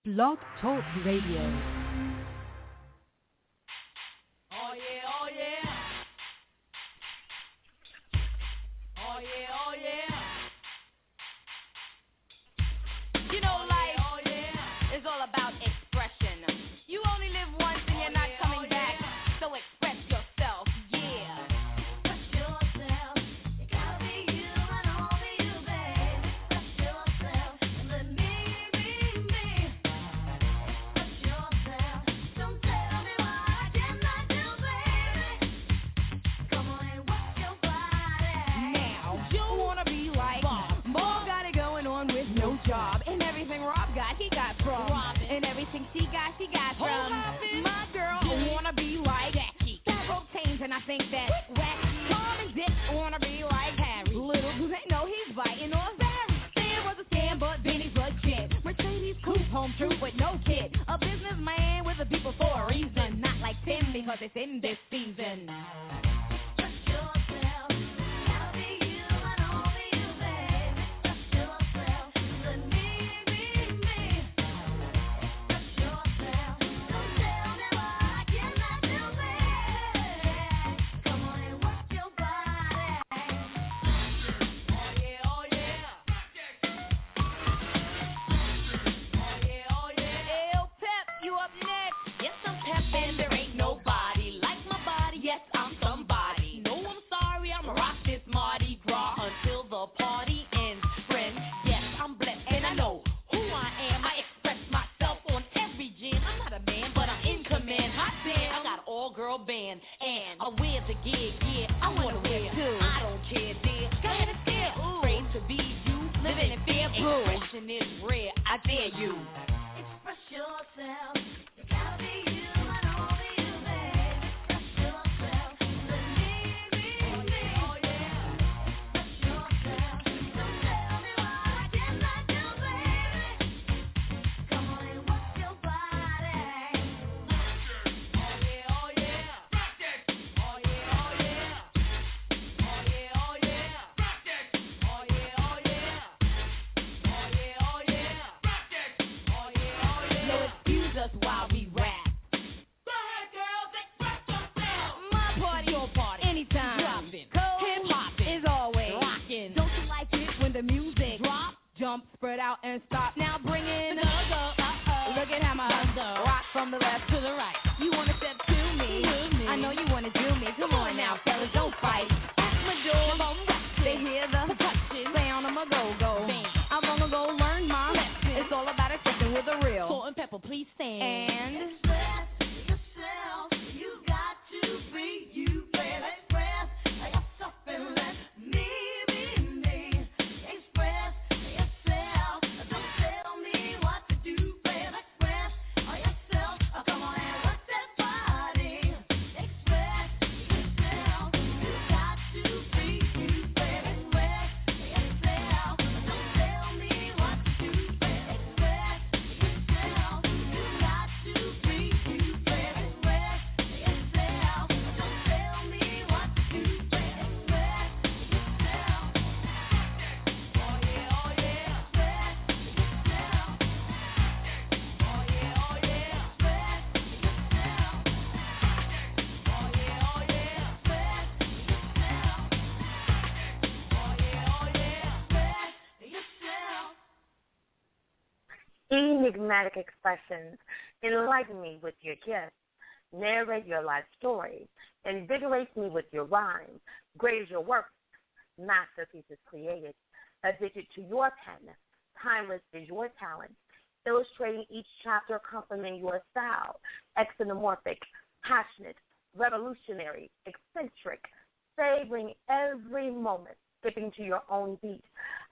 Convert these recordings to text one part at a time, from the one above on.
Blog Talk Radio. Oh yeah, oh yeah. Oh yeah, oh yeah. You know, life is all about expression. You only live once and you're not coming back, so express yourself, yeah. Express yourself. You gotta be you and only you, babe. Express yourself and let me be me. Express yourself. Don't tell me what I cannot do, baby. Come on and work your body. Now, you wanna be like Bob got it going on with no job. And everything Rob got, he got from. And everything she got from. My girl wanna be like Jackie. That obtains, and I think that wacky. Tom and Dick wanna be like Harry. Little do they know he's biting off Barry. There was a scam, but Benny's legit. Mercedes coupe, home true, but no kid. A businessman with the people for a reason. Not like Tim, because it's in this season. Express yourself. Gotta be you and only you, babe. Express yourself. Let me be me. Express yourself. Don't tell me what I cannot do, baby. Come on and work your body. Oh yeah, oh yeah. Oh yeah, oh yeah. Ew, Pep, you up next? Yes, I'm Pep, and there ain't nobody like my body. Yes, I'm somebody. No, I'm sorry, I'm rock this Mardi Gras until the party ends. Friend, yes, I'm blessed, and I know who I am. I express myself on every jam. I'm not a man, but I'm in command. Hot damn, I got all girl band, and I wear the gig. Yeah, I wanna wear too. I don't care, dear. Go ahead and stare. Afraid to be you, living in fear. Expression is rare. I dare you. Express yourself. You gotta be you and only you, babe. Express yourself. Let me be me. Oh yeah. Express yourself. Don't tell me what I cannot do, baby. Come on and work your body. Oh yeah, oh yeah. Oh yeah, oh yeah. Oh yeah, oh yeah. Oh yeah, oh yeah. Oh yeah, oh yeah. Oh yeah, oh yeah. Yo, excuse us while we rap. Go ahead, girls, express yourself. My party, your party, anytime. Dropping, hip hopping is always rocking. Don't you like it when the music drop, jump, spread out, and stop? Now bring in the look at how my rock from the left to the right. You wanna step to me? I know you wanna do me. Come on now, fellas, don't fight. At my door, they hear the sound of my go-go. I'm gonna go learn my lesson. It's all about expression with a real salt and pepper. Please stand. And express yourself. You got to be you, baby. Express yourself and let me be me. Express yourself. Don't tell me what to do, baby. Express yourself. Come on and work that body. Express yourself. You got to be you, baby. Express yourself. Don't tell me what to do, baby. Express yourself. You got to be you, baby. Express yourself. Don't tell me what to do, baby. Express yourself. Oh yeah, oh yeah. Express yourself. Oh yeah, oh yeah. Express yourself. Oh yeah, oh yeah. Express yourself. Oh yeah, oh yeah. Express yourself. Enigmatic expressions. Enlighten me with your gifts. Narrate your life story. Invigorate me with your rhyme. Great is your work. Masterpieces created. Addicted to your pen. Timeless is your talent. Illustrating each chapter, complementing your style. Exonomorphic, passionate, revolutionary, eccentric, savoring every moment, skipping to your own beat,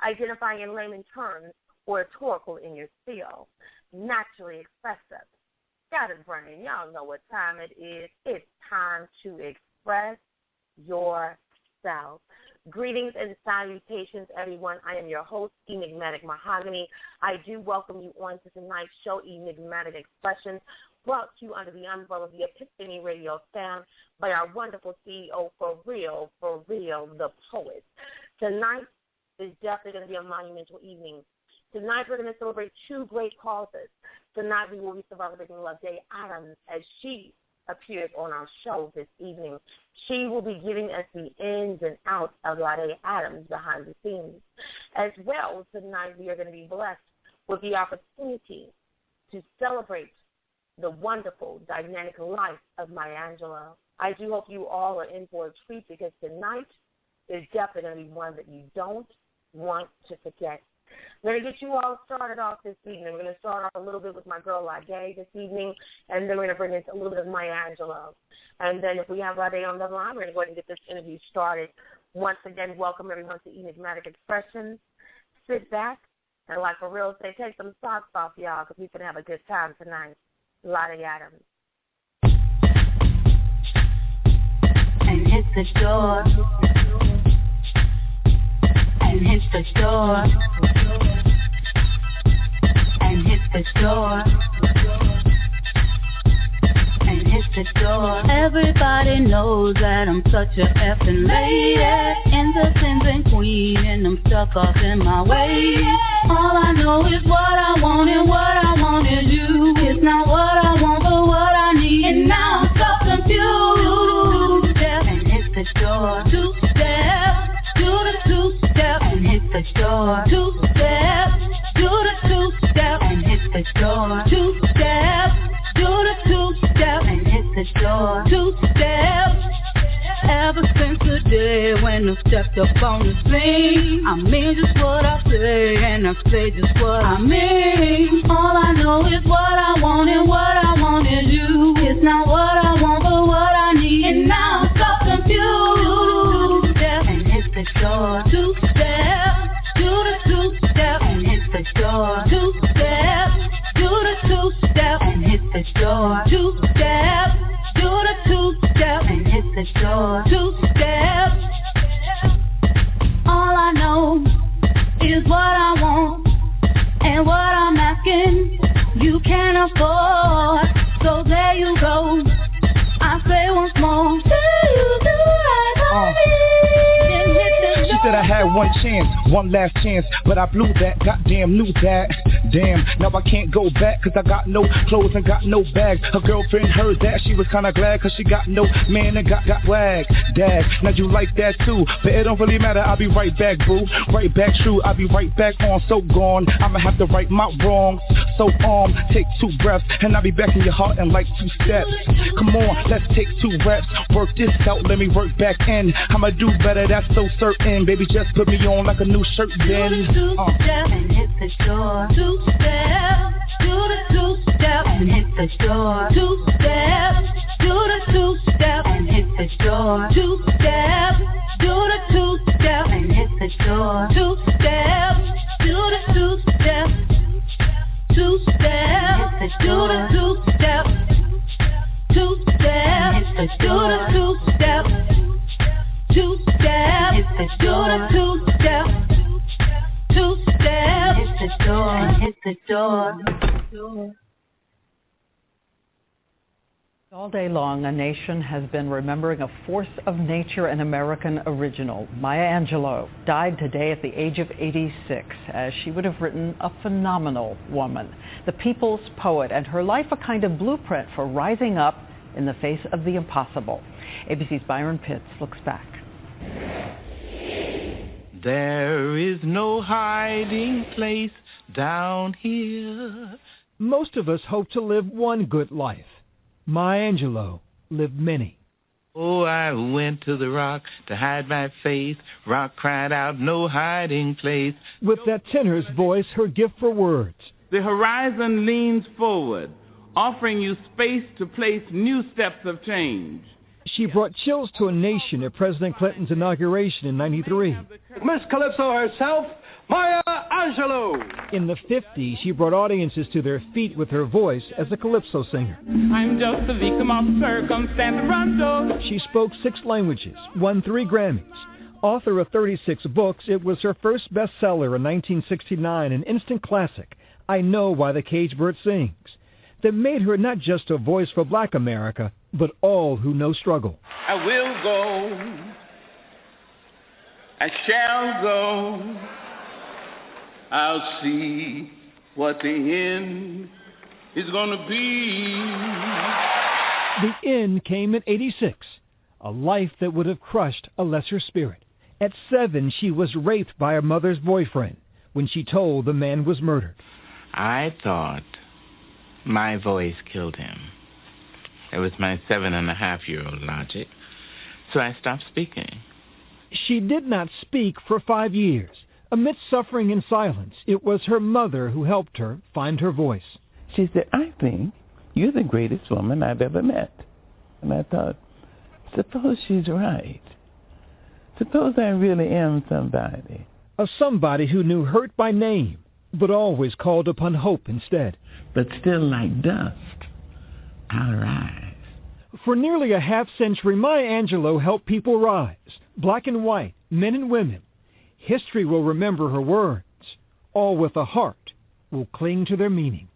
identifying in layman terms or rhetorical in your steel, naturally expressive. Got it, Brian. Y'all know what time it is. It's time to express yourself. Greetings and salutations, everyone. I am your host, Enigmatic Mahogany. I do welcome you on to tonight's show, Enigmatic Expressions, brought to you under the umbrella of the Epiphany Radio Sound by our wonderful CEO, For Real, the poet. Tonight is definitely going to be a monumental evening. Tonight we're going to celebrate two great causes. Tonight we will be celebrating Lade Adams as she appears on our show this evening. She will be giving us the ins and outs of Lade Adams behind the scenes. As well, tonight we are going to be blessed with the opportunity to celebrate the wonderful, dynamic life of Maya Angelou. I do hope you all are in for a treat because tonight is definitely going to be one that you don't want to forget. I'm going to get you all started off this evening. We're going to start off a little bit with my girl Lade this evening, and then we're going to bring in a little bit of Maya Angelou. And then if we have Lade on the line, we're going to go ahead and get this interview started. Once again, welcome everyone to Enigmatic Expressions. Sit back and, like for real, say, take some socks off, y'all, because we're going to have a good time tonight. Lade Adams. And hit the door. And hit the door. And hit the door. And hit the door. Everybody knows that I'm such a effing lady, independent queen, and I'm stuck up in my way. All I know is what I want, and what I want is you. It's not what I want, but what I need, and now I'm so confused. Two-step and hit the door. Two-step, do the two-step and hit the door. Two-step, do the two-step and hit the door. Two-step, do the two-step and hit the door. Two-step. Ever since the day when I stepped up on the scene, I mean just what I say, and I say just what I mean. All I know is what I want, and what I want is you. It's not what I want, but what I need, and now I'm so confused. Two-step and hit the door. Two-step, do the two-step and hit the door. Two-step, do the two-step and hit the door. Two-step, do the two-step and hit the door. Two-step. All I know is what I want, and what I'm asking you can't afford. So there you go. I say once more, do you do right by me? She said I had one chance, one last chance, but I blew that, goddamn knew that. Damn, now I can't go back, cause I got no clothes and got no bag. Her girlfriend heard that, she was kinda glad, cause she got no man and got wagged. Dag, now you like that too, but it don't really matter, I'll be right back, boo. Right back, true, I'll be right back on, so gone. I'ma have to right my wrongs, so take 2 breaths, and I'll be back in your heart in like 2 steps. Come on, let's take 2 reps, work this out, let me work back in. I'ma do better, that's so certain. Baby, just put me on like a new shirt then. Two-step and hit the door. Two-step, do the two-step and hit the door. Two-step, do the two-step and hit the door. Two-step, do the two-step and hit the door. Two-step, do the two-step. Two-step, do the two-step. Two-step, do the two-step. Two-step, do the two-step. Two-step, hit the door, hit the door. All day long, a nation has been remembering a force of nature and American original. Maya Angelou died today at the age of 86, as she would have written a phenomenal woman. The people's poet, and her life a kind of blueprint for rising up in the face of the impossible. ABC's Byron Pitts looks back. There is no hiding place down here. Most of us hope to live one good life. Maya Angelou lived many. Oh, I went to the rock to hide my face. Rock cried out, no hiding place. With that tenor's voice, her gift for words. The horizon leans forward, offering you space to place new steps of change. She brought chills to a nation at President Clinton's inauguration in '93. Miss Calypso herself, Maya Angelou. In the 50s, she brought audiences to their feet with her voice as a calypso singer. I'm just a victim of circumstance. She spoke 6 languages, won 3 Grammys. Author of 36 books, it was her first bestseller in 1969, an instant classic, I Know Why the Caged Bird Sings, that made her not just a voice for Black America, but all who know struggle. I will go. I shall go. I'll see what the end is gonna be. The end came at 86, a life that would have crushed a lesser spirit. At 7, she was raped by her mother's boyfriend when she told the man was murdered. I thought my voice killed him. It was my 7.5-year-old logic, so I stopped speaking. She did not speak for 5 years. Amidst suffering in silence, it was her mother who helped her find her voice. She said, I think you're the greatest woman I've ever met. And I thought, suppose she's right. Suppose I really am somebody. A somebody who knew hurt by name, but always called upon hope instead. But still like dust, I'll rise. For nearly a half-century, Maya Angelou helped people rise, black and white, men and women. History will remember her words. All with a heart will cling to their meaning.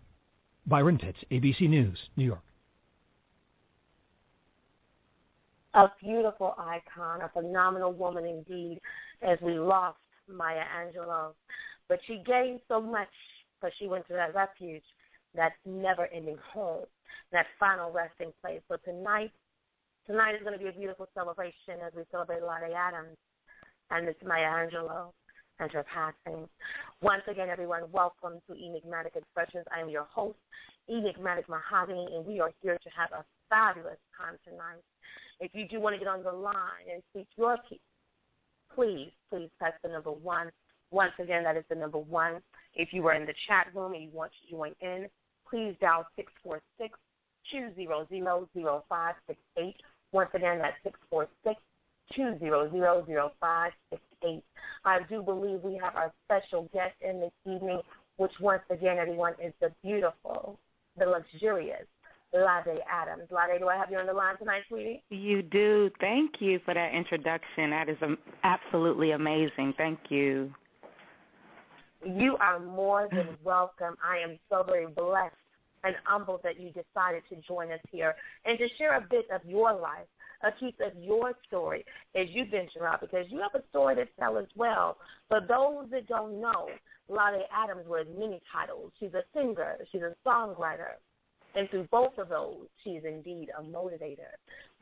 Byron Pitts, ABC News, New York. A beautiful icon, a phenomenal woman indeed, as we lost Maya Angelou. But she gave so much, but she went to that refuge, that never-ending home, that final resting place. So tonight is going to be a beautiful celebration as we celebrate Lade Adams and Miss Maya Angelou and her passing. Once again, everyone, welcome to Enigmatic Expressions. I am your host, Enigmatic Mahogany, and we are here to have a fabulous time tonight. If you do want to get on the line and speak your piece, please press the number 1. Once again, that is the number 1. If you are in the chat room and you want to join in, please dial 646-200-0568. Once again, that's 646-200-0568. I do believe we have our special guest in this evening, which once again, everyone, is the beautiful, the luxurious Lade Adams. Lade, do I have you on the line tonight, sweetie? You do. Thank you for that introduction. That is absolutely amazing. Thank you. You are more than welcome. I am so very blessed and humbled that you decided to join us here and to share a bit of your life, a piece of your story as you venture out, because you have a story to tell as well. For those that don't know, Lade Adams wears many titles. She's a singer. She's a songwriter. And through both of those, she is indeed a motivator.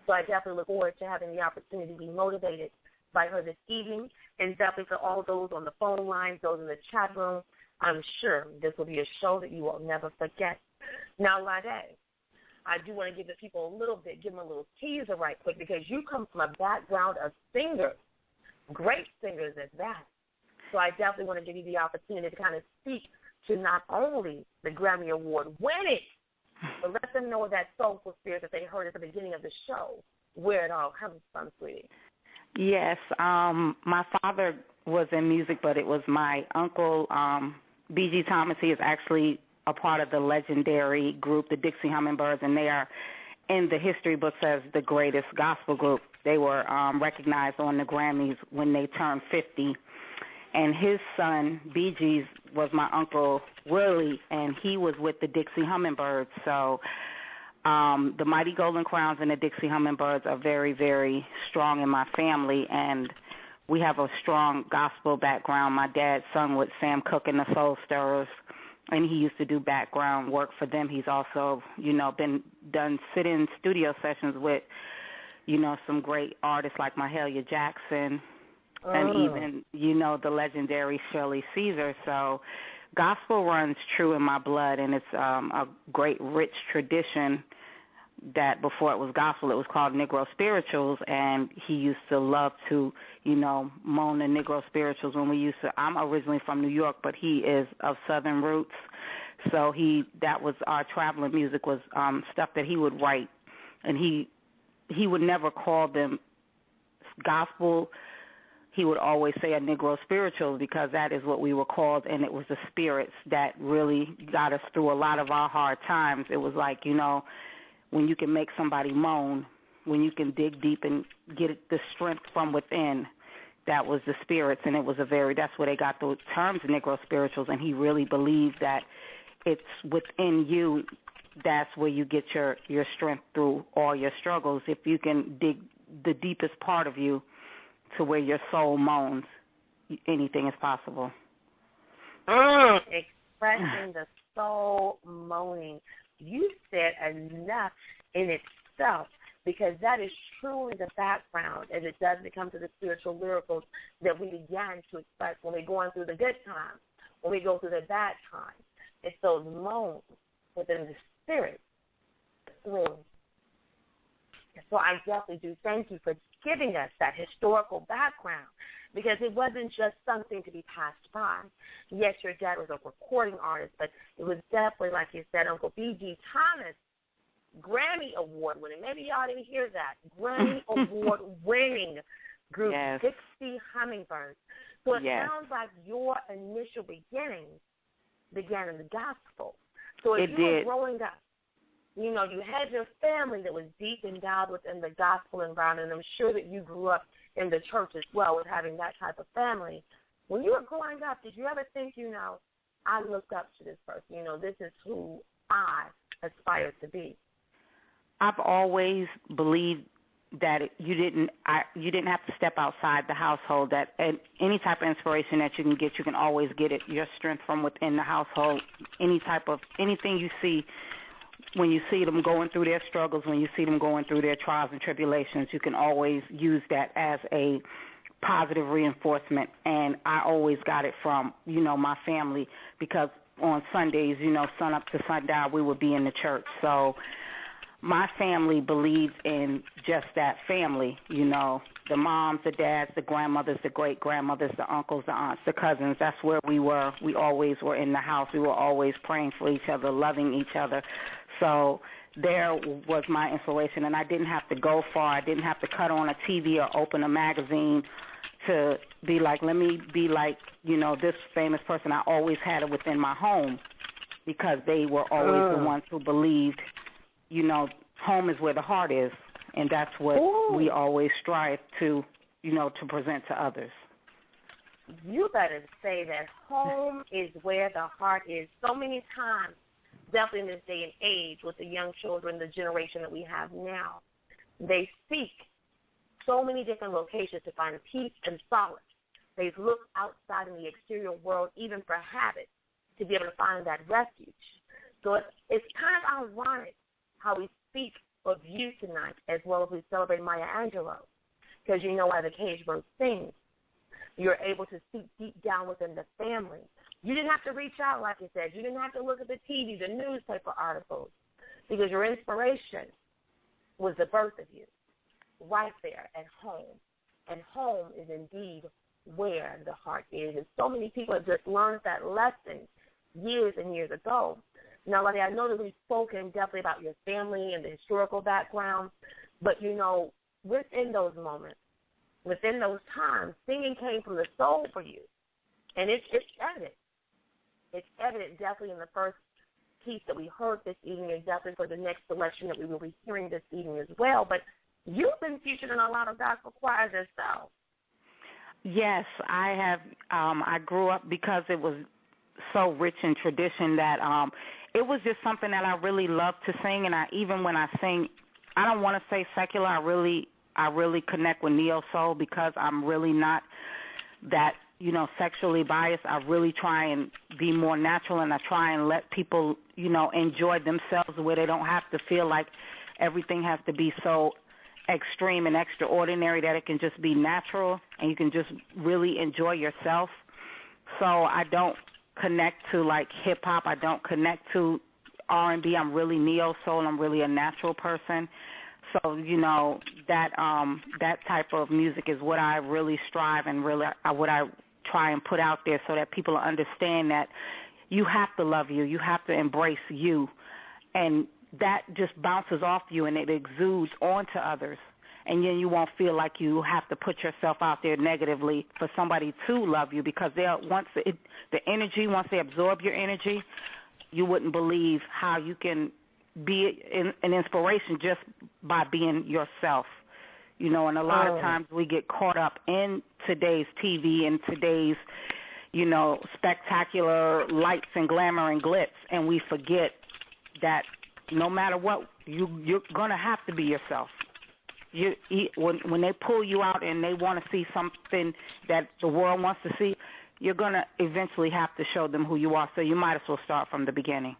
So I definitely look forward to having the opportunity to be motivated by her this evening. And definitely for all those on the phone lines, those in the chat room, I'm sure this will be a show that you will never forget. Now, Lade, I do want to give the people give them a little teaser right quick, because you come from a background of singers, great singers at that. So I definitely want to give you the opportunity to kind of speak to not only the Grammy Award winning, but let them know that soulful spirit that they heard at the beginning of the show, where it all comes from, sweetie. Yes, my father was in music, but it was my uncle, B.G. Thomas. He is actually a part of the legendary group, the Dixie Hummingbirds, and they are in the history books as the greatest gospel group. They were recognized on the Grammys when they turned 50. And his son, B.G.'s, was my uncle Willie, and he was with the Dixie Hummingbirds. So the Mighty Golden Crowns and the Dixie Hummingbirds are very, very strong in my family, and we have a strong gospel background. My dad sung with Sam Cooke and the Soul Stirrers, and he used to do background work for them. He's also, done sit-in studio sessions with, some great artists like Mahalia Jackson, and even, the legendary Shirley Caesar. So gospel runs true in my blood, and it's a great, rich tradition that before it was gospel, it was called Negro Spirituals, and he used to love to, moan the Negro Spirituals when we used to. I'm originally from New York, but he is of Southern roots, so that was our traveling music, was stuff that he would write, and he would never call them gospel. He would always say a Negro Spirituals, because that is what we were called, and it was the spirits that really got us through a lot of our hard times. It was like, when you can make somebody moan, when you can dig deep and get the strength from within, that was the spirits, and that's where they got the terms Negro Spirituals, and he really believed that it's within you, that's where you get your strength through all your struggles. If you can dig the deepest part of you to where your soul moans, anything is possible. Expressing the soul moaning. You said enough in itself, because that is truly the background as it does become to the spiritual lyricals that we began to express when we're going through the good times, when we go through the bad times. It's those moans within the spirit. So I definitely do thank you for giving us that historical background, because it wasn't just something to be passed by. Yes, your dad was a recording artist, but it was definitely, like you said, Uncle B.G. Thomas, Grammy Award winning. Maybe y'all didn't hear that. Grammy Award winning group, yes. Dixie Hummingbirds. So it sounds like your initial beginnings began in the gospel. So if you were growing up, you know, you had your family that was deep endowed within the gospel environment, and I'm sure that you grew up in the church as well with having that type of family. When you were growing up, did you ever think, you know, I look up to this person, you know, this is who I aspire to be? I've always believed that you didn't have to step outside the household, that any type of inspiration that you can get, you can always get it, your strength from within the household. Anything you see, when you see them going through their struggles, when you see them going through their trials and tribulations, you can always use that as a positive reinforcement. And I always got it from, you know, my family, because on Sundays, you know, sun up to sundown, we would be in the church. So my family believed in just that family, you know, the moms, the dads, the grandmothers, the great-grandmothers, the uncles, the aunts, the cousins. That's where we were. We always were in the house. We were always praying for each other, loving each other. So there was my inspiration, and I didn't have to go far. I didn't have to cut on a TV or open a magazine to be like, let me be like, you know, this famous person. I always had it within my home, because they were always the ones who believed, you know, home is where the heart is, and that's what we always strive to, you know, to present to others. You better say that home is where the heart is. So many times, definitely in this day and age with the young children, the generation that we have now, they seek so many different locations to find peace and solace. They look outside in the exterior world, even for habit, to be able to find that refuge. So it's kind of ironic how we speak of you tonight, as well as we celebrate Maya Angelou, because you know why the cage bird sings. You're able to speak deep down within the family. You didn't have to reach out, like you said. You didn't have to look at the TV, the newspaper articles, because your inspiration was the birth of you, right there at home. And home is indeed where the heart is. And so many people have just learned that lesson years and years ago. Now, like I know that we've spoken definitely about your family and the historical background, but, you know, within those moments, within those times, singing came from the soul for you. And it's evident. It's evident definitely in the first piece that we heard this evening, and definitely for the next selection that we will be hearing this evening as well. But you've been featured in a lot of gospel choirs yourself. Yes, I have. I grew up because it was so rich in tradition that it was just something that I really loved to sing. And even when I sing, I don't want to say secular. I really connect with neo soul, because I'm really not that, you know, sexually biased. I really try and be more natural, and I try and let people, you know, enjoy themselves where they don't have to feel like everything has to be so extreme and extraordinary, that it can just be natural and you can just really enjoy yourself. So I don't connect to like hip hop. I don't connect to R&B. I'm really neo soul. I'm really a natural person. So, you know, that type of music is what I really strive and really what I try and put out there, so that people understand that you have to love you. You have to embrace you. And that just bounces off you and it exudes onto others. And then you won't feel like you have to put yourself out there negatively for somebody to love you, because once they absorb your energy, you wouldn't believe how you can be an inspiration just by being yourself. You know, and a lot of times we get caught up in today's TV and today's, you know, spectacular lights and glamour and glitz, and we forget that no matter what, you're going to have to be yourself. When they pull you out and they want to see something that the world wants to see, you're going to eventually have to show them who you are, so you might as well start from the beginning.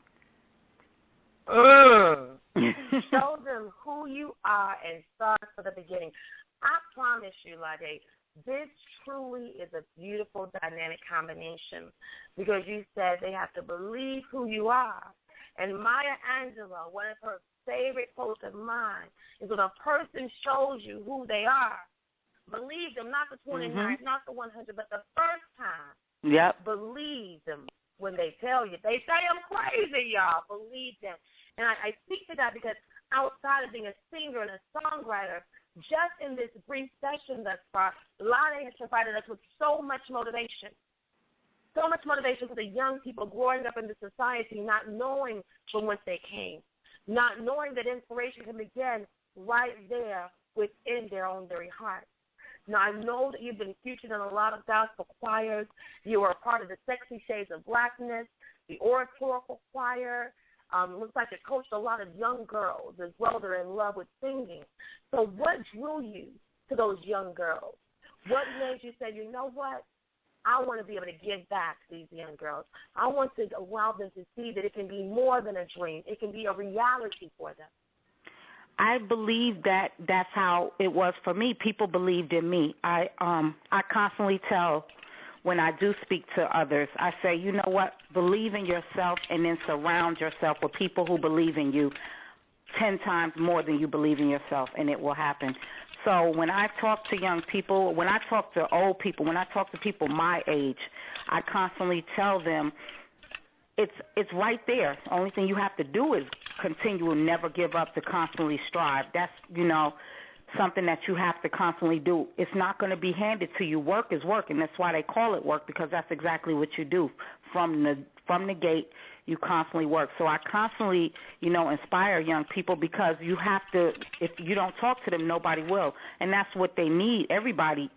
Show them who you are and start from the beginning. I promise you, Lade, this truly is a beautiful dynamic combination because you said they have to believe who you are. And Maya Angelou, one of her favorite quotes of mine, is when a person shows you who they are, believe them, not the 29, not the 100, but the first time. Yep. Believe them when they tell you. They say I'm crazy, y'all. Believe them. And I speak to that because outside of being a singer and a songwriter, just in this brief session thus far, Lade has provided us with so much motivation. So much motivation for the young people growing up in the society, not knowing from whence they came, not knowing that inspiration can begin right there within their own very heart. Now, I know that you've been featured in a lot of gospel choirs. You are a part of the Sexy Shades of Blackness, the Oratorical Choir. Looks like you coached a lot of young girls as well that are in love with singing. So what drew you to those young girls? What made you say, you know what? I want to be able to give back to these young girls. I want to allow them to see that it can be more than a dream. It can be a reality for them. I believe that that's how it was for me. People believed in me. I constantly tell when I do speak to others, I say, you know what, believe in yourself and then surround yourself with people who believe in you 10 times more than you believe in yourself, and it will happen. So when I talk to young people, when I talk to old people, when I talk to people my age, I constantly tell them it's right there. The only thing you have to do is continue and never give up, to constantly strive. That's, something that you have to constantly do. It's not going to be handed to you. Work is work, and that's why they call it work, because that's exactly what you do. From the gate, you constantly work. So I constantly, inspire young people, because you have to, if you don't talk to them, nobody will. And that's what they need. Everybody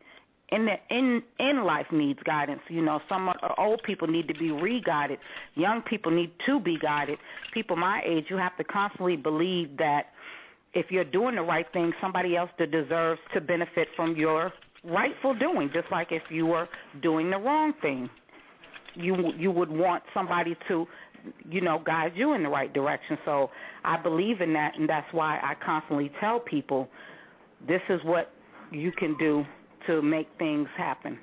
in life needs guidance. Some old people need to be re-guided. Young people need to be guided. People my age, you have to constantly believe that if you're doing the right thing, somebody else that deserves to benefit from your rightful doing, just like if you were doing the wrong thing. You would want somebody to, guide you in the right direction. So I believe in that, and that's why I constantly tell people this is what you can do to make things happen.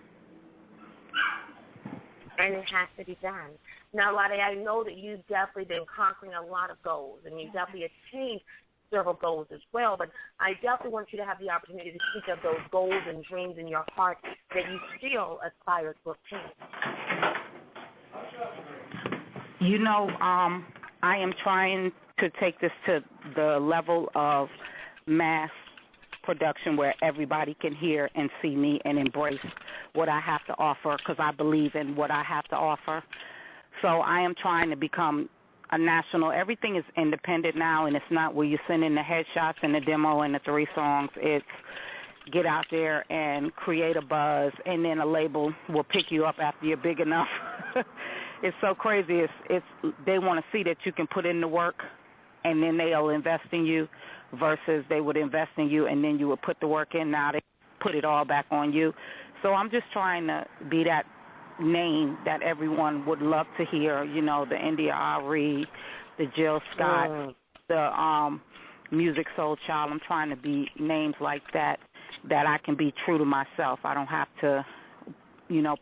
And it has to be done. Now, Lade, I know that you've definitely been conquering a lot of goals, and you've definitely achieved several goals as well, but I definitely want you to have the opportunity to speak of those goals and dreams in your heart that you still aspire to obtain. I am trying to take this to the level of mass production where everybody can hear and see me and embrace what I have to offer, because I believe in what I have to offer. So I am trying to become a national. Everything is independent now, and it's not where you send in the headshots and the demo and the 3 songs. It's get out there and create a buzz, and then a label will pick you up after you're big enough. It's so crazy. It's they want to see that you can put in the work, and then they'll invest in you, versus they would invest in you and then you would put the work in. Now they put it all back on you. So I'm just trying to be that name that everyone would love to hear, the India Ari, the Jill Scott, the Music Soul Child. I'm trying to be names like that I can be true to myself. I don't have to,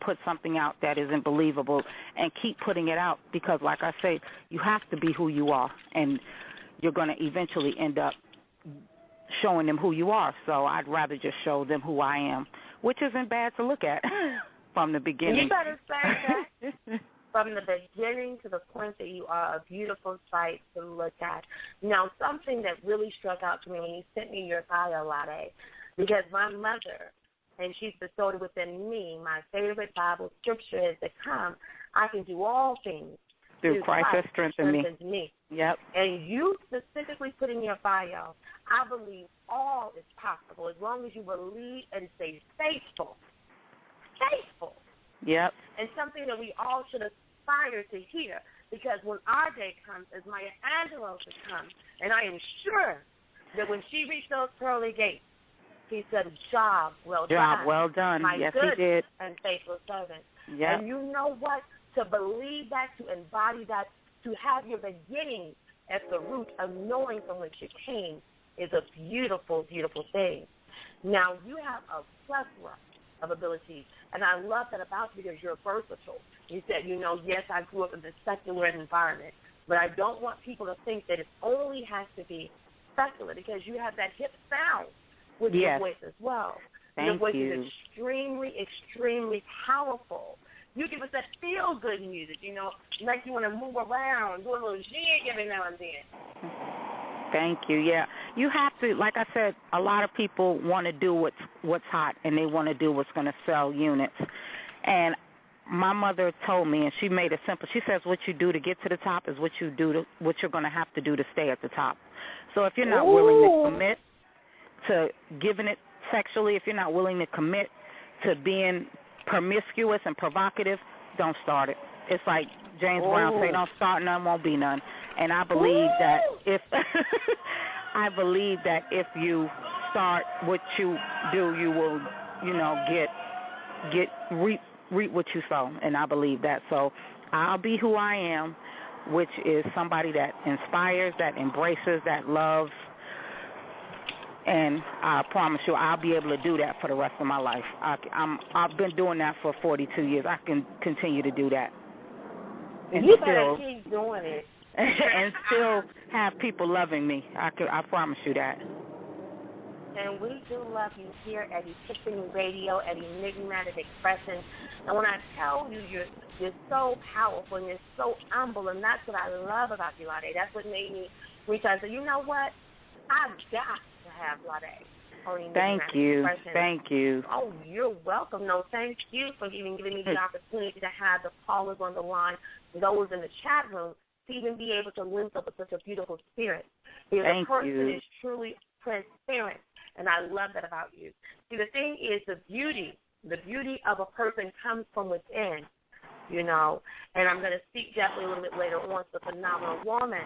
put something out that isn't believable, and keep putting it out, because like I say, you have to be who you are, and you're going to eventually end up showing them who you are. So I'd rather just show them who I am, which isn't bad to look at. From the beginning. You better say that. From the beginning to the point that you are a beautiful sight to look at. Now, something that really struck out to me when you sent me your bio, Lade, because my mother, and she's bestowed within me, my favorite Bible scripture is to come, I can do all things through Christ that strengthens me. Yep. And you specifically put in your bio, I believe all is possible as long as you believe and stay faithful. Faithful. Yep. And something that we all should aspire to hear, because when our day comes, as Maya Angelou should come, and I am sure that when she reached those pearly gates, He said, job well done. Job well done. My yes, good he did. and faithful servant. Yep. And you know what? To believe that, to embody that, to have your beginning at the root of knowing from which you came is a beautiful, beautiful thing. Now, you have a plethora of abilities, and I love that about you because you're versatile. You said, yes, I grew up in the secular environment, but I don't want people to think that it only has to be secular because you have that hip sound with your voice as well. Your voice is extremely, extremely powerful. You give us that feel-good music, like you want to move around, do a little jig every now and then. Thank you. Yeah, you have to. Like I said, a lot of people want to do what's hot, and they want to do what's going to sell units. And my mother told me, and she made it simple. She says, "What you do to get to the top is what you're going to have to do to stay at the top." So if you're not willing to commit to giving it sexually, if you're not willing to commit to being promiscuous and provocative, don't start it. It's like James Brown say, "Don't start none, won't be none." And I believe that if you start what you do, you will, reap what you sow. And I believe that. So I'll be who I am, which is somebody that inspires, that embraces, that loves. And I promise you, I'll be able to do that for the rest of my life. I've been doing that for 42 years. I can continue to do that. And you better keep doing it. And still have people loving me. I promise you that. And we do love you here at Epiphany Radio, at Enigmatic Expression. And when I tell you you're so powerful and you're so humble, and that's what I love about you, Lade. That's what made me reach out and say, you know what? I've got to have Lade. Thank you. Thank you. Oh, you're welcome. No, thank you for even giving me the opportunity to have the callers on the line, those in the chat room, to even be able to link up with such a beautiful spirit. Because the person is truly transparent, and I love that about you. See, the thing is the beauty of a person comes from within, and I'm going to speak definitely a little bit later on to The Phenomenal Woman,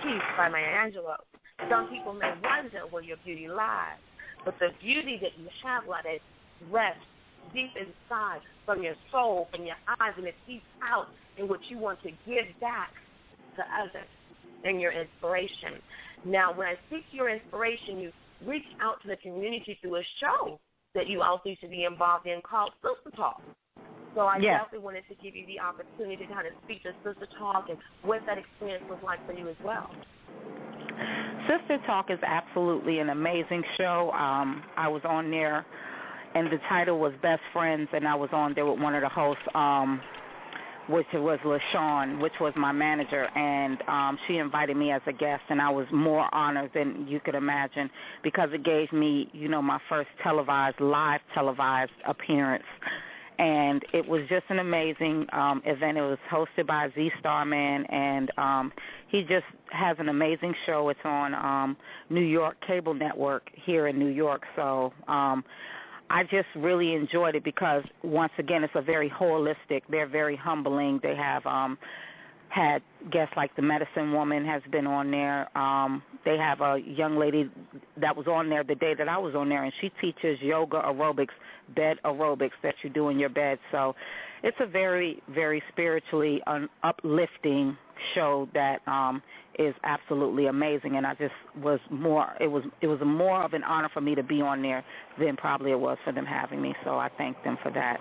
Peace by Maya Angelou. Some people may wonder where your beauty lies, but the beauty that you have, Lade, rests deep inside from your soul, from your eyes, and it seeps out in what you want to give back to others and your inspiration. Now, when I speak to your inspiration, you reach out to the community through a show that you also used to be involved in called Sister Talk. So I definitely wanted to give you the opportunity to kind of speak to Sister Talk and what that experience was like for you as well. Sister Talk is absolutely an amazing show. I was on there, and the title was Best Friends, and I was on there with one of the hosts, which was LaShawn, which was my manager, and she invited me as a guest, and I was more honored than you could imagine because it gave me, my first live televised appearance. And it was just an amazing event. It was hosted by Z Starman, and he just has an amazing show. It's on New York Cable Network here in New York. So I just really enjoyed it because, once again, it's a very holistic. They're very humbling. They have had guests like the Medicine Woman has been on there. They have a young lady that was on there the day that I was on there, and she teaches yoga aerobics, bed aerobics that you do in your bed. So it's a very, very spiritually uplifting show that is absolutely amazing, and I just was more. It was more of an honor for me to be on there than probably it was for them having me. So I thank them for that.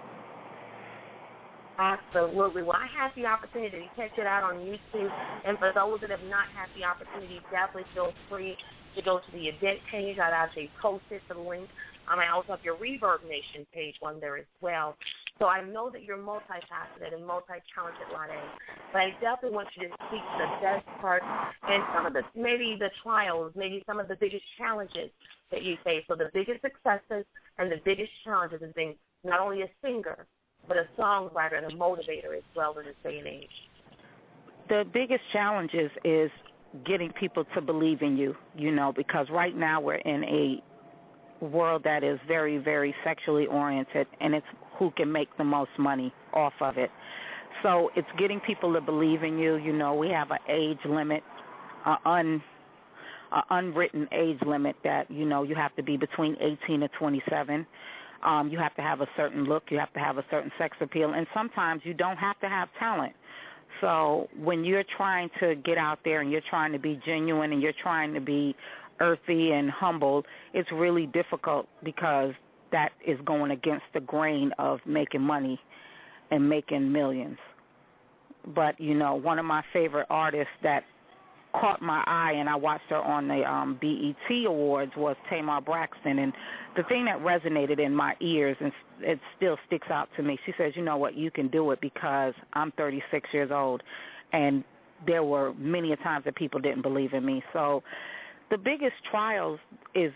Absolutely. Well, I had the opportunity to catch it out on YouTube, and for those that have not had the opportunity, definitely feel free to go to the event page. I've actually posted the link. I also have your Reverb Nation page on there as well. So I know that you're multifaceted and multi-talented, Lade, but I definitely want you to speak to the best part and some of the, maybe the trials, maybe some of the biggest challenges that you face. So the biggest successes and the biggest challenges is being not only a singer, but a songwriter and a motivator as well in this day and age. The biggest challenges is getting people to believe in you, because right now we're in a world that is very, very sexually oriented, and it's who can make the most money off of it. So it's getting people to believe in you. We have an age limit, unwritten age limit that, you know, you have to be between 18 and 27. You have to have a certain look. You have to have a certain sex appeal. And sometimes you don't have to have talent. So when you're trying to get out there and you're trying to be genuine and you're trying to be earthy and humble, it's really difficult because that is going against the grain of making money and making millions. But, you know, one of my favorite artists that caught my eye, and I watched her on the BET Awards, was Tamar Braxton. And the thing that resonated in my ears, and it still sticks out to me, she says, you know what, you can do it because I'm 36 years old, and there were many a times that people didn't believe in me. So the biggest trials is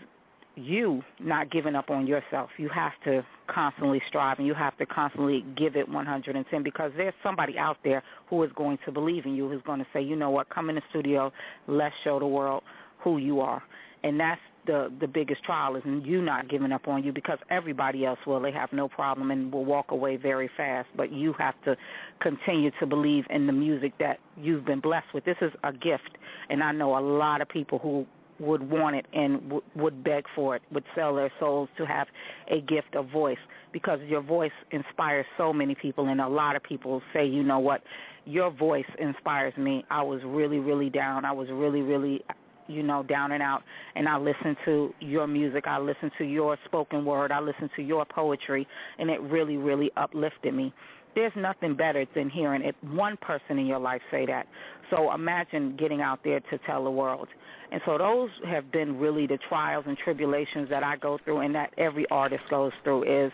you not giving up on yourself. You have to constantly strive, and you have to constantly give it 110 because there's somebody out there who is going to believe in you, who's going to say, you know what, come in the studio, let's show the world who you are. And that's the biggest trial, is you not giving up on you, because everybody else will. They have no problem and will walk away very fast. But you have to continue to believe in the music that you've been blessed with. This is a gift, and I know a lot of people who would want it and would beg for it, would sell their souls to have a gift of voice, because your voice inspires so many people. And a lot of people say, you know what, your voice inspires me. I was really, really down. I was really, really, you know, down and out, and I listened to your music. I listened to your spoken word. I listened to your poetry, and it really, really uplifted me. There's nothing better than hearing it, one person in your life say that. So imagine getting out there to tell the world. And so those have been really the trials and tribulations that I go through, and that every artist goes through, is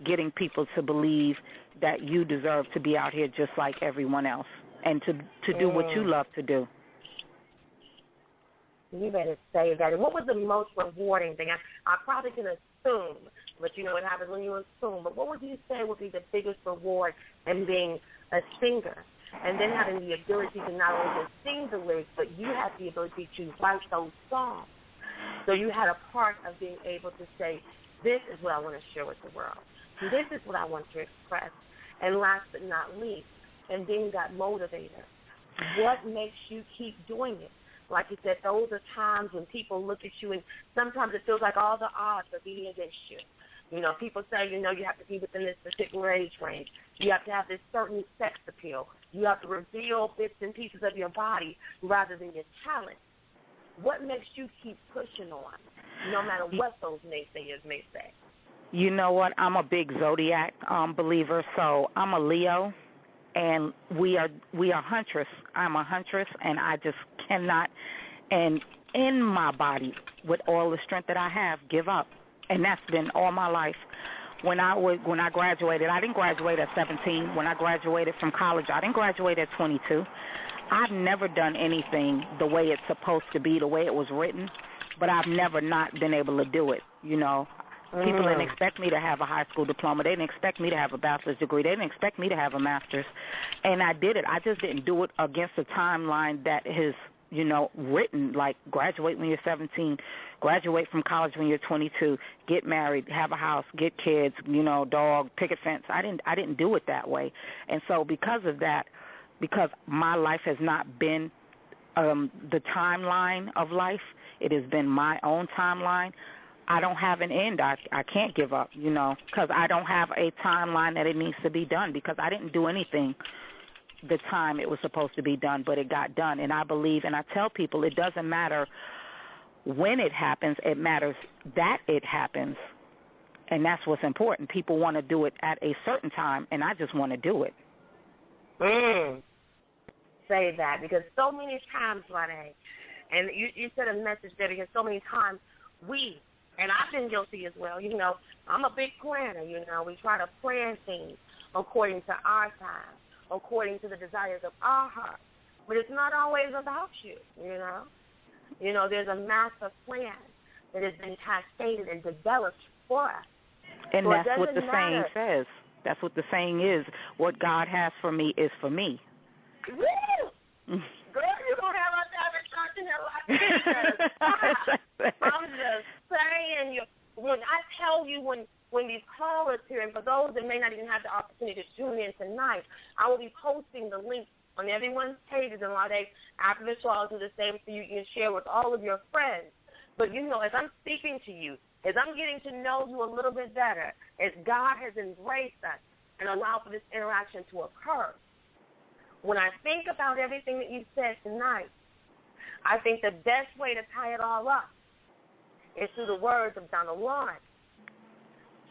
getting people to believe that you deserve to be out here just like everyone else, and to do what you love to do. You better say that. And what was the most rewarding thing? I probably can assume, but you know what happens when you assume. But what would you say would be the biggest reward in being a singer, and then having the ability to not only just sing the lyrics, but you have the ability to write those songs? So you had a part of being able to say, this is what I want to share with the world. This is what I want to express. And last but not least, and being that motivator, what makes you keep doing it? Like you said, those are times when people look at you, and sometimes it feels like all the odds are being against you. You know, people say, you know, you have to be within this particular age range. You have to have this certain sex appeal. You have to reveal bits and pieces of your body rather than your talent. What makes you keep pushing on, no matter what those naysayers may say? You know what? I'm a big Zodiac believer, so I'm a Leo, and we are huntress. I'm a huntress, and I just cannot, and in my body, with all the strength that I have, give up. And that's been all my life. When I graduated, I didn't graduate at 17. When I graduated from college, I didn't graduate at 22. I've never done anything the way it's supposed to be, the way it was written, but I've never not been able to do it, you know. People didn't expect me to have a high school diploma. They didn't expect me to have a bachelor's degree. They didn't expect me to have a master's. And I did it. I just didn't do it against a timeline that is, you know, written, like graduate when you're 17, graduate from college when you're 22, get married, have a house, get kids, you know, dog, picket fence. I didn't do it that way. And so because of that, because my life has not been the timeline of life, it has been my own timeline, I don't have an end. I can't give up, you know, because I don't have a timeline that it needs to be done, because I didn't do anything the time it was supposed to be done, but it got done. And I believe, and I tell people, it doesn't matter when it happens, it matters that it happens. And that's what's important. People want to do it at a certain time, and I just want to do it. Say that, because so many times, Renee, and you said a message there, because so many times we, and I've been guilty as well, you know, I'm a big planner, you know, we try to plan things according to our time, according to the desires of our heart. But it's not always about you, you know. You know, there's a master plan that has been cascaded and developed for us. And so that's what the saying says. That's what the saying is. What God has for me is for me. Woo! Girl, you're going to have us having something like I'm just saying, when I tell you, when these callers here, and for those that may not even have the opportunity to tune in tonight, I will be posting the link on everyone's pages, and while they, after the show, I'll do the same so you can share with all of your friends. But, you know, as I'm speaking to you, as I'm getting to know you a little bit better, as God has embraced us and allowed for this interaction to occur, when I think about everything that you said tonight, I think the best way to tie it all up is through the words of Donald Lawrence.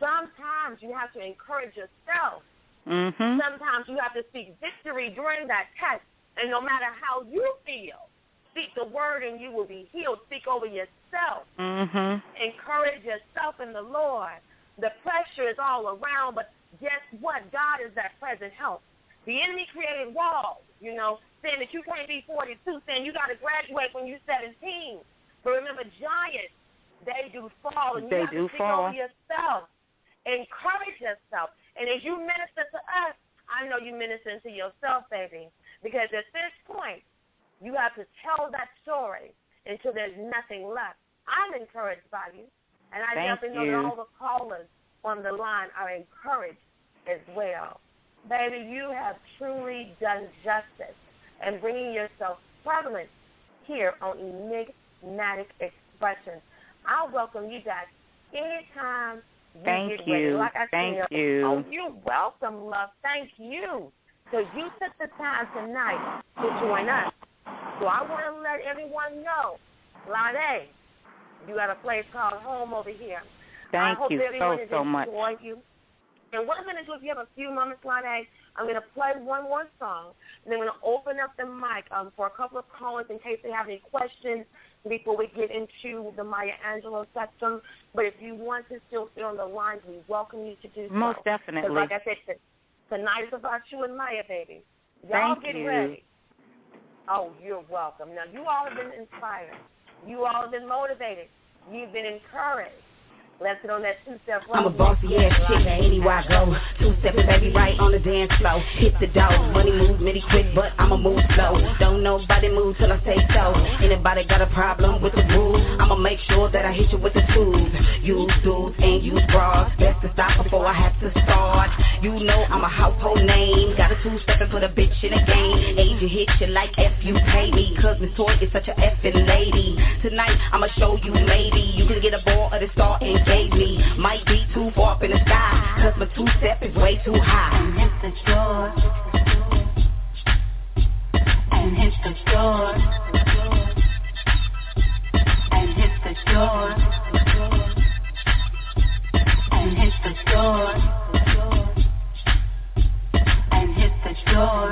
Sometimes you have to encourage yourself. Mm-hmm. Sometimes you have to speak victory during that test, and no matter how you feel, speak the word and you will be healed. Speak over yourself. Mm-hmm. Encourage yourself in the Lord. The pressure is all around, but guess what? God is that present help. The enemy created walls, you know, saying that you can't be 42, saying you got to graduate when you're 17. But remember, giants, they do fall, and you have to speak over yourself. Encourage yourself. And as you minister to us, I know you minister to yourself, baby, because at this point, you have to tell that story until there's nothing left. I'm encouraged by you, and I definitely know that all the callers on the line are encouraged as well. Baby, you have truly done justice and bringing yourself prevalent here on Enigmatic Expressions. I'll welcome you back anytime. Thank you. Like I said, oh, you're welcome, love. Thank you. Because you took the time tonight to join us. So I want to let everyone know, Lade, you got a place called home over here. Thank you so much. You. And what I'm going to do, if you have a few moments, Lade, I'm going to play one more song, and then I'm going to open up the mic for a couple of callers in case they have any questions before we get into the Maya Angelou section. But if you want to still stay on the line, we welcome you to do so. Most definitely. Because like I said, tonight is about you and Maya, baby. Y'all get ready. Oh, you're welcome. Now, you all have been inspired. You all have been motivated. You've been encouraged. Let's get on that two-step. I'm a bossy ass chick anywhere I go. Two-step, baby, right on the dance floor. Hit the door. Money moves mighty quick, but I'ma move slow. Don't nobody move till I say so. Anybody got a problem with the rules? I'ma make sure that I hit you with the tools. Use dudes and use bras. Best to stop before I have to start. You know I'm a household name. Got a two-step and put a bitch in a game. Age you hit you like F you pay me. Cause Miss Toy is such a effing lady. Tonight I'ma show you maybe you can get a ball or the star and gave me. Might be too far up in the sky, cause my two-step is way too high. And hit the door. And hit the door. And hit the door. And hit the door. And hit the door.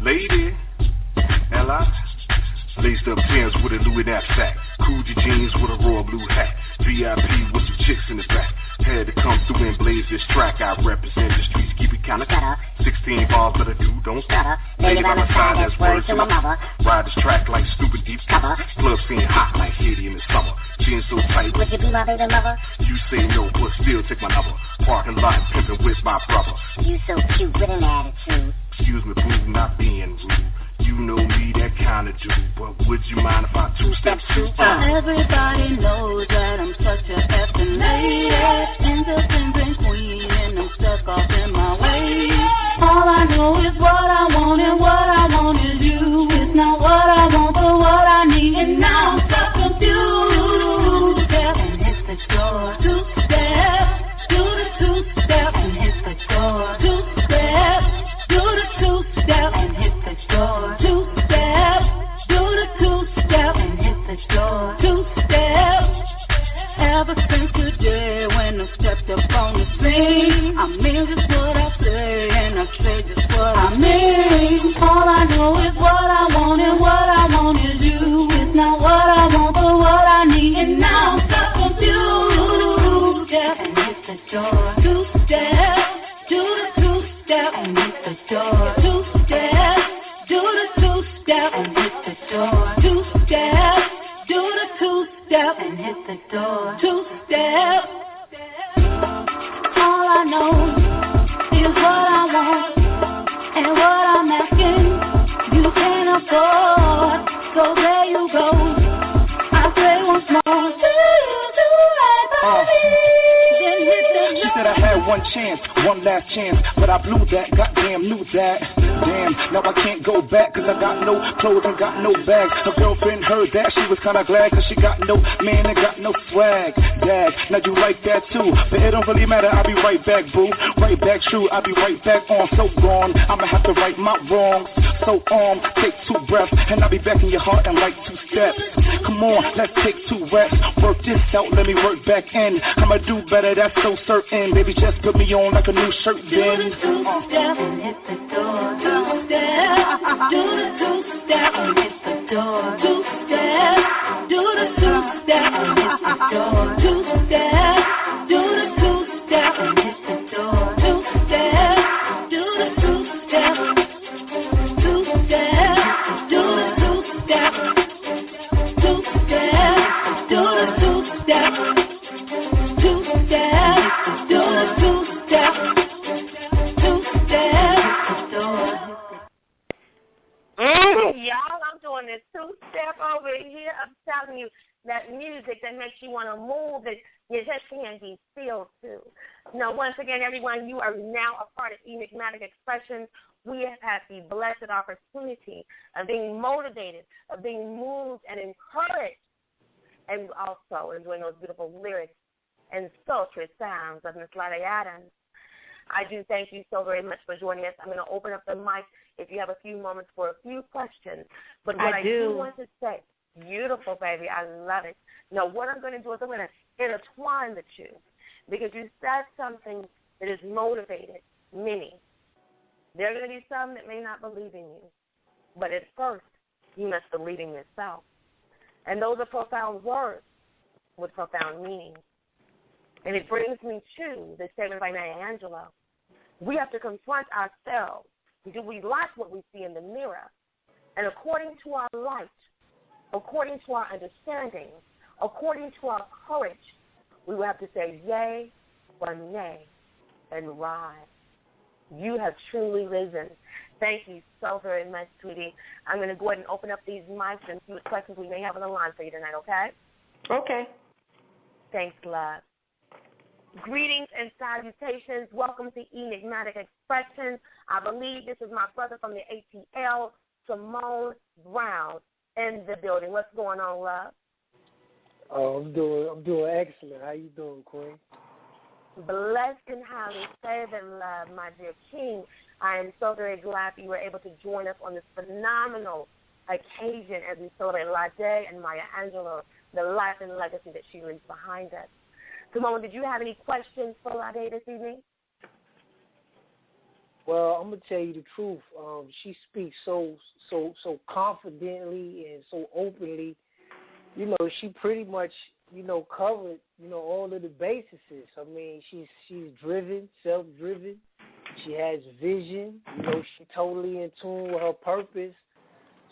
Lady, Ella, laced up pants with a Louis knapsack. Coogee jeans with a royal blue hat. VIP with some chicks in the back. Had to come through and blaze this track. I represent the streets, keep it kinda cut up. 16 bars, but I do, don't stop. Lady by my side, that's words to my mother. Ride this track like stupid deep cover. Club scene hot like Haiti in the summer. Jeans so tight, would you be my baby lover? You say no, but still take my number. Parking lot, pimping with my brother. You so cute with an attitude. Excuse me, boo, not being rude. You know me, that kind of dude, but would you mind if I two-step too? Everybody knows that I'm such a effing lady, independent queen, and I'm stuck off in my way. All I know is what I want, and what I want is you. It's not what I want, but what I need, and now I'm stuck confused. Two-step and hit the door. Two-step, do the two-step and hit the door. Two-step, do the two-step and hit the door. Two-step, do the two-step and hit the door. Two-step, ever since the day when I stepped up on the scene, I mean just what I say, and I say just what I mean. All I know is what I want, and what I want is you. It's not what I want, but what I need, and now I'm stuck confused. Two-step and hit the door. Two-step, do the two-step and hit the door. Two-step, do the two-step and hit the door. Two-step, do the two-step and hit the door. Two-step. All I know is what I want and what I'm asking. You can't afford, so there you go. I say once more, do right by me. She said I had one chance, one last chance, but I blew that, goddamn knew that. Damn, now I can't go back, cause I got no clothes and got no bag. Her girlfriend heard that, she was kinda glad, cause she got no man and got no swag. Dad, now you like that too, but it don't really matter, I'll be right back, boo. Right back, true, I'll be right back on. So gone, I'ma have to right my wrongs. So take 2 breaths, and I'll be back in your heart in like 2 steps. Come on, let's take 2 reps. Work this out, let me work back in. I'ma do better, that's so certain. Baby, just put me on like a new shirt then. Do the 2-step and hit the door. 2-step. Do the 2-step and hit the door. 2-step. Do the 2-step and hit the door. 2-step. Do the 2-step and hit the door. 2-step. Do the 2-step. 2-step. Do the 2-step. 2-step. Do the 2-step. 2-step. Do the 2-step. 2-step. Y'all, I'm doing this 2-step over here. I'm telling you, that music that makes you want to move, that you just can't be still to. Now, once again, everyone, you are now a part of Enigmatic Expressions. We have had the blessed opportunity of being motivated, of being moved and encouraged, and also enjoying those beautiful lyrics and sultry sounds of Miss Lottie Adams. I do thank you so very much for joining us. I'm going to open up the mic if you have a few moments for a few questions. But what I do want to say, beautiful, baby, I love it. Now, what I'm going to do is I'm going to intertwine the two, because you said something that has motivated many. There are going to be some that may not believe in you, but at first, you must believe in yourself. And those are profound words with profound meaning. And it brings me to the statement by Maya Angelou. We have to confront ourselves. Do we like what we see in the mirror? And according to our light, according to our understanding, according to our courage, we will have to say yay or nay and rise. You have truly risen. Thank you so very much, sweetie. I'm going to go ahead and open up these mics and see what questions we may have on the line for you tonight, okay? Okay. Thanks, love. Greetings and salutations. Welcome to Enigmatic Expressions. I believe this is my brother from the ATL, Simone Brown, in the building. What's going on, love? Oh, I'm doing excellent. How you doing, Queen? Blessed and highly favored, love, my dear King. I am so very glad that you were able to join us on this phenomenal occasion as we celebrate Lade and Maya Angelou, the life and legacy that she leaves behind us. Simone, did you have any questions for Lade this evening? Well, I'm gonna tell you the truth. She speaks so confidently and so openly. You know, she pretty much, covered, all of the bases. I mean, she's driven, self-driven. She has vision. She's totally in tune with her purpose.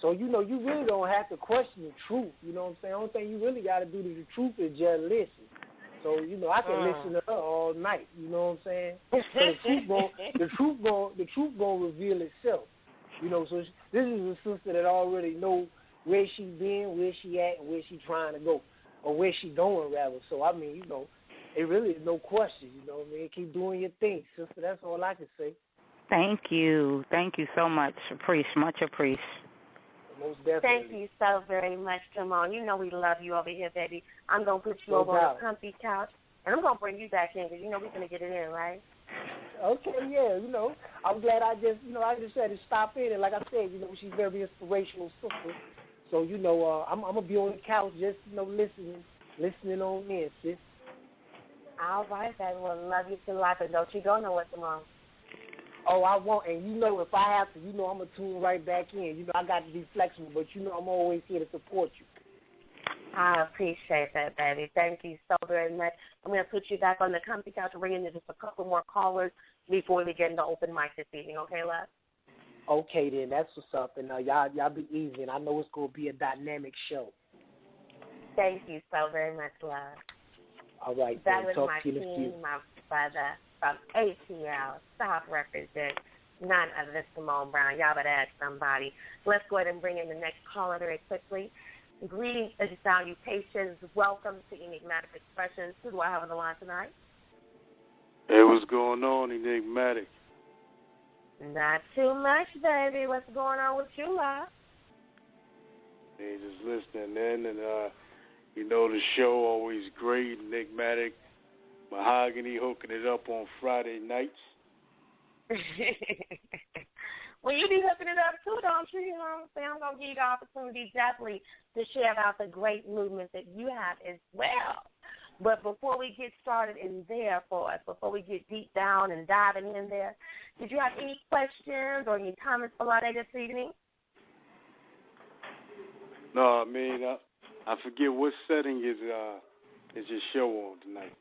So, you really don't have to question the truth. You know what I'm saying? The only thing you really got to do to the truth is just listen. So, I can listen to her all night. You know what I'm saying? So the truth gonna reveal itself. So this is a sister that already know where she been, where she at, and where she trying to go, or where she going, rather. So, I mean, it really is no question, Keep doing your thing, sister. That's all I can say. Thank you. Thank you so much. Much appreciate. Most definitely. Thank you so very much, Simone. You know we love you over here, baby. I'm going to put you over on the comfy couch, and I'm going to bring you back in because, we're going to get it in, right? Okay, yeah, I'm glad I just had to stop in. And like I said, she's a very inspirational sister. So, I'm going to be on the couch just, listening on in, sis. All right, baby. Well, love you to life, and don't you go nowhere, Simone. Oh, I won't. And if I have to, I'm going to tune right back in. I got to be flexible, but I'm always here to support you. I appreciate that, baby. Thank you so very much. I'm going to put you back on the comfy couch and bring in just a couple more callers before we get into open mic this evening. Okay, love? Okay, then. That's what's up. And y'all be easy. And I know it's going to be a dynamic show. Thank you so very much, love. All right, that then. was my team, my brother from ATL, South Represent, none other than Simone Brown. Y'all better ask somebody. Let's go ahead and bring in the next caller very quickly. Greetings and salutations. Welcome to Enigmatic Expressions. Who do I have on the line tonight? Hey, what's going on, Enigmatic? Not too much, baby. What's going on with you, love? Hey, just listening in, and the show always great. Enigmatic Mahogany hooking it up on Friday nights. Well, you be hooking it up too, don't you? You know what I'm saying? I'm gonna give you the opportunity definitely to share about the great movement that you have as well. But before we get started in there for us, before we get deep down and diving in there, did you have any questions or any comments for Lade this evening? No, I mean, I forget what setting is your show on tonight.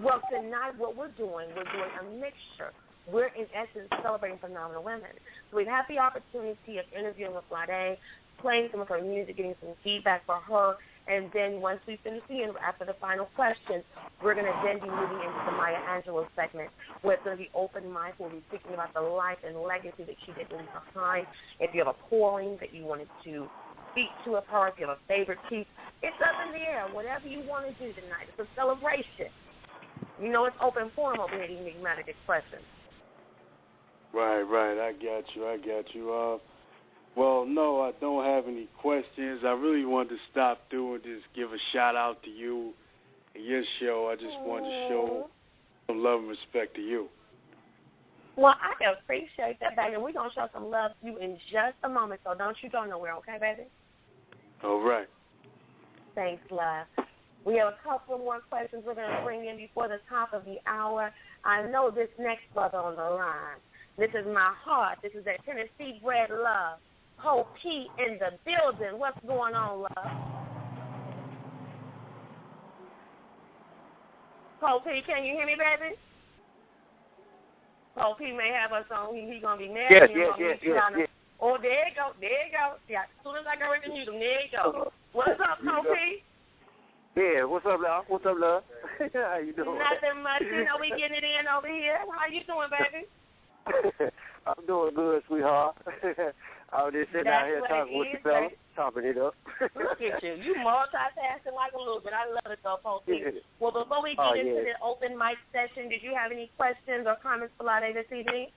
Well, tonight what we're doing a mixture. We're, in essence, celebrating phenomenal women. So we've had the opportunity of interviewing with Lade, playing some of her music, getting some feedback for her, and then once we finish the interview, after the final question, we're going to then be moving into the Maya Angelou segment, where it's going to be open mic. We'll be speaking about the life and legacy that she did leave behind. If you have a calling that you wanted to speak to of her, if you have a favorite piece, it's up in the air. Whatever you want to do tonight, it's a celebration. You know, it's open forum over here at Enigmatic Expression. Right. I got you. Well, no, I don't have any questions. I really wanted to stop through and just give a shout-out to you and your show. I just wanted to show some love and respect to you. Well, I appreciate that, baby. We're going to show some love to you in just a moment, so don't you go nowhere, okay, baby? All right. Thanks, love. We have a couple more questions we're going to bring in before the top of the hour. I know this next brother on the line. This is my heart. This is that Tennessee-bred love. Ho P in the building. What's going on, love? Ho P, can you hear me, baby? Ho P may have us on. He's going to be mad. Yes. Oh, there you go. Yeah, as soon as I got ready to mute him, there you go. What's up, Ho P? Yeah, what's up, love? How you doing? Nothing much. You know, we getting it in over here. How you doing, baby? I'm doing good, sweetheart. I was just sitting out here talking with you fellas, topping it up. Look at you. You multitasking like a little bit. I love it, though, folks. Well, before we get into the open mic session, did you have any questions or comments for Lade this evening?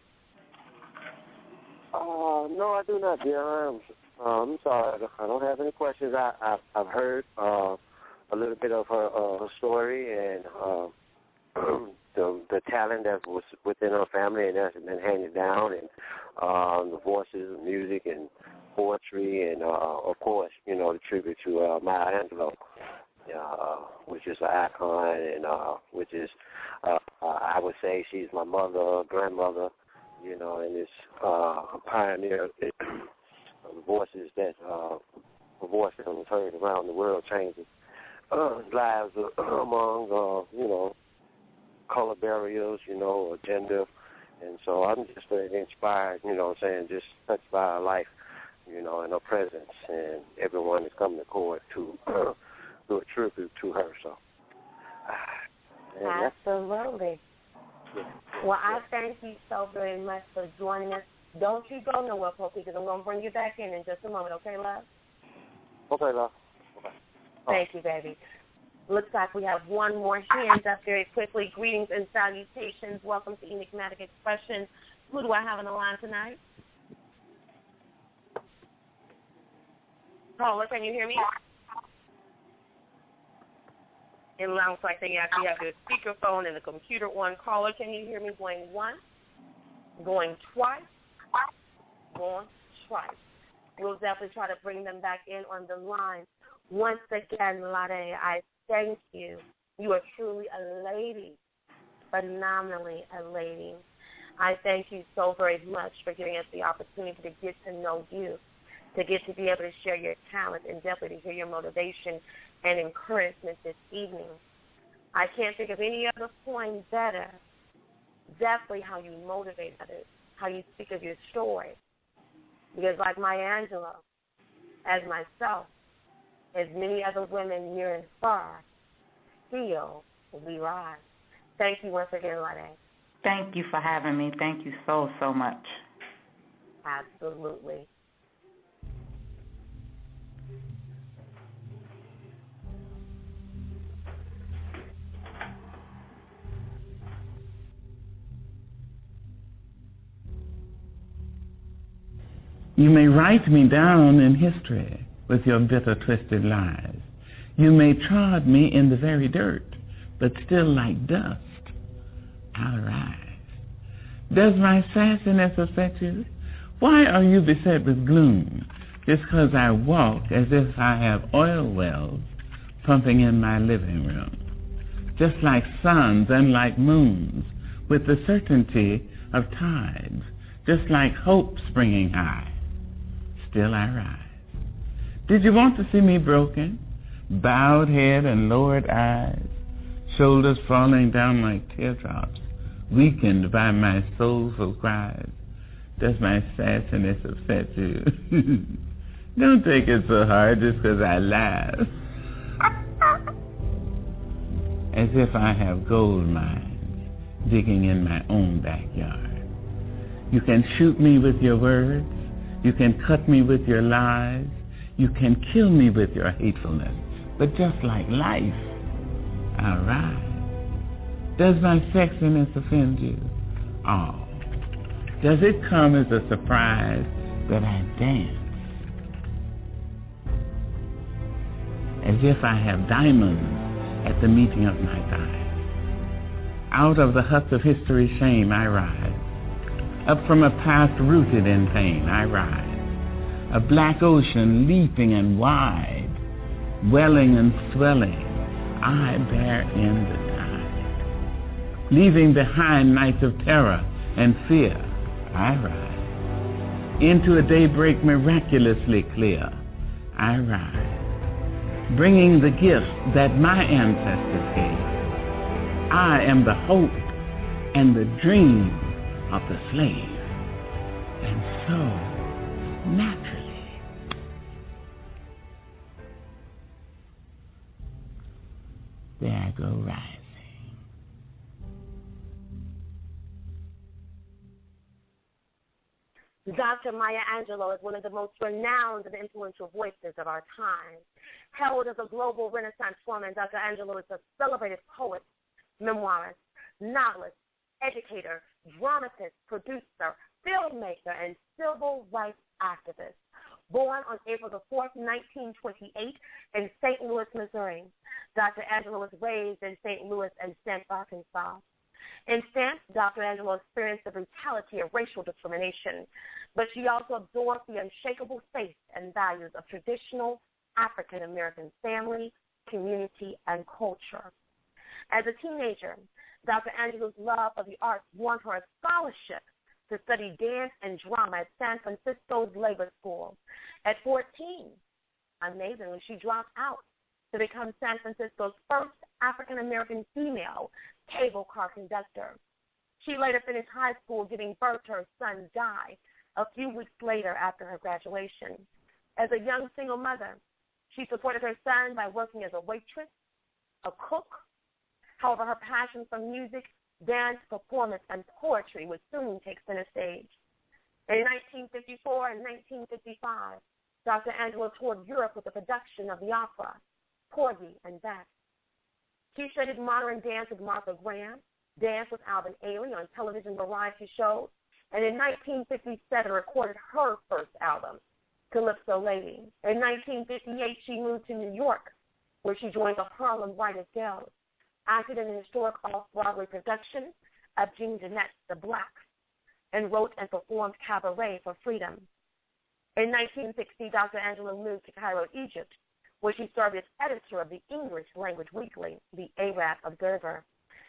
No, I do not, dear. I'm sorry. I don't have any questions. I've heard a little bit of her story and the talent that was within her family and that's been handed down, and the voices, music, and poetry, and of course, the tribute to Maya Angelou, which is an icon, and which is, I would say, she's my mother, grandmother, and it's a pioneer of voices that a voice that was heard around the world, changing lives among, color barriers, gender. And so I'm just very inspired, just touched by her life, and her presence, and everyone is coming to court to do a tribute to her. So, absolutely. Well, I thank you so very much for joining us. Don't you go nowhere, Poppy, because I'm going to bring you back in just a moment, okay, love? Okay, love. Okay. Thank you, baby. Looks like we have one more hand up very quickly. Greetings and salutations. Welcome to Enigmatic Expression. Who do I have on the line tonight? Caller, can you hear me? It looks like they actually have their speakerphone and the computer on. Caller, can you hear me going once? Going twice? Going twice. We'll definitely try to bring them back in on the line. Once again, Lade, I thank you. You are truly a lady, phenomenally a lady. I thank you so very much for giving us the opportunity to get to know you, to get to be able to share your talent, and definitely to hear your motivation and encouragement this evening. I can't think of any other point better. Definitely how you motivate others, how you speak of your story. Because like Maya Angelou, as myself, as many other women near and far, still we rise. Thank you once again, Lade. Thank you for having me. Thank you so, so much. Absolutely. You may write me down in history with your bitter, twisted lies. You may trod me in the very dirt, but still like dust, I'll rise. Does my sassiness affect you? Why are you beset with gloom? Just 'cause I walk as if I have oil wells pumping in my living room. Just like suns and like moons, with the certainty of tides, just like hope springing high, still I rise. Did you want to see me broken? Bowed head and lowered eyes, shoulders falling down like teardrops, weakened by my soulful cries. Does my sassiness upset you? Don't take it so hard just 'cause I laugh. As if I have gold mines digging in my own backyard. You can shoot me with your words. You can cut me with your lies. You can kill me with your hatefulness. But just like life, I'll rise. Does my sexiness offend you? Oh. Does it come as a surprise that I dance? As if I have diamonds at the meeting of my thighs. Out of the huts of history's shame I rise. Up from a past rooted in pain I rise. A black ocean leaping and wide, welling and swelling, I bear in the tide. Leaving behind nights of terror and fear, I rise. Into a daybreak miraculously clear, I rise. Bringing the gifts that my ancestors gave. I am the hope and the dream of the slave. And so, naturally, there I go rising. Dr. Maya Angelou is one of the most renowned and influential voices of our time. Hailed as a global Renaissance woman, Dr. Angelou is a celebrated poet, memoirist, novelist, educator, dramatist, producer, filmmaker, and civil rights activist. Born on April the 4th, 1928 in St. Louis, Missouri, Dr. Angelou was raised in St. Louis and Stamps, Arkansas. In Stamps, Dr. Angelou experienced the brutality of racial discrimination, but she also absorbed the unshakable faith and values of traditional African-American family, community, and culture. As a teenager, Dr. Angelou's love of the arts won her a scholarship to study dance and drama at San Francisco's Labor School. At 14, amazingly, she dropped out to become San Francisco's first African-American female cable car conductor. She later finished high school, giving birth to her son, Guy, a few weeks later after her graduation. As a young single mother, she supported her son by working as a waitress, a cook. However, her passion for music, dance, performance, and poetry would soon take center stage. In 1954 and 1955, Dr. Angelou toured Europe with the production of the opera, Porgy and Bess. She studied modern dance with Martha Graham, danced with Alvin Ailey on television variety shows, and in 1957 recorded her first album, Calypso Lady. In 1958, she moved to New York, where she joined the Harlem Writers Guild, acted in an historic off-Broadway production of Jean Genet's The Blacks, and wrote and performed Cabaret for Freedom. In 1960, Dr. Angelou moved to Cairo, Egypt, where she served as editor of the English language weekly, the Arab Observer.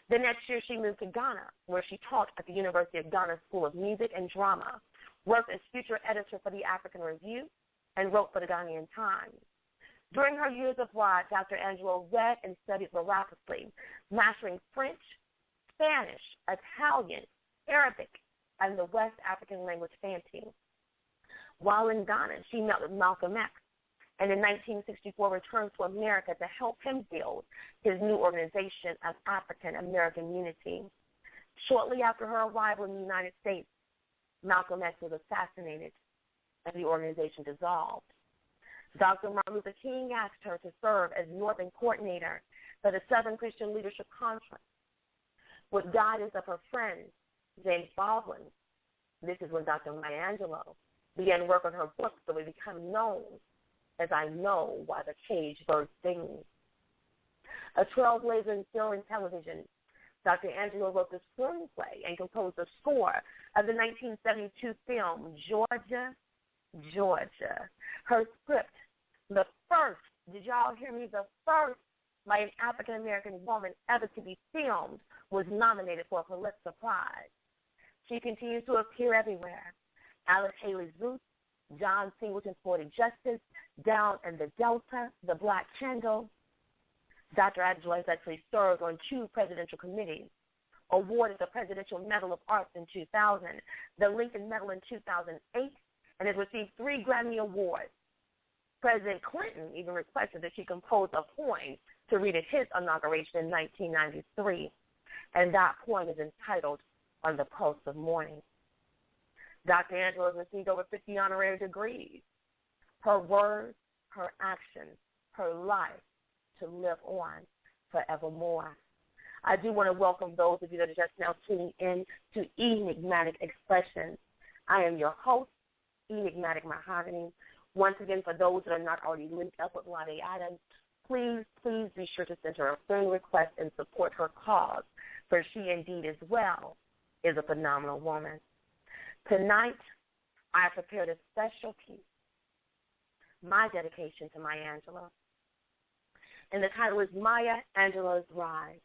The next year, she moved to Ghana, where she taught at the University of Ghana School of Music and Drama, worked as feature editor for the African Review, and wrote for the Ghanaian Times. During her years abroad, Dr. Angelou read and studied voraciously, mastering French, Spanish, Italian, Arabic, and the West African language Fanti. While in Ghana, she met with Malcolm X, and in 1964 returned to America to help him build his new organization of African American Unity. Shortly after her arrival in the United States, Malcolm X was assassinated and the organization dissolved. Dr. Martin Luther King asked her to serve as Northern Coordinator for the Southern Christian Leadership Conference. With guidance of her friend, James Baldwin, this is when Dr. Maya Angelou began work on her book that would become known as I Know Why the Caged Bird Sings. A trailblazer in film and television, Dr. Angela wrote the screenplay and composed the score of the 1972 film Georgia, Georgia. Her script, the first, did y'all hear me, the first by an African-American woman ever to be filmed, was nominated for a Pulitzer Prize. She continues to appear everywhere. Alice Haley's Roots, John Singleton's Poetic Justice, Down in the Delta, The Black Candle. Dr. Angela has actually served on 2 presidential committees, awarded the Presidential Medal of Arts in 2000, the Lincoln Medal in 2008, and has received 3 Grammy Awards. President Clinton even requested that she compose a poem to read at his inauguration in 1993, and that poem is entitled On the Pulse of Morning. Dr. Angela has received over 50 honorary degrees. Her words, her actions, her life to live on forevermore. I do want to welcome those of you that are just now tuning in to Enigmatic Expressions. I am your host, Enigmatic Mahogany. Once again, for those that are not already linked up with Lottie Adams, please be sure to send her a friend request and support her cause, for she indeed as well is a phenomenal woman. Tonight, I have prepared a special piece, my dedication to Maya Angelou. And the title is Maya Angelou's Rise.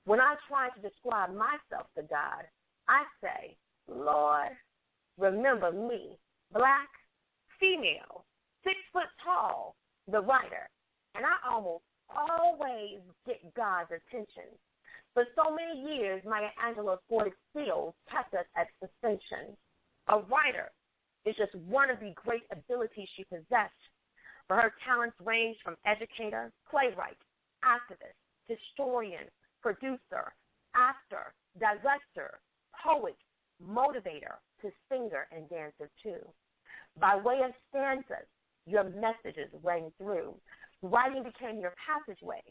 When I try to describe myself to God, I say, Lord, remember me, black, female, 6 foot tall, the writer. And I almost always get God's attention. For so many years, Maya Angelou's poetic skills kept us at suspension. A writer is just one of the great abilities she possessed. For her talents range from educator, playwright, activist, historian, producer, actor, director, poet, motivator, to singer and dancer too. By way of stanzas, your messages rang through. Writing became your passageway.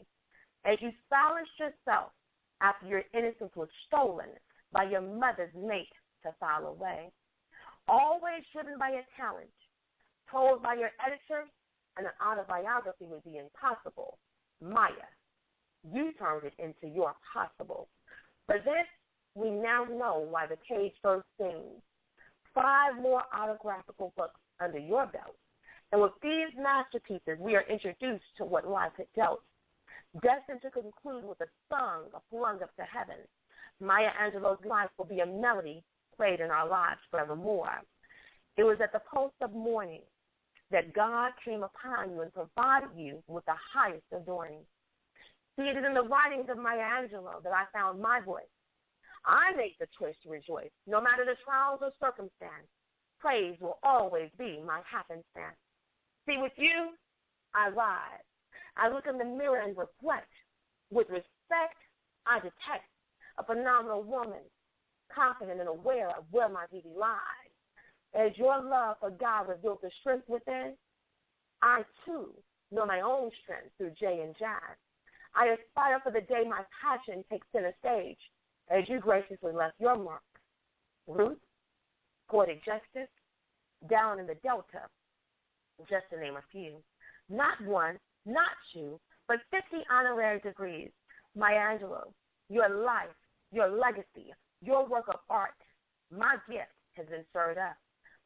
As you silenced yourself after your innocence was stolen by your mother's mate to file away. Always driven by your talent, told by your editors, and an autobiography would be impossible. Maya, you turned it into your possible. For this, we now know why the cage first sings. 5 more autographical books under your belt. And with these masterpieces, we are introduced to what life had dealt. Destined to conclude with a song flung up to heaven, Maya Angelou's life will be a melody played in our lives forevermore. It was at the pulse of morning that God came upon you and provided you with the highest adorning. See, it is in the writings of Maya Angelou that I found my voice. I make the choice to rejoice, no matter the trials or circumstance. Praise will always be my happenstance. See, with you, I rise. I look in the mirror and reflect. With respect, I detect a phenomenal woman, confident and aware of where my beauty lies. As your love for God revealed the strength within, I, too, know my own strength through Jay and Jazz. I aspire for the day my passion takes center stage, as you graciously left your mark. Ruth, Poetic Justice, Down in the Delta, just to name a few. Not 1, not 2, but 50 honorary degrees. Maya Angelou, your life, your legacy, your work of art, my gift has been stirred up.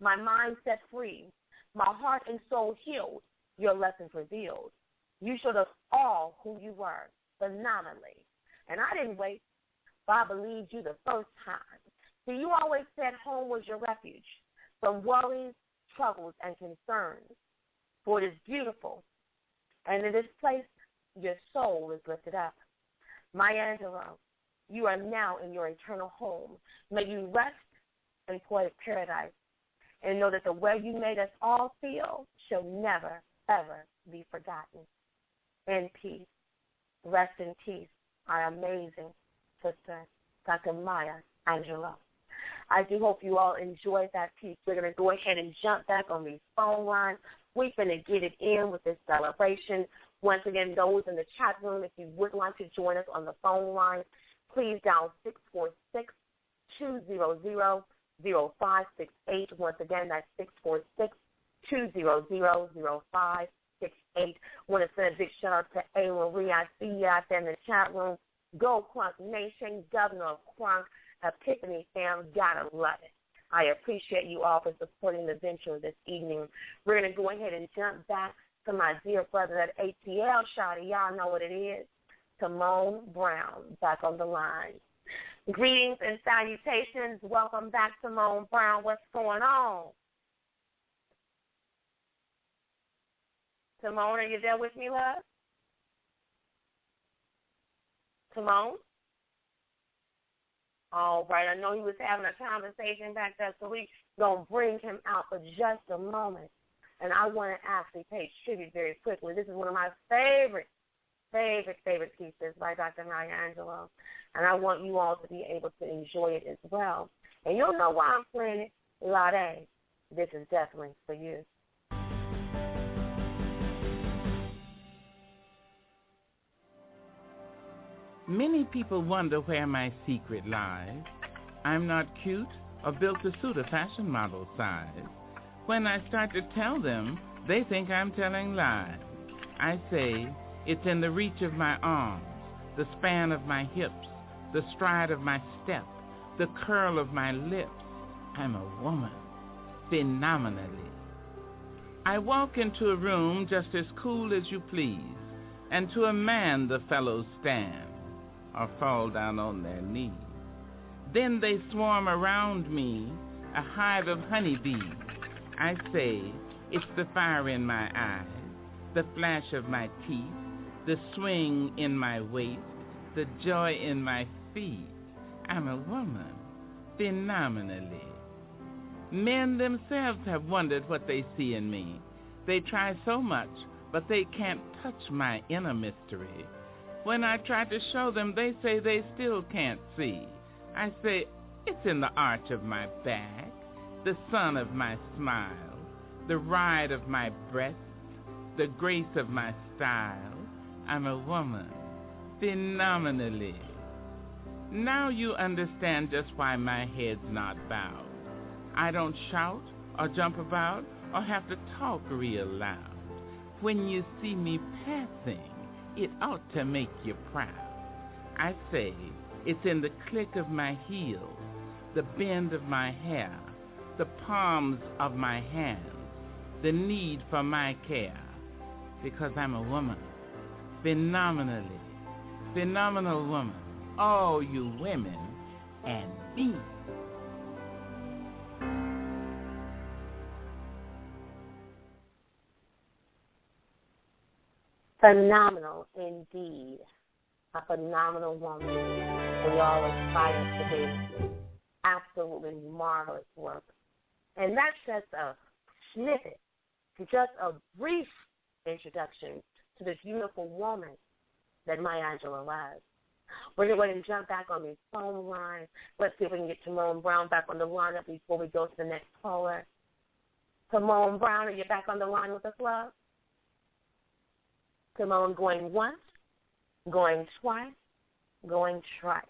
My mind set free, my heart and soul healed, your lessons revealed. You showed us all who you were, phenomenally. And I didn't wait, but I believed you the first time. See, you always said home was your refuge from worries, troubles, and concerns. For it is beautiful, and in this place, your soul is lifted up. Maya Angelou, you are now in your eternal home. May you rest in poetic paradise, and know that the way you made us all feel shall never, ever be forgotten. In peace. Rest in peace, our amazing sister, Dr. Maya Angelou. I do hope you all enjoyed that piece. We're going to go ahead and jump back on these phone lines. We're going to get it in with this celebration. Once again, those in the chat room, if you would like to join us on the phone line, please dial 646-200-0935. 0568. Once again, that's 646-200-0568. Want to send a big shout out to A. Marie. I see you out there in the chat room. Go Crunk Nation, Governor of Crunk, Epiphany fam, gotta love it. I appreciate you all for supporting the venture this evening. We're going to go ahead and jump back to my dear brother at ATL Shawty. Y'all know what it is. Timon Brown, back on the line. Greetings and salutations. Welcome back, Timon Brown. What's going on? Timon, are you there with me, love? Timon? All right, I know he was having a conversation back there, so we're going to bring him out for just a moment. And I want to actually pay tribute very quickly. This is one of my favorite pieces by Dr. Maya Angelou. And I want you all to be able to enjoy it as well. And you'll know why I'm playing it. Lade, this is definitely for you. Many people wonder where my secret lies. I'm not cute or built to suit a fashion model size. When I start to tell them, they think I'm telling lies. I say, it's in the reach of my arms, the span of my hips, the stride of my step, the curl of my lips. I'm a woman, phenomenally. I walk into a room just as cool as you please, and to a man the fellows stand or fall down on their knees. Then they swarm around me, a hive of honeybees. I say, it's the fire in my eyes, the flash of my teeth, the swing in my waist, the joy in my feet. I'm a woman, phenomenally. Men themselves have wondered what they see in me. They try so much, but they can't touch my inner mystery. When I try to show them, they say they still can't see. I say, it's in the arch of my back, the sun of my smile, the ride of my breast, the grace of my style. I'm a woman, phenomenally. Now you understand just why my head's not bowed. I don't shout or jump about or have to talk real loud. When you see me passing, it ought to make you proud. I say, it's in the click of my heels, the bend of my hair, the palms of my hands, the need for my care, because I'm a woman, phenomenally, phenomenal woman, all you women and me. Phenomenal indeed. A phenomenal woman. We all aspire to be. Absolutely marvelous work. And that's just a snippet, just a brief introduction to this beautiful woman that Maya Angelou was. We're going to go ahead and jump back on these phone lines. Let's see if we can get Timon Brown back on the lineup before we go to the next caller. Timon Brown, are you back on the line with us, love? Timon going once, going twice, going thrice.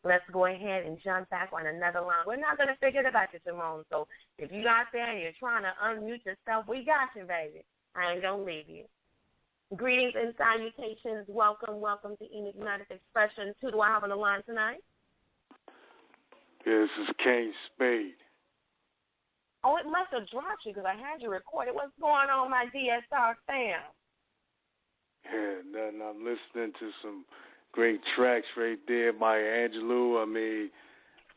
Let's go ahead and jump back on another line. We're not going to forget about you, Timon. So if you're out there and you're trying to unmute yourself, we got you, baby. I ain't going to leave you. Greetings and salutations. Welcome to Enigmatic Expression. Who do I have on the line tonight? Yeah, this is Kane Spade. Oh, it must have dropped you because I had you recorded. What's going on, my DSR fam? Yeah, nothing. I'm listening to some great tracks right there, Maya Angelou. I mean,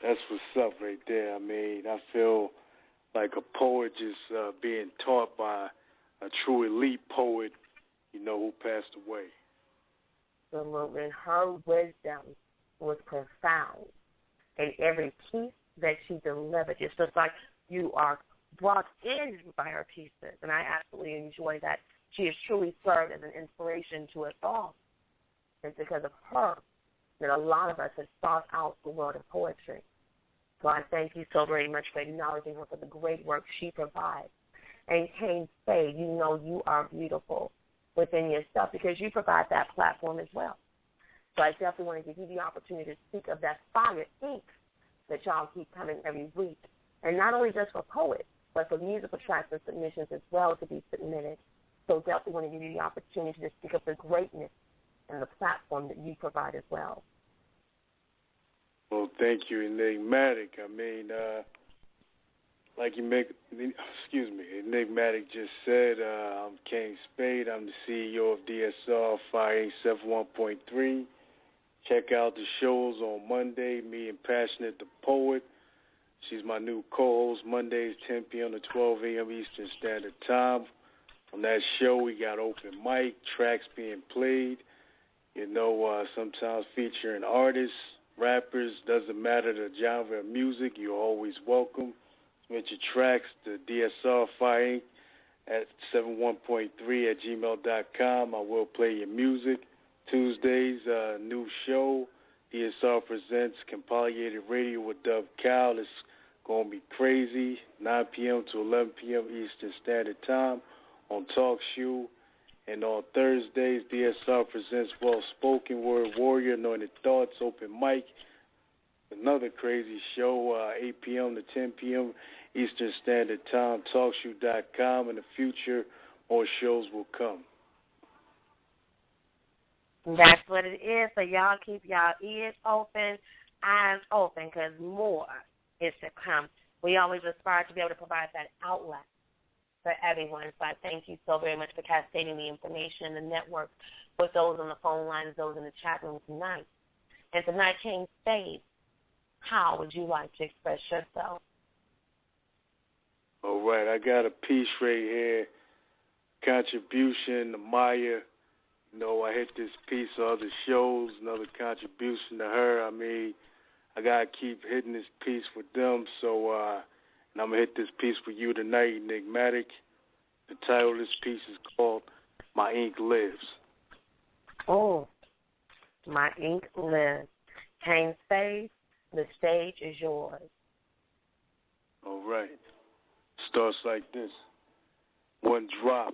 that's what's up right there. I mean, I feel like a poet just being taught by a true elite poet, you know, who passed away. Absolutely. Her wisdom was profound. And every piece that she delivered, it's just like you are brought in by her pieces. And I absolutely enjoy that. She has truly served as an inspiration to us all. It's because of her that a lot of us have sought out the world of poetry. So I thank you so very much for acknowledging her for the great work she provides. And Kane Spade, you know you are beautiful within yourself because you provide that platform as well. So I definitely want to give you the opportunity to speak of that fire ink that y'all keep coming every week. And not only just for poets, but for musical tracks and submissions as well to be submitted. So definitely want to give you the opportunity to speak of the greatness and the platform that you provide as well. Well, thank you, Enigmatic. I mean, like Enigmatic just said, I'm King Spade. I'm the CEO of DSR Fire 71.3. Check out the shows on Monday, me and Passionate the Poet. She's my new co-host, Mondays, 10 p.m. to 12 a.m. Eastern Standard Time. On that show, we got open mic, tracks being played, sometimes featuring artists, rappers, doesn't matter the genre of music, you're always welcome. Submit your tracks to DSR Fire Inc. at 71.3@gmail.com. I will play your music. Tuesdays, new show, DSR presents Compilated Radio with Dub Cal. It's going to be crazy, 9 p.m. to 11 p.m. Eastern Standard Time on TalkShoe. And on Thursdays, DSR presents Well Spoken Word Warrior, Anointed Thoughts, Open Mic. Another crazy show, 8 p.m. to 10 p.m. Eastern Standard Time, TalkShoe.com. In the future, more shows will come. That's what it is. So y'all keep y'all ears open, eyes open, because more is to come. We always aspire to be able to provide that outlet for everyone. So I thank you so very much for cascading the information in the network with those on the phone lines, those in the chat room tonight. And tonight, King Spade, how would you like to express yourself? All right, I got a piece right here, contribution to Maya. I hit this piece on other shows, another contribution to her. I mean, I got to keep hitting this piece with them. So, and I'm going to hit this piece for you tonight, Enigmatic. The title of this piece is called My Ink Lives. Oh, My Ink Lives. King Spade, the stage is yours. All right. Starts like this. One drop,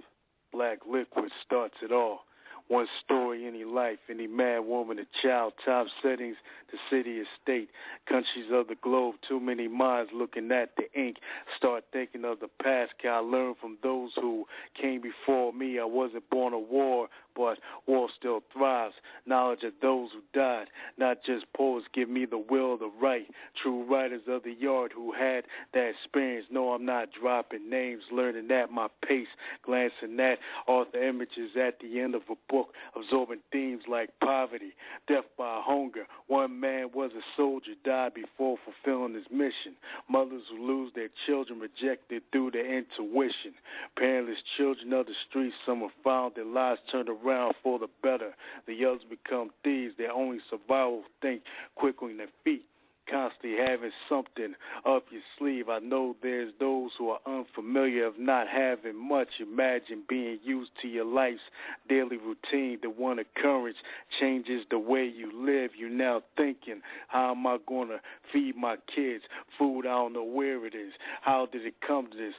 black liquid starts it all. One story, any life, any man, woman, a child, top settings, the city, state, countries of the globe, too many minds looking at the ink. Start thinking of the past, can I learn from those who came before me? I wasn't born a war, but war still thrives. Knowledge of those who died, not just poets, give me the will to write. True writers of the yard who had that experience. No, I'm not dropping names, learning at my pace, glancing at author images at the end of a book, absorbing themes like poverty, death by hunger. One man was a soldier, died before fulfilling his mission. Mothers who lose their children rejected through their intuition. Parentless children of the streets, some have found their lives turned around for the better. The others become thieves, their only survival think quick on their feet. Constantly having something up your sleeve. I know there's those who are unfamiliar of not having much. Imagine being used to your life's daily routine. The one occurrence changes the way you live. You're now thinking, how am I going to feed my kids? Food, I don't know where it is. How did it come to this?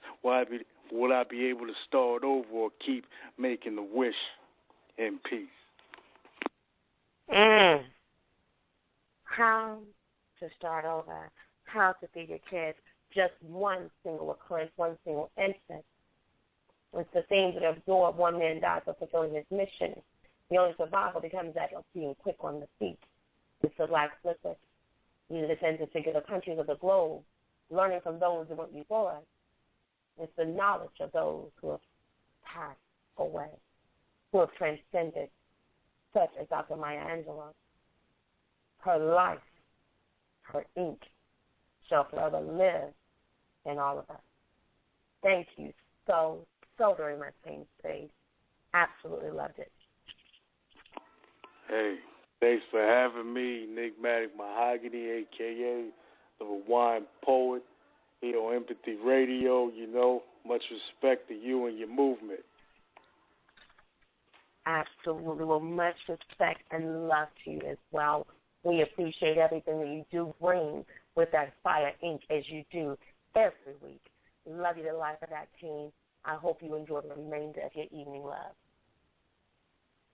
Will I be able to start over or keep making the wish in peace? How to start over, how to feed your kids, just one single occurrence, one single instance. It's the things that absorb. One man died for fulfilling his mission. The only survival becomes that of being quick on the feet. It's the black liquid. You descend to figure the countries of the globe, learning from those who went before us. It's the knowledge of those who have passed away, who have transcended, such as Dr. Maya Angelou. Her life, her ink, shall forever live in all of us. Thank you so very much, King Spade. Absolutely loved it. Hey, thanks for having me, Enigmatic Mahogany, a.k.a. the Wine Poet, here on Empathy Radio. Much respect to you and your movement. Absolutely. Well, much respect and love to you as well. We appreciate everything that you do bring with that fire ink as you do every week. Love you to life of that team. I hope you enjoy the remainder of your evening, love.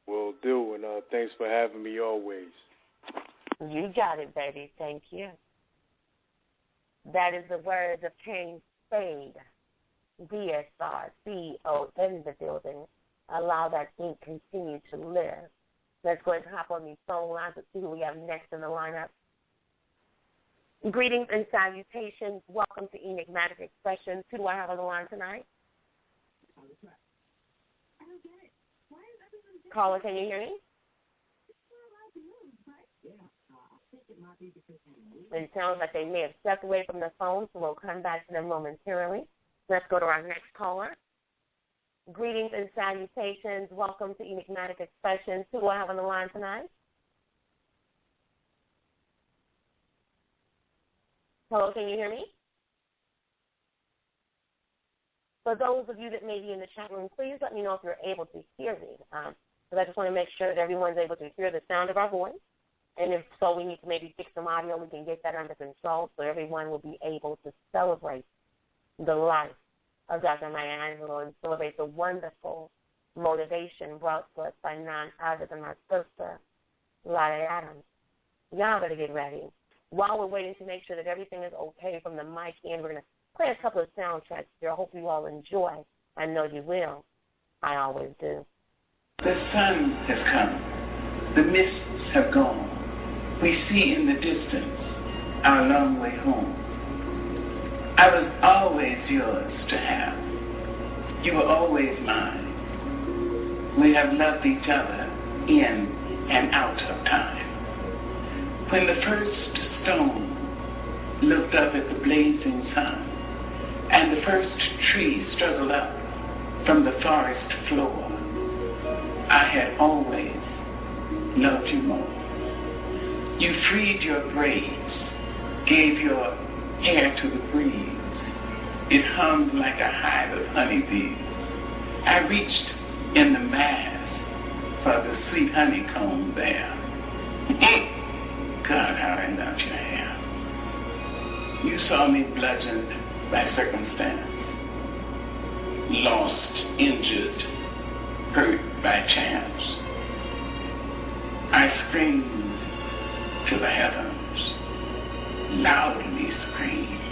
Will do, and thanks for having me always. You got it, baby. Thank you. That is the words of King Spade. DSRCO in the building. Allow that ink continue to live. Let's go ahead and hop on these phone lines and see who we have next in the lineup. Greetings and salutations. Welcome to Enigmatic Expressions. Who do I have on the line tonight? Caller, can you hear me? It sounds like they may have stepped away from the phone, so we'll come back to them momentarily. Let's go to our next caller. Greetings and salutations. Welcome to Enigmatic Expressions. Who do I have on the line tonight? Hello, can you hear me? For those of you that may be in the chat room, please let me know if you're able to hear me. Because I just want to make sure that everyone's able to hear the sound of our voice. And if so, we need to maybe fix some audio. We can get that under control so everyone will be able to celebrate the life of Dr. Maya Angelou and celebrate the wonderful motivation brought to us by none other than my sister, Lotta Adams. Y'all better get ready. While we're waiting to make sure that everything is okay from the mic end, we're going to play a couple of soundtracks here. I hope you all enjoy. I know you will. I always do. The sun has come. The mists have gone. We see in the distance our long way home. I was always yours to have. You were always mine. We have loved each other in and out of time. When the first stone looked up at the blazing sun, and the first tree struggled up from the forest floor, I had always loved you more. You freed your braids, gave your hair to the breeze. It hummed like a hive of honeybees. I reached in the mass for the sweet honeycomb there. God, how I loved your hair. You saw me bludgeoned by circumstance, lost, injured, hurt by chance. I screamed to the heavens, loudly screamed,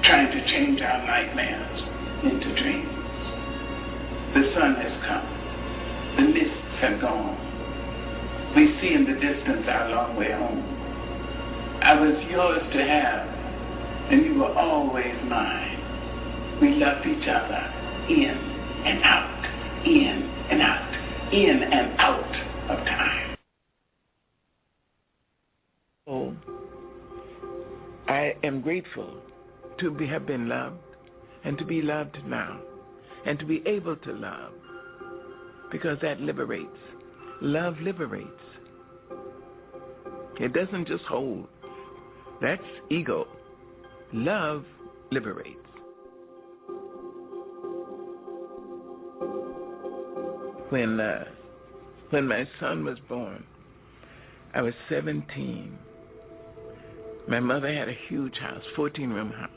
trying to change our nightmares into dreams. The sun has come. The mists have gone. We see in the distance our long way home. I was yours to have, and you were always mine. We loved each other in and out, in and out, in and out of time. Oh, I am grateful to have been loved and to be loved now and to be able to love, because that liberates. Love liberates. It doesn't just hold. That's ego. Love liberates. When my son was born, I was 17. My mother had a huge house, 14-room house.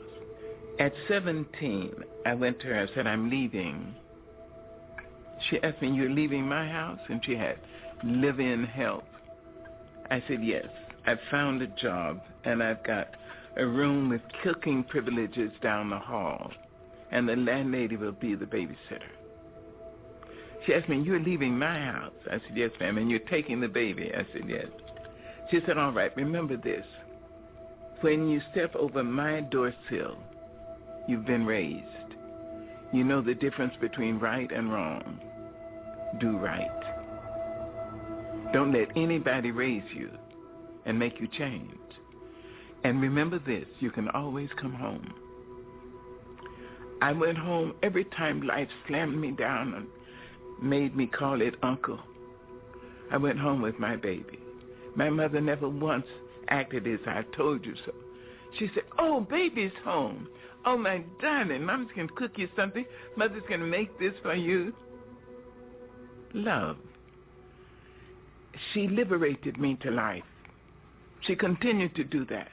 At 17, I went to her and said, I'm leaving. She asked me, you're leaving my house? And she had live-in help. I said, yes. I've found a job, and I've got a room with cooking privileges down the hall, and the landlady will be the babysitter. She asked me, you're leaving my house? I said, yes, ma'am. And you're taking the baby? I said, yes. She said, all right, remember this. When you step over my door sill, you've been raised. You know the difference between right and wrong. Do right. Don't let anybody raise you and make you change. And remember this, you can always come home. I went home every time life slammed me down and made me call it uncle. I went home with my baby. My mother never once acted as I told you so. She said, oh, baby's home. Oh, my darling, Mama's going to cook you something. Mother's going to make this for you. Love. She liberated me to life. She continued to do that.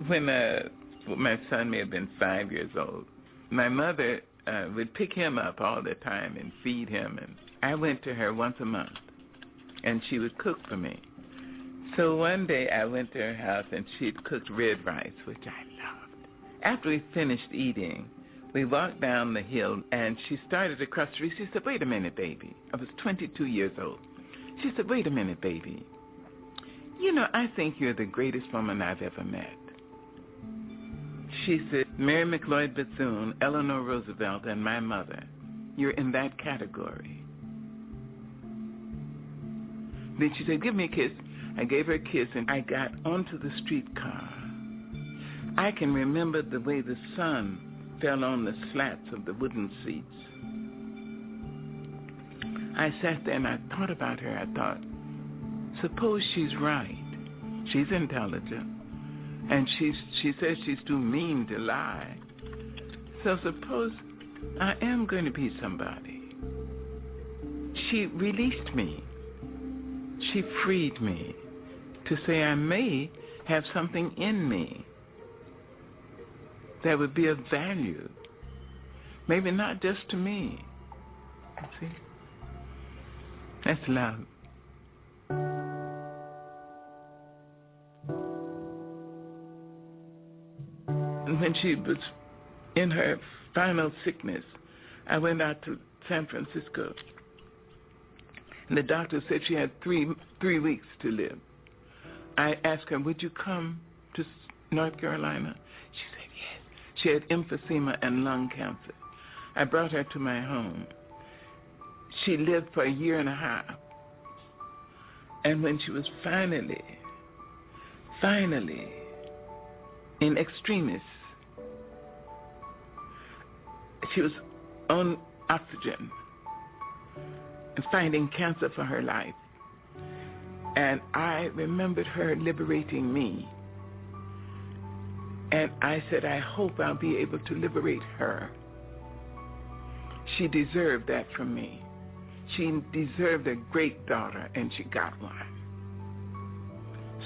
When my son may have been 5 years old, my mother would pick him up all the time and feed him. And I went to her once a month, and she would cook for me. So one day I went to her house and she'd cooked red rice, which I loved. After we finished eating, we walked down the hill and she started to cross the street. She said, "Wait a minute, baby." I was 22 years old. She said, "Wait a minute, baby. You know, I think you're the greatest woman I've ever met." She said, "Mary McLeod Bethune, Eleanor Roosevelt, and my mother, you're in that category." Then she said, "Give me a kiss." I gave her a kiss and I got onto the streetcar. I can remember the way the sun fell on the slats of the wooden seats. I sat there and I thought about her. I thought, suppose she's right. She's intelligent. And she says she's too mean to lie. So suppose I am going to be somebody. She released me. She freed me to say I may have something in me that would be of value. Maybe not just to me. You see? That's love. And when she was in her final sickness, I went out to San Francisco. And the doctor said she had three weeks to live. I asked her, "Would you come to North Carolina?" She said yes. She had emphysema and lung cancer. I brought her to my home. She lived for a year and a half. And when she was finally, in extremis, she was on oxygen and fighting cancer for her life. And I remembered her liberating me. And I said, I hope I'll be able to liberate her. She deserved that from me. She deserved a great daughter, and she got one.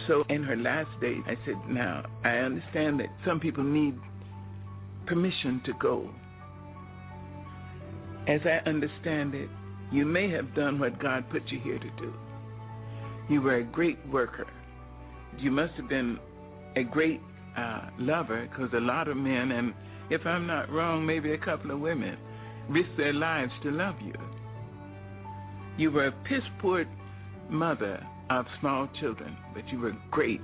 So in her last days, I said, now, I understand that some people need permission to go. As I understand it, you may have done what God put you here to do. You were a great worker. You must have been a great lover, because a lot of men, and if I'm not wrong, maybe a couple of women, risk their lives to love you. You were a piss-poor mother of small children, but you were a great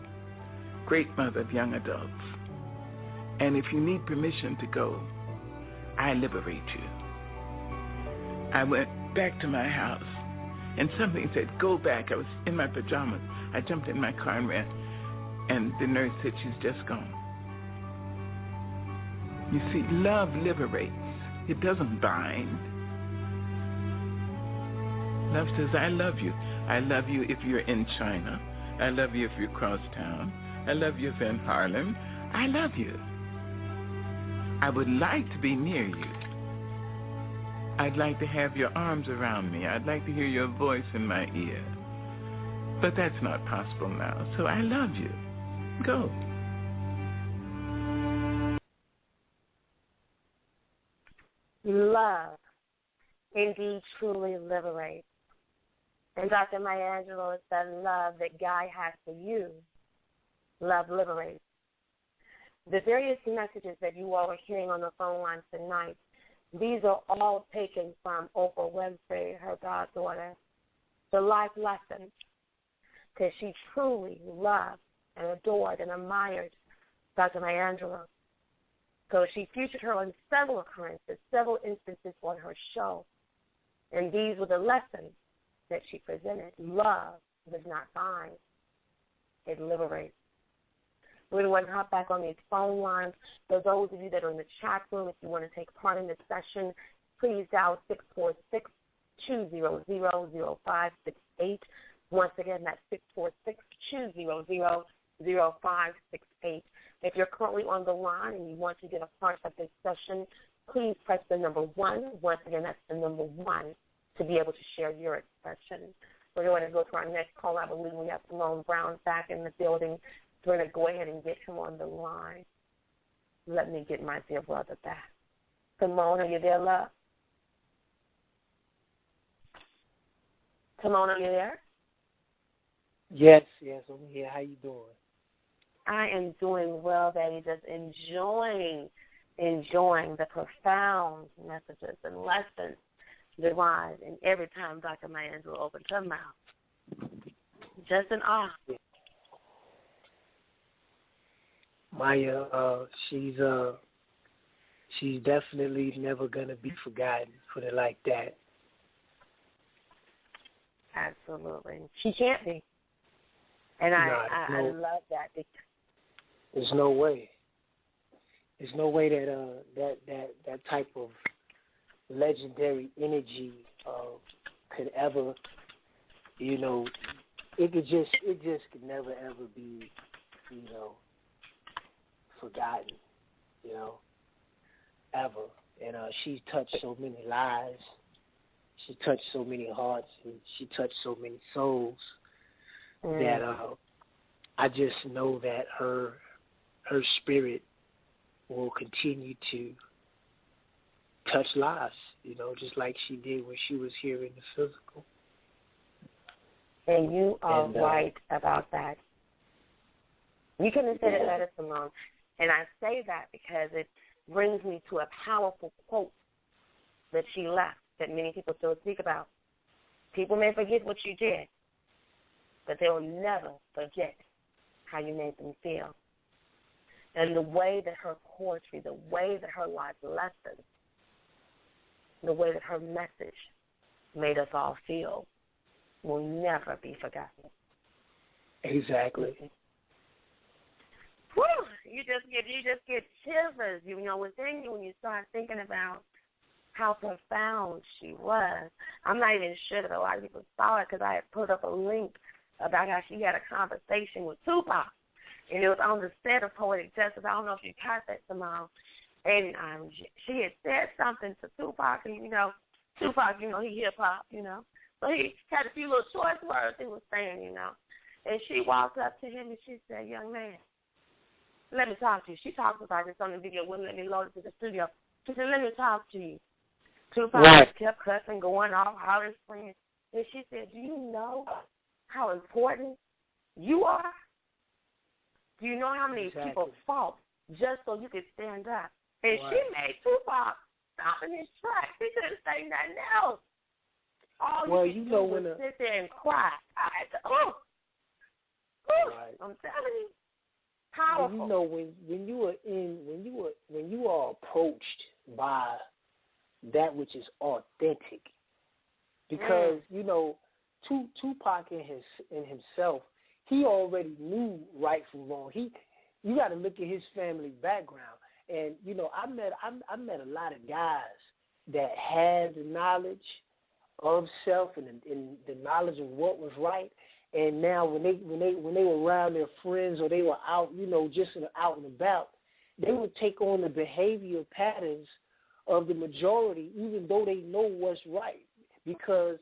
mother of young adults. And if you need permission to go, I liberate you. I went back to my house, and something said, go back. I was in my pajamas. I jumped in my car and ran, and the nurse said, she's just gone. You see, love liberates. It doesn't bind. Love says, I love you. I love you if you're in China. I love you if you're across town. I love you if you're in Harlem. I love you. I would like to be near you. I'd like to have your arms around me. I'd like to hear your voice in my ear. But that's not possible now. So I love you. Go. Love indeed truly liberates. And Dr. Maya Angelou, it's that love that Guy has for you. Love liberates. The various messages that you all are hearing on the phone lines tonight, these are all taken from Oprah Winfrey, her goddaughter, the life lessons, because she truly loved and adored and admired Dr. Maya Angelou. So she featured her on several occurrences, several instances on her show. And these were the lessons that she presented. Love does not bind. It liberates. We're going to hop back on these phone lines. For those of you that are in the chat room, if you want to take part in this session, please dial 646-200-0568. Once again, that's 646-200-0568. If you're currently on the line and you want to get a part of this session, please press the number 1. Once again, that's the number 1 to be able to share your expression. We're going to go to our next call. I believe we have Simone Brown back in the building. So we're going to go ahead and get him on the line. Let me get my dear brother back. Simone, are you there, love? Simone, are you there? Yes, I'm here. How you doing? I am doing well, baby. Just enjoying the profound messages and lessons derived in every time Dr. Maya Angelou opens her mouth. Just in awe. Maya, she's definitely never gonna be forgotten. Put it like that. Absolutely, she can't be, and I love that. There's no way. There's no way that type of legendary energy could ever, it just could never ever be, forgotten, ever. And she touched so many lives. She touched so many hearts, and she touched so many souls that I just know that her spirit will continue to touch lives, just like she did when she was here in the physical. And you are right about that. You couldn't have said it better, Simone. And I say that because it brings me to a powerful quote that she left that many people still speak about. People may forget what you did, but they will never forget how you made them feel. And the way that her poetry, the way that her life lessons, the way that her message made us all feel will never be forgotten. Exactly. Whew, you just get shivers, within you when you start thinking about how profound she was. I'm not even sure that a lot of people saw it because I had put up a link about how she had a conversation with Tupac, and it was on the set of Poetic Justice. I don't know if you caught that, Simone. And she had said something to Tupac, and Tupac, he hip hop, so he had a few little choice words he was saying, and she walked up to him and she said, "Young man, let me talk to you." She talked about this on the video, wouldn't let me load it to the studio. She said, "Let me talk to you." Tupac kept cussing, going off, hollering, screaming. And she said, "Do you know how important you are? Do you know how many people fought just so you could stand up?" And she made Tupac stop in his tracks. He couldn't say nothing else. All you could do was sit there and cry. I had to, I'm telling you. Powerful. When you are approached by that which is authentic, because Tupac in himself, he already knew right from wrong. You got to look at his family background, and I met a lot of guys that had the knowledge of self and the knowledge of what was right. And now when they were around their friends or they were out, just out and about, they would take on the behavior patterns of the majority, even though they know what's right, because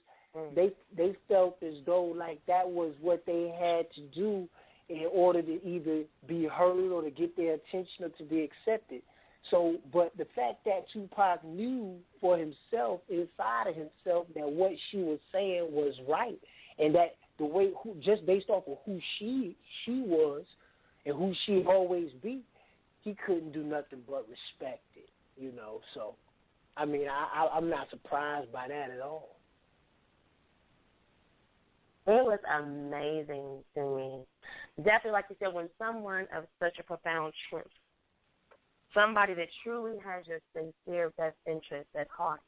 they felt as though like that was what they had to do in order to either be heard or to get their attention or to be accepted. So, but the fact that Tupac knew for himself, inside of himself, that what she was saying was right, and that the way, just based off of who she was and who she'd always be, he couldn't do nothing but respect it, So, I mean, I'm not surprised by that at all. It was amazing to me. Definitely, like you said, when someone of such a profound truth, somebody that truly has your sincere best interest at heart,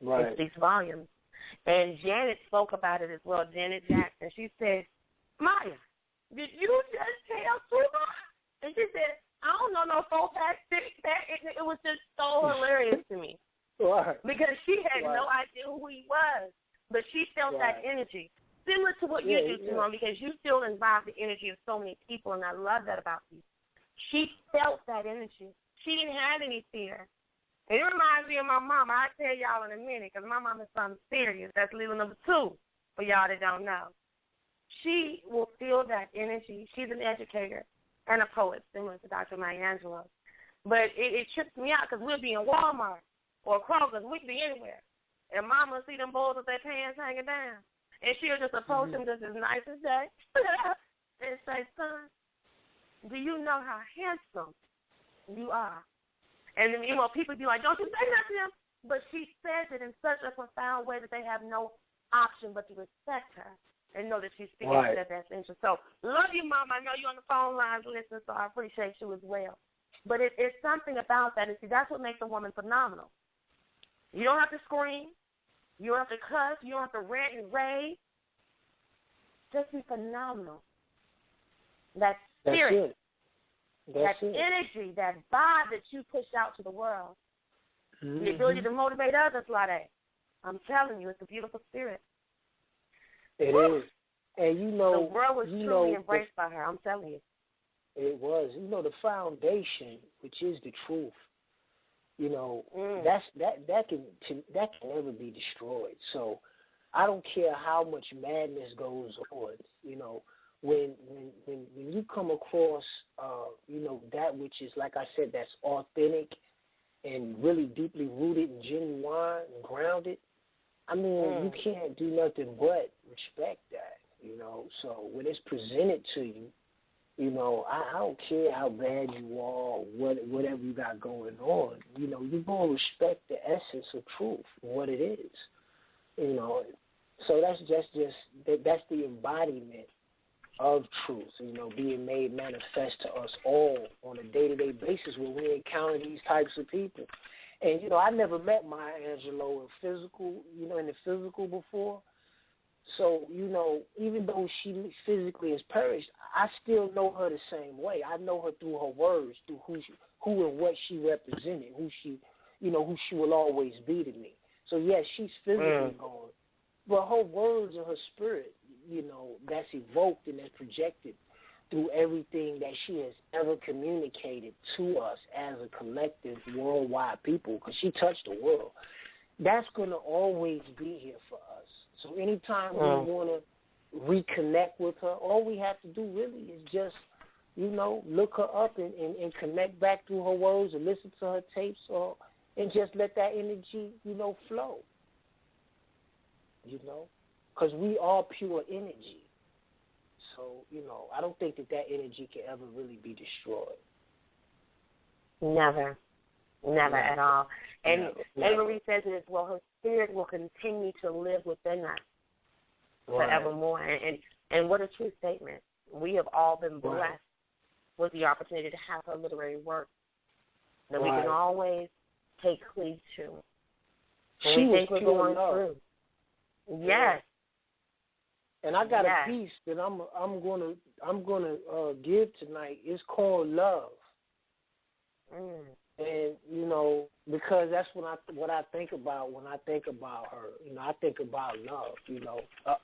it speaks volumes. And Janet spoke about it as well, Janet Jackson. She said, "Maya, did you just tell Tupac?" And she said, "I don't know no 4-pack, 6-pack." It was just so hilarious to me. Because she had no idea who he was, but she felt that energy. Similar to what you do, Simone, because you still involve the energy of so many people, and I love that about you. She felt that energy. She didn't have any fear. And it reminds me of my mama. I'll tell y'all in a minute, because my mama is something serious. That's level number 2 for y'all that don't know. She will feel that energy. She's an educator and a poet, similar to Dr. Maya Angelou. But it trips me out because we'll be in Walmart or Kroger's. We could be anywhere. And mama will see them boys with their pants hanging down. And she'll just approach him just as nice as that and say, son, do you know how handsome you are? And then, people be like, don't you say that to him? But she says it in such a profound way that they have no option but to respect her and know that she's speaking to their best interest. So, love you, Mom. I know you're on the phone lines listening, so I appreciate you as well. But it's something about that. And see, that's what makes a woman phenomenal. You don't have to scream. You don't have to cuss. You don't have to rant and rave. Just be phenomenal. That spirit, that energy, that vibe that you push out to the world, the ability to motivate others, Lade. I'm telling you, it's a beautiful spirit. It is. And the world was truly embraced by her, I'm telling you. It was. The foundation, which is the truth, that can never be destroyed. So I don't care how much madness goes on, when you come across that which is, like I said, that's authentic and really deeply rooted and genuine and grounded, I mean, you can't do nothing but respect that, So when it's presented to you, I don't care how bad you are or whatever you got going on. You're going to respect the essence of truth, what it is. So that's that's the embodiment of truth, being made manifest to us all on a day-to-day basis when we encounter these types of people. And, I never met Maya Angelou in the physical before. So, even though she physically is perished, I still know her the same way. I know her through her words, through who and what she represented, who she will always be to me. So, yes, she's physically gone. But her words and her spirit, that's evoked and that's projected through everything that she has ever communicated to us as a collective worldwide people, because she touched the world, that's going to always be here for us. So anytime we want to reconnect with her, all we have to do really is just, look her up and connect back through her words and listen to her tapes and just let that energy, flow. Because we are pure energy. So, I don't think that energy can ever really be destroyed. Never at all. And Marie says it as well, her spirit will continue to live within us forevermore. And what a true statement. We have all been blessed with the opportunity to have her literary work that we can always take heed to. She was we're going through. Yes. And I got a piece that I'm gonna give tonight. It's called Love. And because that's what I think about when I think about her. I think about love. An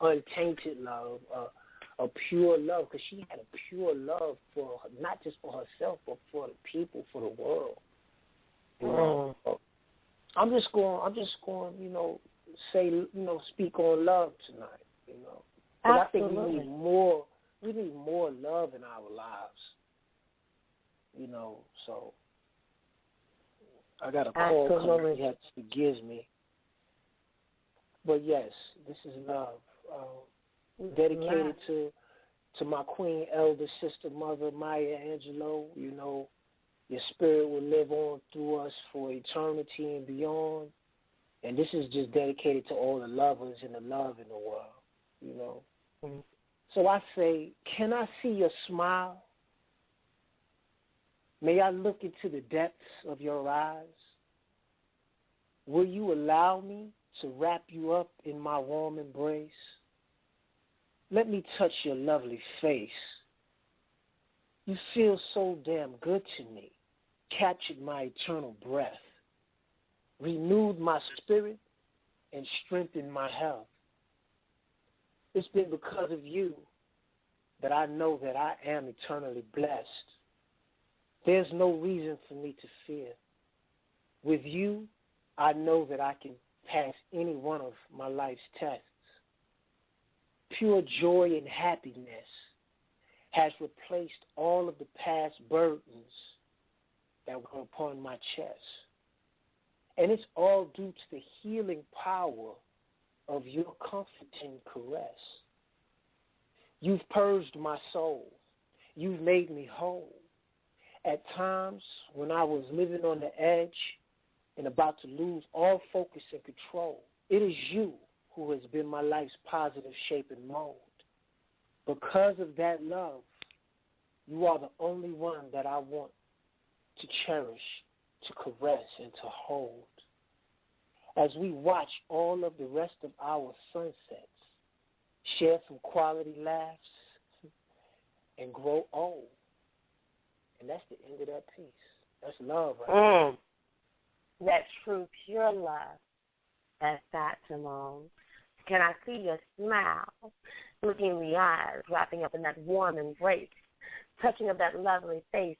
untainted love, a pure love, because she had a pure love for not just for herself, but for the people, for the world. I'm just going, say, speak on love tonight. But I think we need more love in our lives. So I got a call coming. You have to forgive me. But yes, this is love. Dedicated to my queen, elder sister, mother, Maya Angelou. Your spirit will live on through us for eternity and beyond. And this is just dedicated to all the lovers and the love in the world, So I say, can I see your smile? May I look into the depths of your eyes? Will you allow me to wrap you up in my warm embrace? Let me touch your lovely face. You feel so damn good to me, captured my eternal breath, renewed my spirit, and strengthened my health. It's been because of you that I know that I am eternally blessed. There's no reason for me to fear. With you, I know that I can pass any one of my life's tests. Pure joy and happiness has replaced all of the past burdens that were upon my chest. And it's all due to the healing power of your comforting caress. You've purged my soul. You've made me whole. At times when I was living on the edge and about to lose all focus and control, it is you who has been my life's positive shape and mold. Because of that love, you are the only one that I want to cherish, to caress, and to hold. As we watch all of the rest of our sunsets, share some quality laughs, and grow old. And that's the end of that piece. That's love, right? That true, pure love. That's that, Simone. Can I see your smile, looking in the eyes, wrapping up in that warm embrace, touching of that lovely face,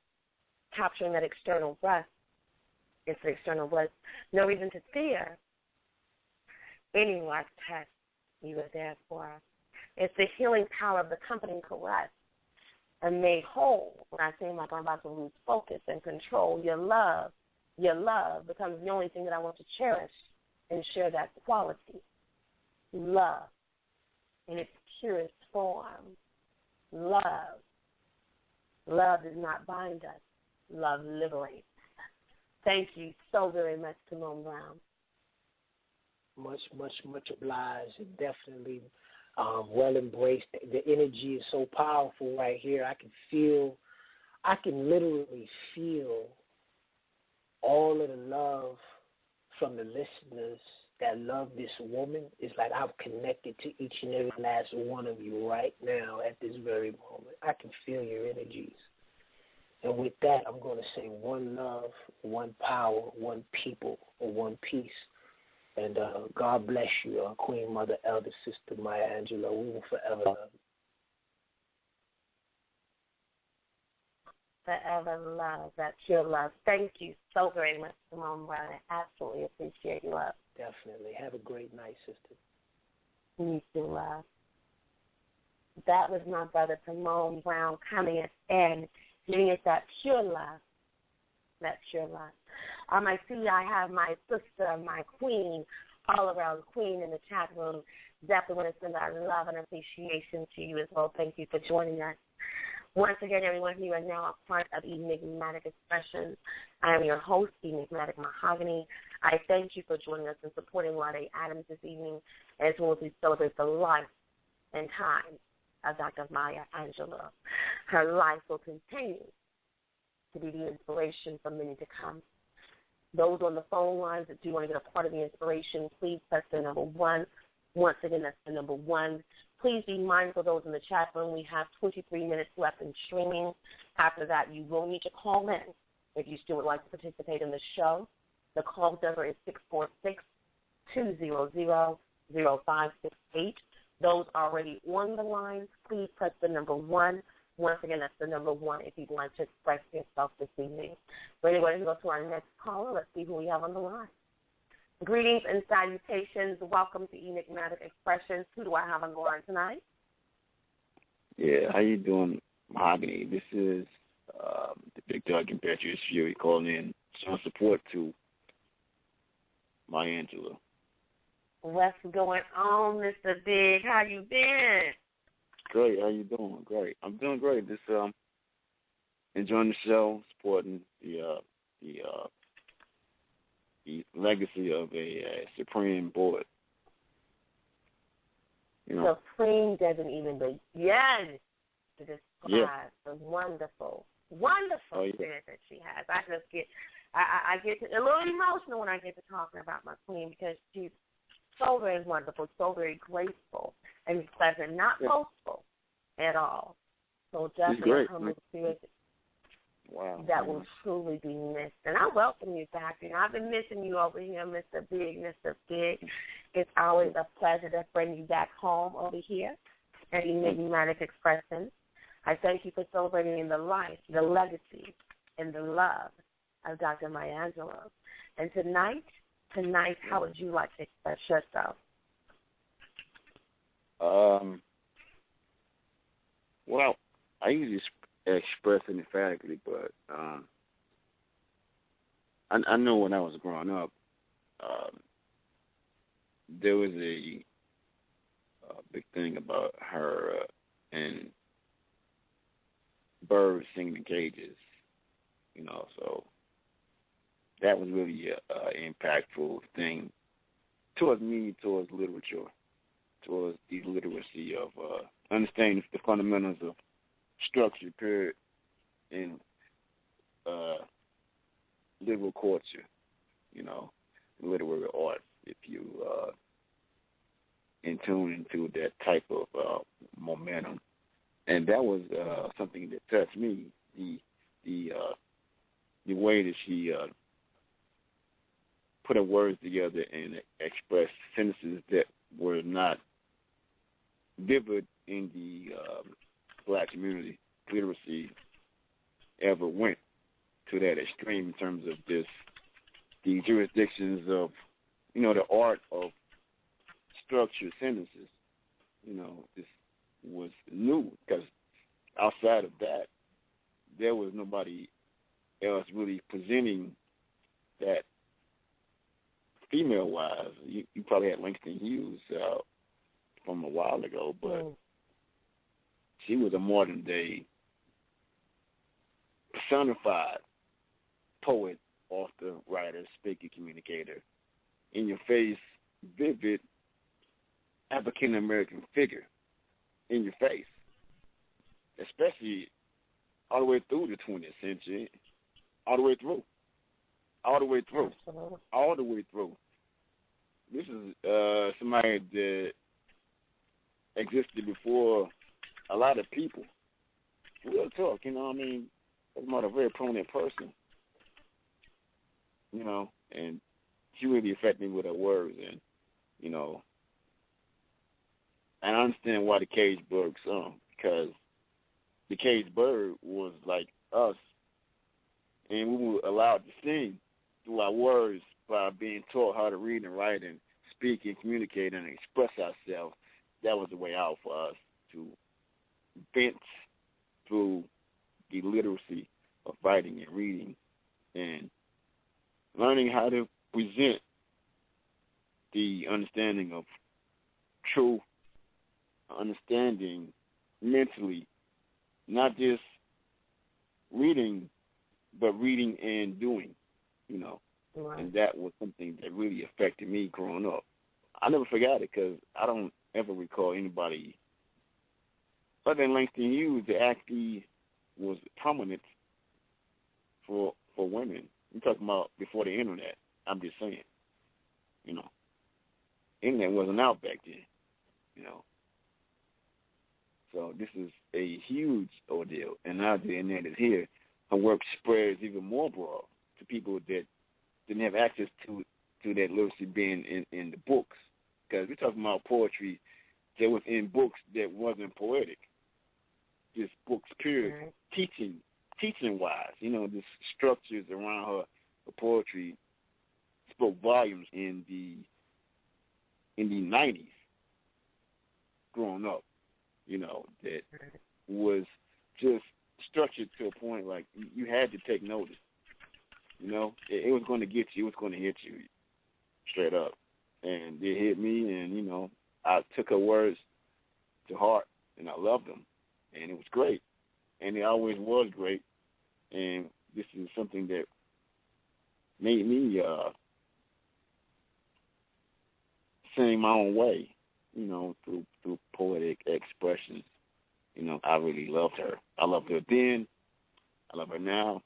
capturing that external breath. It's the external bliss. No reason to fear any life test you were there for. It's the healing power of the comforting caress. And made whole when I seem like I'm about to lose focus and control. Your love becomes the only thing that I want to cherish and share that quality. Love in its purest form. Love. Love does not bind us. Love liberates. Thank you so very much, Simone Brown. Much obliged, and definitely well embraced. The energy is so powerful right here. I can literally feel all of the love from the listeners that love this woman. It's like I'm connected to each and every last one of you right now at this very moment. I can feel your energies. And with that, I'm going to say one love, one power, one people, or one peace. And God bless you, Queen Mother, Elder Sister Maya Angelou. We will forever love you. Forever love, that pure love. Thank you so very much, Simone Brown. I absolutely appreciate your love. Definitely. Have a great night, sister. You too, love. That was my brother, Simone Brown, coming in, giving us that pure love. That pure love. I see I have my sister, my queen, all around queen in the chat room. Definitely want to send our love and appreciation to you as well. Thank you for joining us. Once again, everyone, you are now a part of Enigmatic Expressions. I am your host, Enigmatic Mahogany. I thank you for joining us and supporting Wade Adams this evening as well as we celebrate the life and time of Dr. Maya Angelou. Her life will continue to be the inspiration for many to come. Those on the phone lines that do want to get a part of the inspiration, please press the number 1. Once again, that's the number 1. Please be mindful of those in the chat room. We have 23 minutes left in streaming. After that, you will need to call in if you still would like to participate in the show. The call number is 646-200-0568. Those already on the lines, please press the number 1. Once again, that's the number 1 if you'd like to express yourself this evening. But anyway, let's go to our next caller. Let's see who we have on the line. Greetings and salutations. Welcome to Enigmatic Expressions. Who do I have on the line tonight? Yeah, how you doing, Mahogany? This is the Big Dog Impetuous Fury calling in, showing support to Maya Angelou. What's going on, Mr. Big? How you been? Great. How you doing? Great. I'm doing great. Just enjoying the show, supporting the legacy of a Supreme board. You know. Supreme doesn't even begin to describe the wonderful spirit that she has. I get a little emotional when I get to talking about my queen because she's so very wonderful, so very graceful and pleasant, not boastful at all. So definitely a humble spirit that will truly be missed. And I welcome you back. You know, I've been missing you over here, Mr. Big, Mr. Big. It's always a pleasure to bring you back home over here at Enigmatic Expressions. I thank you for celebrating the life, the legacy, and the love of Dr. Maya Angelou. And tonight, how would you like to express yourself? Well, I usually express it emphatically, but I know when I was growing up, there was a big thing about her and birds singing in cages, so that was really an impactful thing towards me, towards literature, towards the literacy of understanding the fundamentals of structure, period, in literal culture, literary art, if you in tune into that type of momentum. And that was something that touched me, the way that she put her words together and expressed sentences that were not vivid in the black community. Literacy ever went to that extreme in terms of the jurisdictions of, the art of structured sentences. This was new because outside of that, there was nobody else really presenting that female-wise. You probably had Langston Hughes from a while ago, but she was a modern-day personified poet, author, writer, speaker, communicator, in-your-face, vivid African-American figure in your face, especially all the way through the 20th century, all the way through. This is somebody that existed before a lot of people. Real talk, talking about a very prominent person, and she really affected me with her words, and, and I understand why the caged bird sung, because the caged bird was like us, and we were allowed to sing through our words by being taught how to read and write and speak and communicate and express ourselves. That was the way out for us to vent through the literacy of writing and reading and learning how to present the understanding of truth, understanding mentally, not just reading, but reading and doing, Right. And that was something that really affected me growing up. I never forgot it because I don't ever recall anybody other than Langston Hughes that actually was prominent for women. I'm talking about before the internet. I'm just saying, internet wasn't out back then, So this is a huge ordeal, and now the internet is here. Her work spreads even more broad to people that didn't have access to that literacy being in the books. Because we're talking about poetry that was in books that wasn't poetic. Just books, period. Mm-hmm. Teaching-wise, the structures around her poetry spoke volumes in the 90s growing up, that was just structured to a point like you had to take notice. It was going to get you. It was going to hit you straight up. And it hit me, and, I took her words to heart, and I loved them. And it was great. And it always was great. And this is something that made me sing my own way, through poetic expressions. I really loved her. I loved her then. I love her now.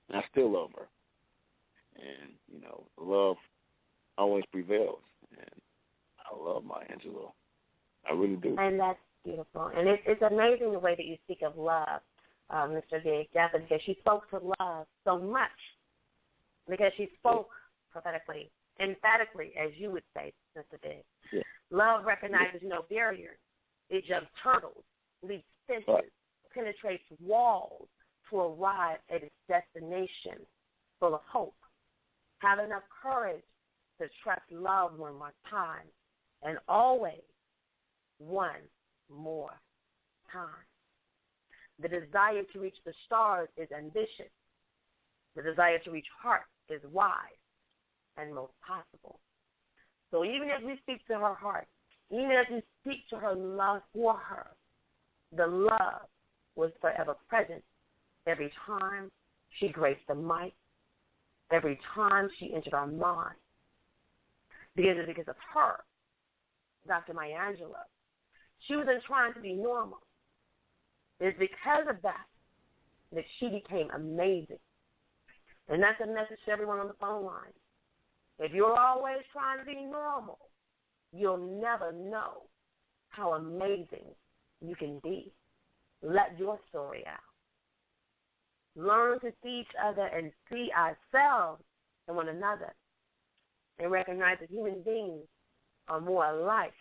And I still love her. And, love always prevails. And I love Maya Angelou. I really do. And that's beautiful. And it's amazing the way that you speak of love, Mr. Big Jaffa, because she spoke to love so much. Because she spoke prophetically, emphatically, as you would say, Mr. Big. Yeah. Love recognizes no barriers. It jumps hurdles, leaps fences, penetrates walls to arrive at its destination full of hope. Have enough courage to trust love one more time, and always one more time. The desire to reach the stars is ambitious. The desire to reach heart is wise and most possible. So even as we speak to her heart, Even as you speak to her love for her, the love was forever present every time she graced the mic, every time she entered our mind. Because of her, Dr. Maya Angelou, she wasn't trying to be normal. It's because of that she became amazing. And that's a message to everyone on the phone line. If you're always trying to be normal, you'll never know how amazing you can be. Let your story out. Learn to see each other and see ourselves and one another, and recognize that human beings are more alike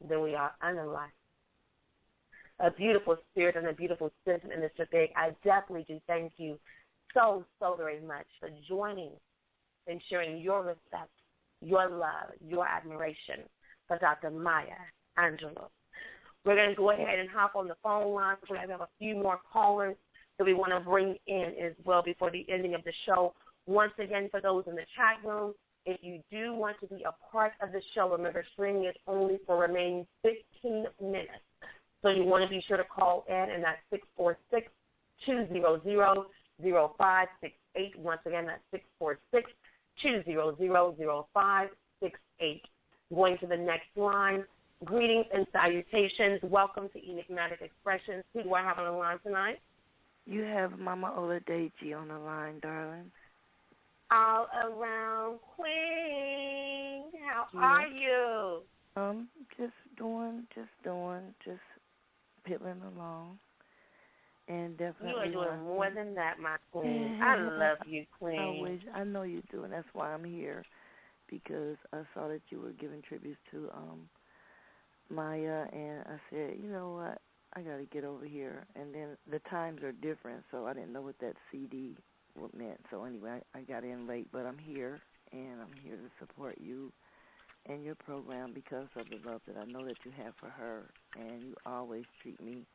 than we are unalike. A beautiful spirit and a beautiful sentiment, Mr. Big. I definitely do thank you so very much for joining and sharing your respect, your love, your admiration for Dr. Maya Angelou. We're going to go ahead and hop on the phone line. We're going to have a few more callers that we want to bring in as well before the ending of the show. Once again, for those in the chat room, if you do want to be a part of the show, remember streaming is only for remaining 15 minutes. So you want to be sure to call in, and that's 646-200-0568. Once again, that's 646-200-0568. Going to the next line. Greetings and salutations. Welcome to Enigmatic Expressions. Who do I have on the line tonight? You have Mama Oladeji on the line, darling. All around Queen. How are you? Just piddling along. And definitely you are doing more than that, my queen. I love you, queen. I know you do, and that's why I'm here, because I saw that you were giving tributes to Maya, and I said, you know what, I got to get over here. And then the times are different, so I didn't know what that CD meant. So anyway, I got in late, but I'm here, and I'm here to support you and your program because of the love that I know that you have for her, and you always treat me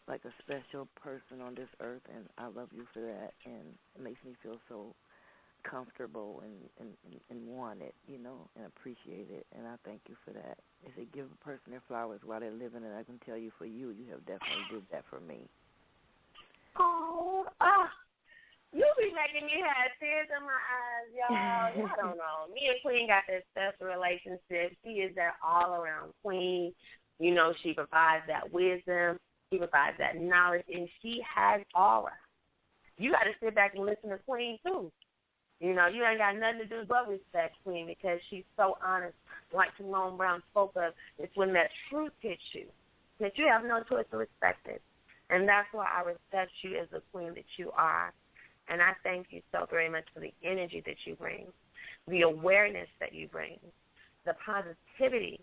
like a special person on this earth, and I love you for that, and it makes me feel so comfortable and wanted, you know, and appreciated, and I thank you for that. If they give a person their flowers while they're living, and I can tell you for you, you have definitely did that for me. You be making me have tears in my eyes, y'all. I don't know. Me and Queen got this special relationship. She is that all-around queen. You know, she provides that wisdom. She provides that knowledge, and she has aura. You got to sit back and listen to Queen, too. You know, you ain't got nothing to do but respect Queen because she's so honest. Like Timon Brown spoke of, it's when that truth hits you that you have no choice to respect it. And that's why I respect you as the queen that you are. And I thank you so very much for the energy that you bring, the awareness that you bring, the positivity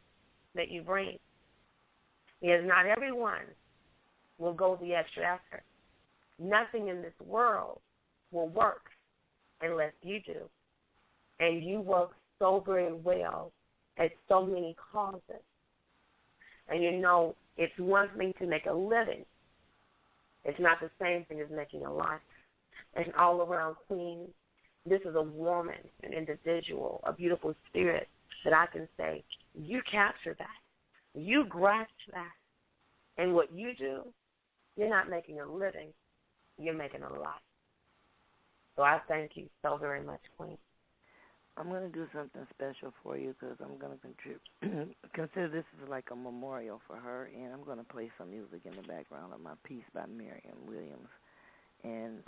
that you bring. Because not everyone will go the extra effort. Nothing in this world will work unless you do. And you work so very well at so many causes. And you know, it's one thing to make a living. It's not the same thing as making a life. An all-around queen, this is a woman, an individual, a beautiful spirit that I can say, you capture that. You grasp that. And what you do, you're not making a living. You're making a life. So I thank you so very much, Queen. I'm going to do something special for you because I'm going to consider this is like a memorial for her, and I'm going to play some music in the background of my piece by Miriam Williams. And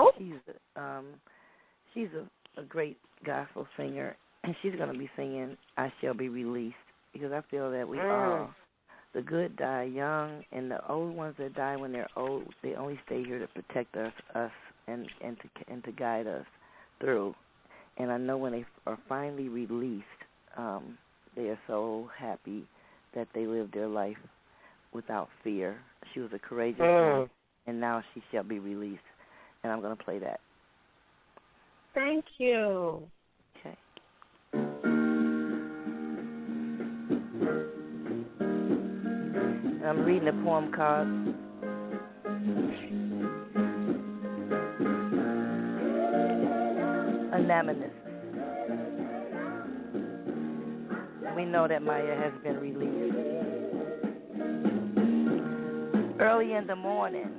she's a great gospel singer, and she's going to be singing I Shall Be Released, because I feel that we all, the good die young, and the old ones that die when they're old, they only stay here to protect us and to guide us through. And I know when they are finally released, they are so happy that they lived their life without fear. She was a courageous woman, and now she shall be released. And I'm going to play that. Thank you. Okay. I'm reading a poem called Anonymous. We know that Maya has been released. early in the morning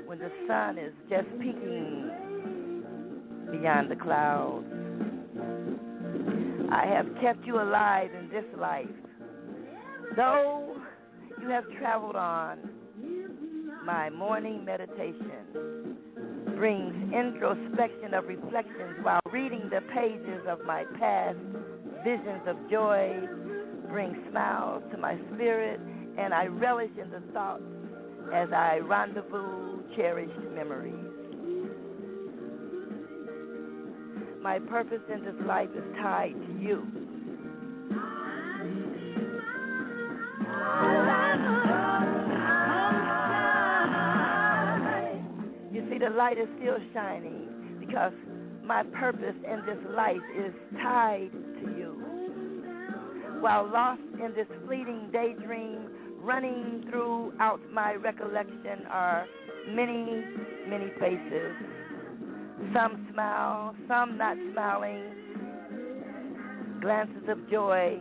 when the sun is just peeking beyond the clouds. I have kept you alive in this life. Though you have traveled on, my morning meditation brings introspection of reflections while reading the pages of my past. Visions of joy bring smiles to my spirit, and I relish in the thoughts as I rendezvous cherished memories. My purpose in this life is tied to you. You see, the light is still shining because my purpose in this life is tied to you. While lost in this fleeting daydream, running throughout my recollection are many, many faces. Some smile, some not smiling, glances of joy,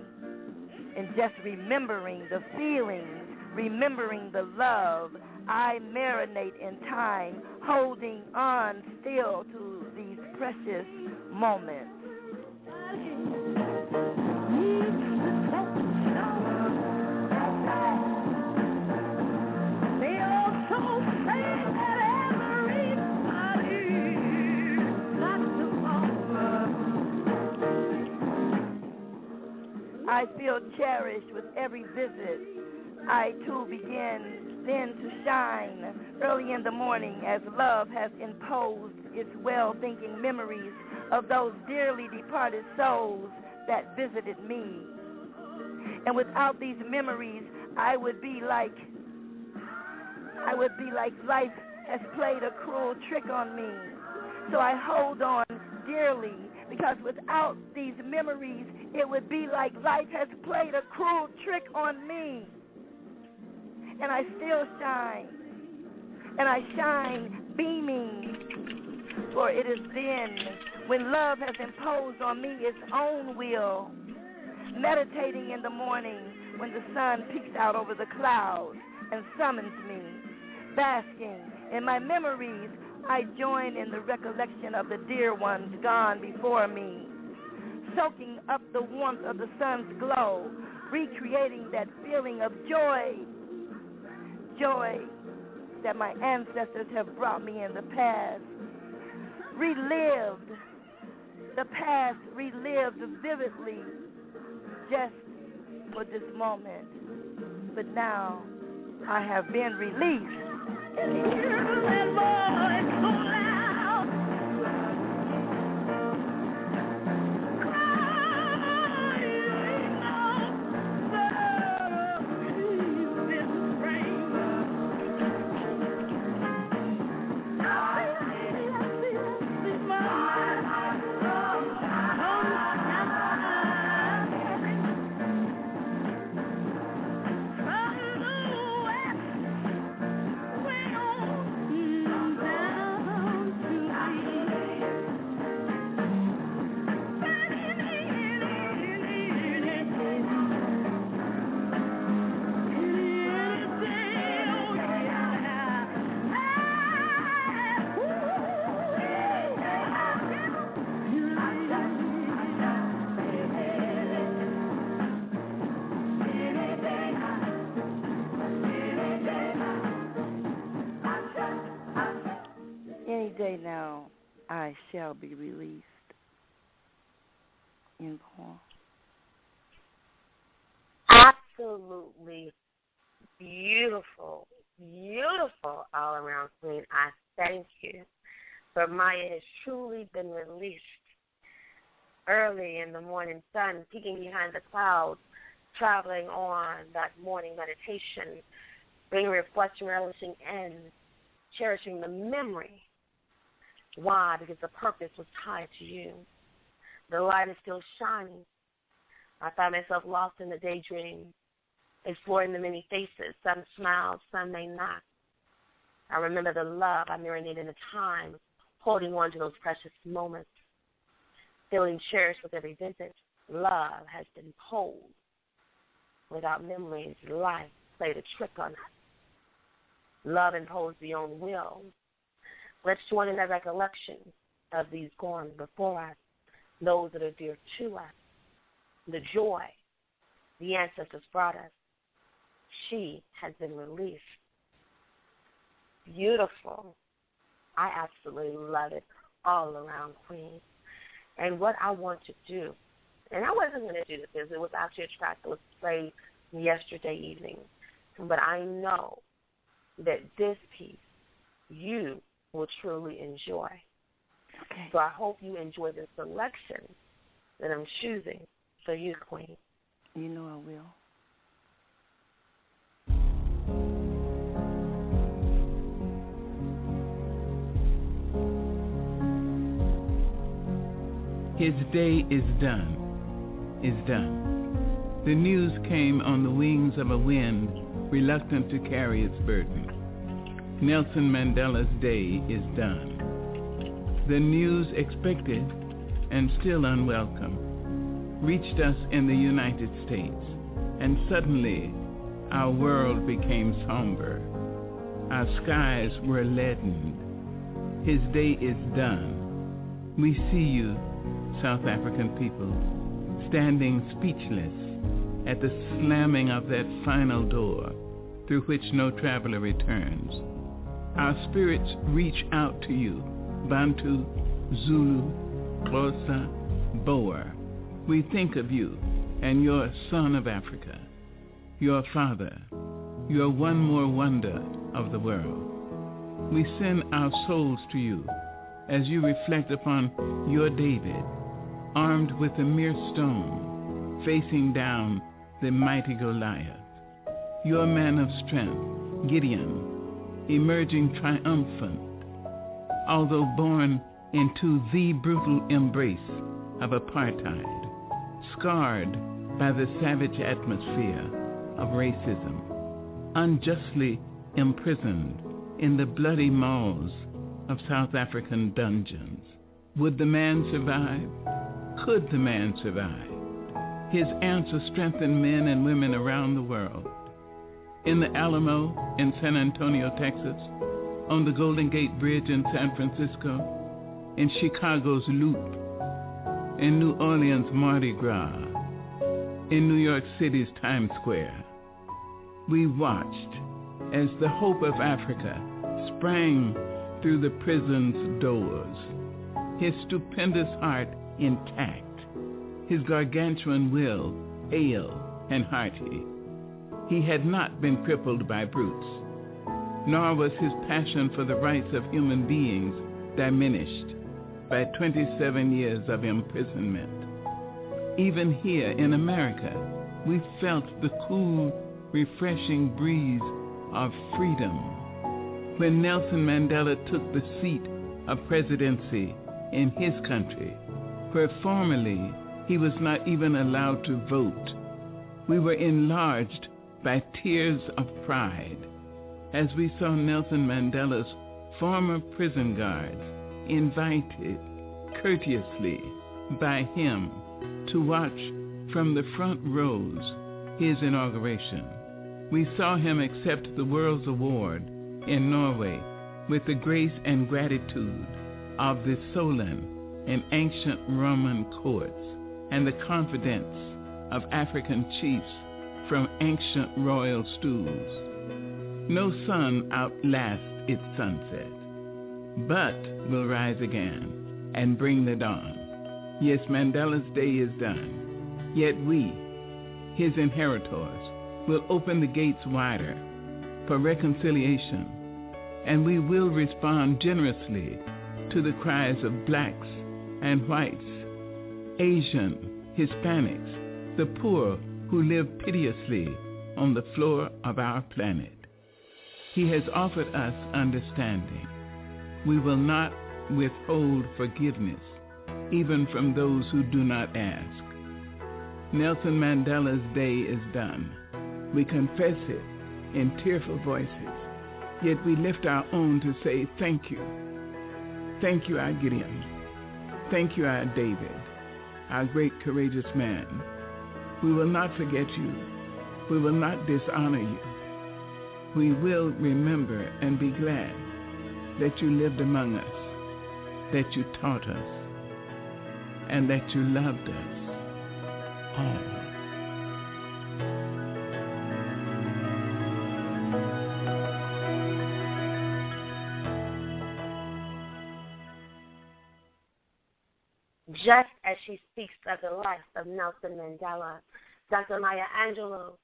and just remembering the feelings, remembering the love. I marinate in time, holding on still to these precious moments. I feel cherished with every visit. I too begin then to shine early in the morning as love has imposed its well-thinking memories of those dearly departed souls that visited me. And without these memories, I would be like life has played a cruel trick on me. So I hold on dearly because without these memories, it would be like life has played a cruel trick on me. And I still shine. And I shine beaming. For it is then when love has imposed on me its own will. Meditating in the morning when the sun peeks out over the clouds and summons me. Basking in my memories, I join in the recollection of the dear ones gone before me. Soaking up the warmth of the sun's glow, recreating that feeling of joy. Joy that my ancestors have brought me in the past. Relived, the past relived vividly just for this moment. But now I have been released. And hear that voice so loud. Any day now, I shall be released. In poem. Absolutely beautiful, beautiful all around queen. I thank you. For Maya has truly been released early in the morning sun, peeking behind the clouds, traveling on that morning meditation, bringing reflection, relishing, and cherishing the memory. Why? Because the purpose was tied to you. The light is still shining. I find myself lost in the daydream, exploring the many faces. Some smile, some may not. I remember the love I marinated in the time, holding on to those precious moments, feeling cherished with every visit. Love has been cold. Without memories, life played a trick on us. Love imposed the own will. Let's join in that recollection of these gone before us, those that are dear to us, the joy the ancestors brought us. She has been released. Beautiful. I absolutely love it all around, Queen. And what I want to do, and I wasn't going to do this because it was actually a track that was played yesterday evening, but I know that this piece you will truly enjoy. Okay. So I hope you enjoy the selection that I'm choosing for you, Queen. You know I will. His day is done, The news came on the wings of a wind, reluctant to carry its burden. Nelson Mandela's day is done. The news expected and still unwelcome reached us in the United States, and suddenly our world became somber. Our skies were leadened. His day is done. We see you, South African people, standing speechless at the slamming of that final door through which no traveler returns. Our spirits reach out to you, Bantu, Zulu, Xhosa, Boer. We think of you and your son of Africa, your father, your one more wonder of the world. We send our souls to you as you reflect upon your David, armed with a mere stone, facing down the mighty Goliath. Your man of strength, Gideon, emerging triumphant, although born into the brutal embrace of apartheid, scarred by the savage atmosphere of racism, unjustly imprisoned in the bloody maws of South African dungeons. Would the man survive? Could the man survive? His answer strengthened men and women around the world. In the Alamo in San Antonio, Texas, on the Golden Gate Bridge in San Francisco, in Chicago's Loop, in New Orleans' Mardi Gras, in New York City's Times Square, we watched as the hope of Africa sprang through the prison's doors, his stupendous heart intact, his gargantuan will hale and hearty. He had not been crippled by brutes, nor was his passion for the rights of human beings diminished by 27 years of imprisonment. Even here in America, we felt the cool, refreshing breeze of freedom when Nelson Mandela took the seat of presidency in his country, where formerly he was not even allowed to vote. We were enlarged by tears of pride as we saw Nelson Mandela's former prison guards invited courteously by him to watch from the front rows his inauguration. We saw him accept the World's Award in Norway with the grace and gratitude of the Solon and ancient Roman courts and the confidence of African chiefs from ancient royal stools. No sun outlasts its sunset, but will rise again and bring the dawn. Yes, Mandela's day is done, yet we, his inheritors, will open the gates wider for reconciliation, and we will respond generously to the cries of blacks and whites, Asian, Hispanics, the poor who live piteously on the floor of our planet. He has offered us understanding. We will not withhold forgiveness, even from those who do not ask. Nelson Mandela's day is done. We confess it in tearful voices, yet we lift our own to say thank you. Thank you, our Gideon. Thank you, our David, our great courageous man. We will not forget you. We will not dishonor you. we will remember and be glad that you lived among us, that you taught us, and that you loved us all. Just as she speaks of the life of Nelson Mandela, Dr. Maya Angelou,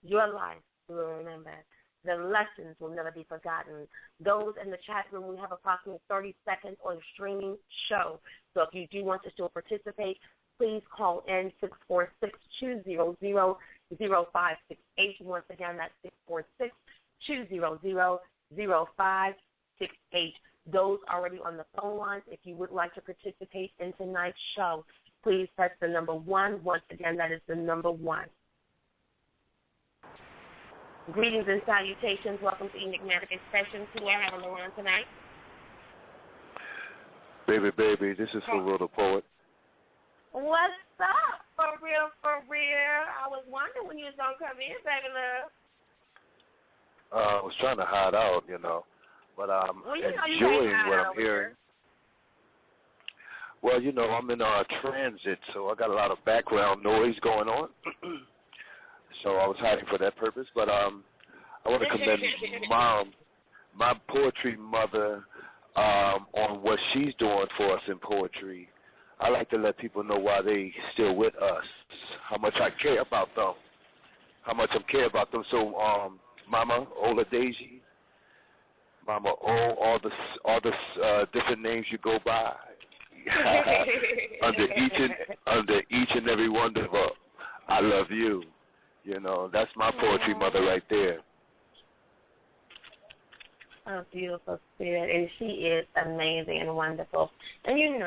your life we will remember. The lessons will never be forgotten. Those in the chat room, we have approximately 30 seconds on the streaming show. So if you do want to still participate, please call in 646-200-0568. Once again, that's 646-200-0568. Those already on the phone lines, if you would like to participate in tonight's show, please press the number 1. Once again, that is the number 1. Greetings and salutations. Welcome to Enigmatic Expressions. Who I have on the line tonight? Baby, this is For Real the Poet. What's up, for real? I was wondering when you was going to come in, baby love. I was trying to hide out, but I'm enjoying what I'm hearing. Well, I'm in transit, so I got a lot of background noise going on. So I was hiding for that purpose. But I want to commend my poetry mother on what she's doing for us in poetry. I like to let people know why they still with us, how much I care about them, So, Mama, Ola Daisy, Mama O, all the different names you go by, under each and every one of them, I love you. That's my poetry mother right there. Oh, beautiful spirit, and she is amazing and wonderful. And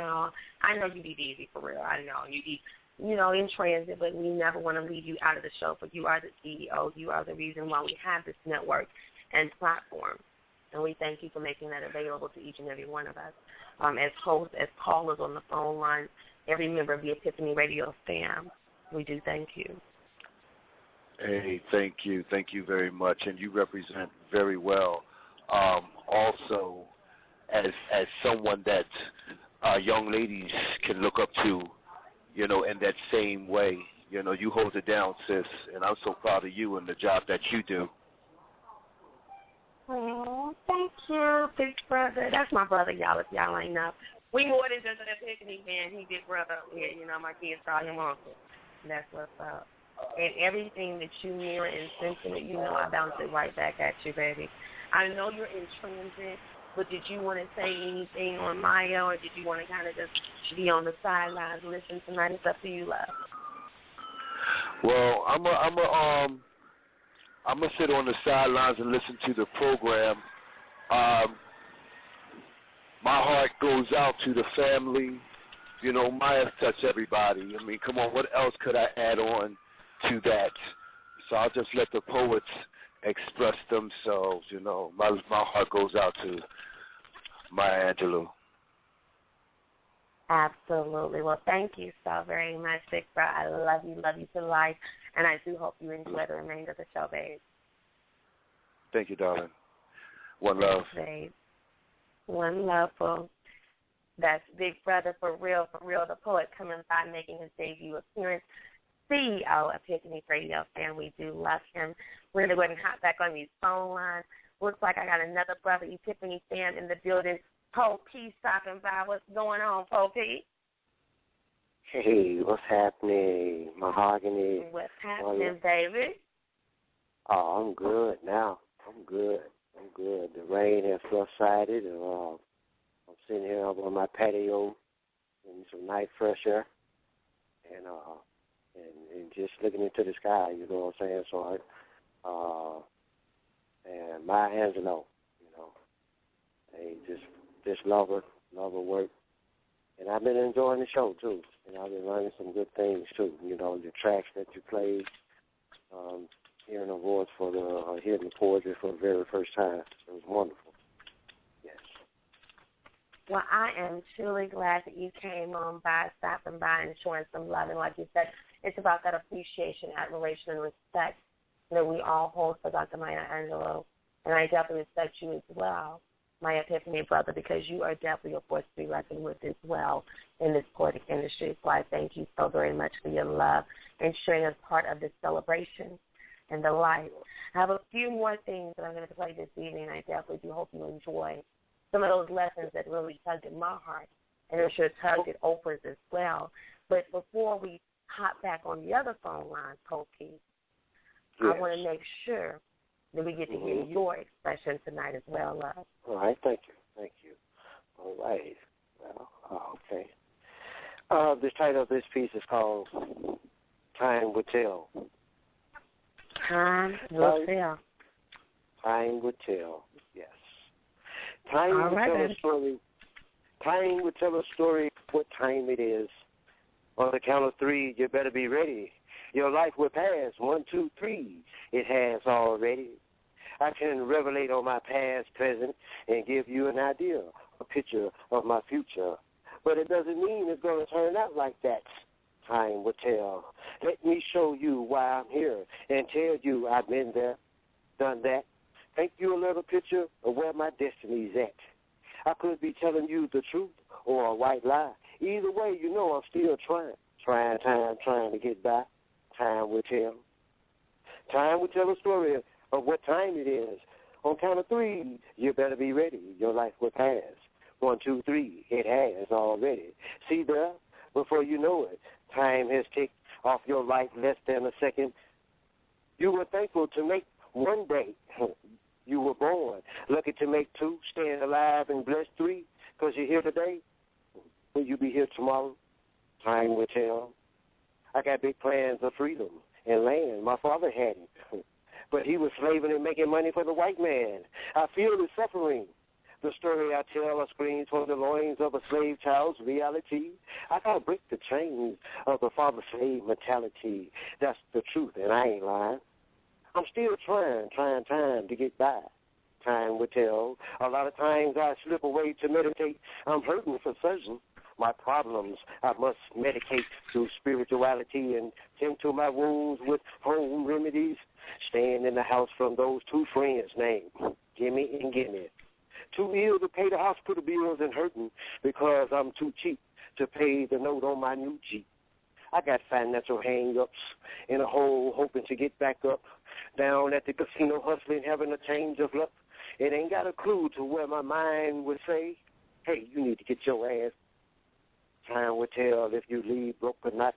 I know you be easy for real. I know you be, in transit, but we never want to leave you out of the show. But you are the CEO. You are the reason why we have this network and platform. And we thank you for making that available to each and every one of us. As hosts, as callers on the phone line, every member of the Epiphany Radio fam, we do thank you. Hey, thank you very much, and you represent very well. Also, as someone that young ladies can look up to, in that same way. You hold it down, sis, and I'm so proud of you and the job that you do. Oh, thank you, big brother. That's my brother, y'all, if y'all ain't know. We more than just an Epiphany man. He big brother up here. My kids call him uncle. That's what's up. And everything that you mirror and sentiment, I bounce it right back at you, baby. I know you're in transit, but did you want to say anything on Maya, or did you want to kind of just be on the sidelines and listen tonight? It's up to you, love. Well, I'm gonna sit on the sidelines and listen to the program. My heart goes out to the family. Maya's touched everybody. I mean, come on, what else could I add on to that? So I'll just let the poets express themselves. My heart goes out to Maya Angelou. Absolutely. Well, thank you so very much, Big Bro. I love you to life, and I do hope you enjoy the remainder of the show, babe. Thank you, darling. One love. Babe. One love, folks. That's Big Brother for real, the poet coming by making his debut appearance. CEO of Epiphany Radio, and we do love him. We're going to go ahead and hop back on these phone lines. Looks like I got another brother Epiphany fan in the building. Poe P stopping by. What's going on, Poe P? Hey, what's happening, Mahogany? What's happening, baby? Oh, I'm good now. I'm good. The rain has subsided, and I'm sitting here up on my patio in some nice fresh air, and just looking into the sky. You know what I'm saying? So, and Maya Angelou, hey, just love her work, and I've been enjoying the show too. And I've been learning some good things too. The tracks that you played. Hearing a voice hearing the poetry for the very first time. It was wonderful. Yes. Well, I am truly glad that you came on by, stopping by, and showing some love. And like you said, it's about that appreciation, admiration, and respect that we all hold for Dr. Maya Angelou. And I definitely respect you as well, my Epiphany brother, because you are definitely a force to be reckoned with as well in this poetic industry. So I thank you so very much for your love and sharing as part of this celebration and the life. I have a few more things that I'm going to play this evening. I definitely do hope you enjoy some of those lessons that really tugged at my heart, and I'm sure tugged at Oprah's as well. But before we hop back on the other phone line, Pokey, I want to make sure that we get to hear your expression tonight as well, love. All right, thank you. Thank you. All right. Well, okay. The title of this piece is called Time Will Tell. Time will tell. Time will tell, yes. Time will tell a story. Time will tell a story what time it is. On the count of three, you better be ready. Your life will pass. 1, 2, 3. It has already. I can revelate on my past, present, and give you an idea, a picture of my future. But it doesn't mean it's going to turn out like that. Time will tell. Let me show you why I'm here and tell you I've been there, done that. Paint you a little picture of where my destiny's at. I could be telling you the truth or a white lie. Either way, you know I'm still trying to get by. Time will tell. Time will tell a story of what time it is. On count of three, you better be ready. Your life will pass. 1, 2, 3, it has already. See there? Before you know it, time has ticked off your life less than a second. You were thankful to make one day. You were born. Lucky to make 2, staying alive and blessed 3, because you're here today. Will you be here tomorrow? Time will tell. I got big plans of freedom and land. My father had it. But he was slaving and making money for the white man. I feel the suffering. The story I tell are screams from the loins of a slave child's reality. I gotta break the chains of the father-slave mentality. That's the truth, and I ain't lying. I'm still trying to get by. Time will tell. A lot of times I slip away to meditate. I'm hurting for certain. My problems I must medicate through spirituality and tend to my wounds with home remedies. Staying in the house from those 2 friends named Gimme and Gimme. Too ill to pay the hospital bills and hurting because I'm too cheap to pay the note on my new Jeep. I got financial hang-ups in a hole hoping to get back up. Down at the casino hustling, having a change of luck. It ain't got a clue to where my mind would say, hey, you need to get your ass. Time will tell if you leave broke or not.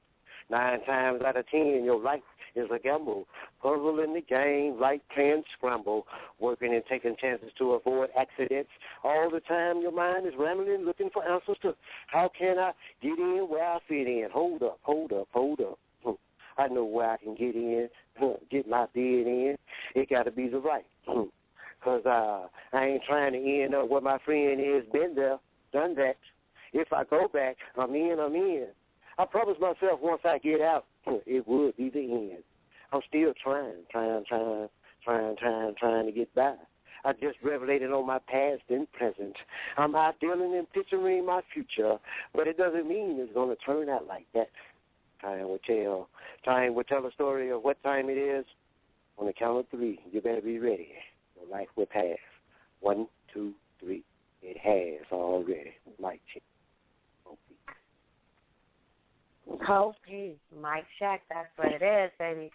9 times out of 10, your life is a gamble. Puzzle in the game, life can scramble. Working and taking chances to avoid accidents. All the time your mind is rambling, looking for answers to how can I get in where I fit in. Hold up. I know where I can get in, get my bid in. It got to be the right. Because I ain't trying to end up where my friend is. Been there, done that. If I go back, I'm in. I promised myself once I get out, it would be the end. I'm still trying to get by. I just revelated on my past and present. I'm out dealing and picturing my future, but it doesn't mean it's going to turn out like that. Time will tell. Time will tell a story of what time it is. On the count of 3, you better be ready. Your life will pass. 1, 2, 3. It has already. Mike Check. Okay, Mike Shack, that's what it is, baby.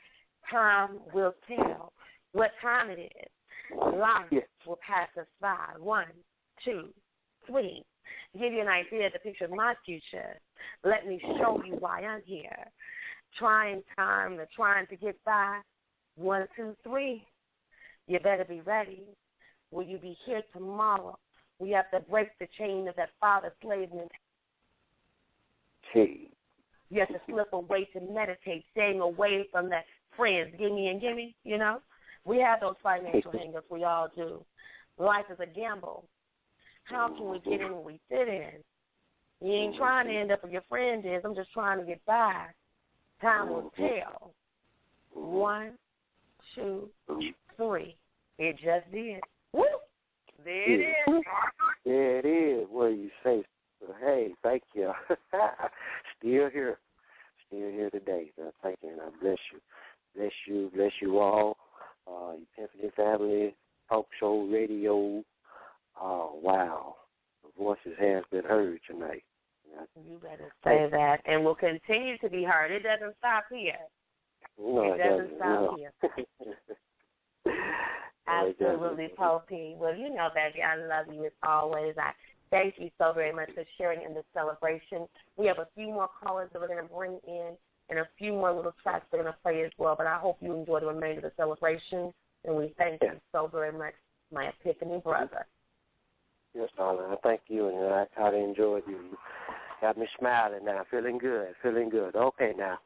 Time will tell what time it is. Life will pass us by. 1, 2, 3. To give you an idea, the picture of my future, let me show you why I'm here. Trying to get by. 1, 2, 3. You better be ready. Will you be here tomorrow? We have to break the chain of that father-slave mentality. You have to slip away to meditate, staying away from that friends, gimme and gimme, you know. We have those financial hang-ups. We all do. Life is a gamble. How can we get in when we fit in? You ain't trying to end up where your friend is. I'm just trying to get by. Time will tell. 1, 2, 3. It just did. Woo! There it is. There it is. What do you say? Hey, thank you. Still here today. So thank you, and I bless you. Bless you all. Your Epiphany family, talk show, radio. Oh, wow. The voices have been heard tonight. You better say that, and will continue to be heard. It doesn't stop here. No, it doesn't stop here. Absolutely, Poppy. Well, you know, baby, I love you as always. I thank you so very much for sharing in this celebration. We have a few more callers that we're going to bring in and a few more little tracks we're going to play as well, but I hope you enjoy the remainder of the celebration, and we thank you so very much, my Epiphany brother. Yes, darling, I thank you, and I kind of enjoyed you. You got me smiling now, feeling good. Okay, now,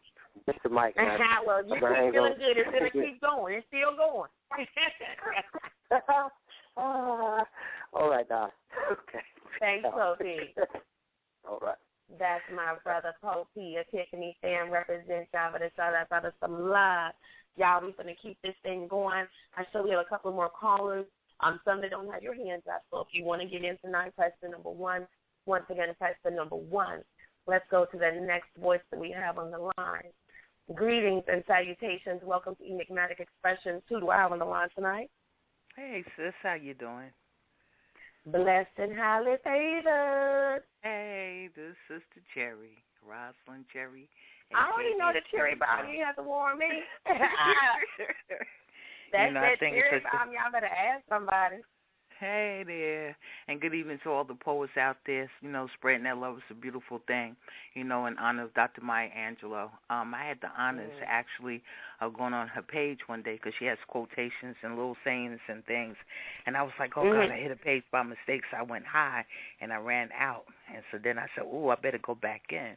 Mr. Mike. Now, well, you're feeling good. It's going to keep going. It's still going. All right, now. Okay. Thanks, Poppy. All right. That's my brother, Poppy. Epiphany fan represents y'all, but it's all that brother some love. Y'all, we're going to keep this thing going. I show we have a couple more callers. Some that don't have your hands up, so if you want to get in tonight, press the number 1. Once again, press the number 1. Let's go to the next voice that we have on the line. Greetings and salutations. Welcome to Enigmatic Expressions. Who do I have on the line tonight? Hey, sis. How you doing? Blessed and highly favored. Hey, this is Sister Cherry, Rosalind Cherry. I already know the Cherry Bomb. You have to warn me. That's that Cherry Bomb. Y'all better ask somebody. Hey there, and good evening to all the poets out there, you know, spreading that love is a beautiful thing, you know, in honor of Dr. Maya Angelou. I had the honors actually of going on her page one day because she has quotations and little sayings and things, and I was like, oh, God, I hit a page by mistake, so I went high, and I ran out, and so then I said, I better go back in.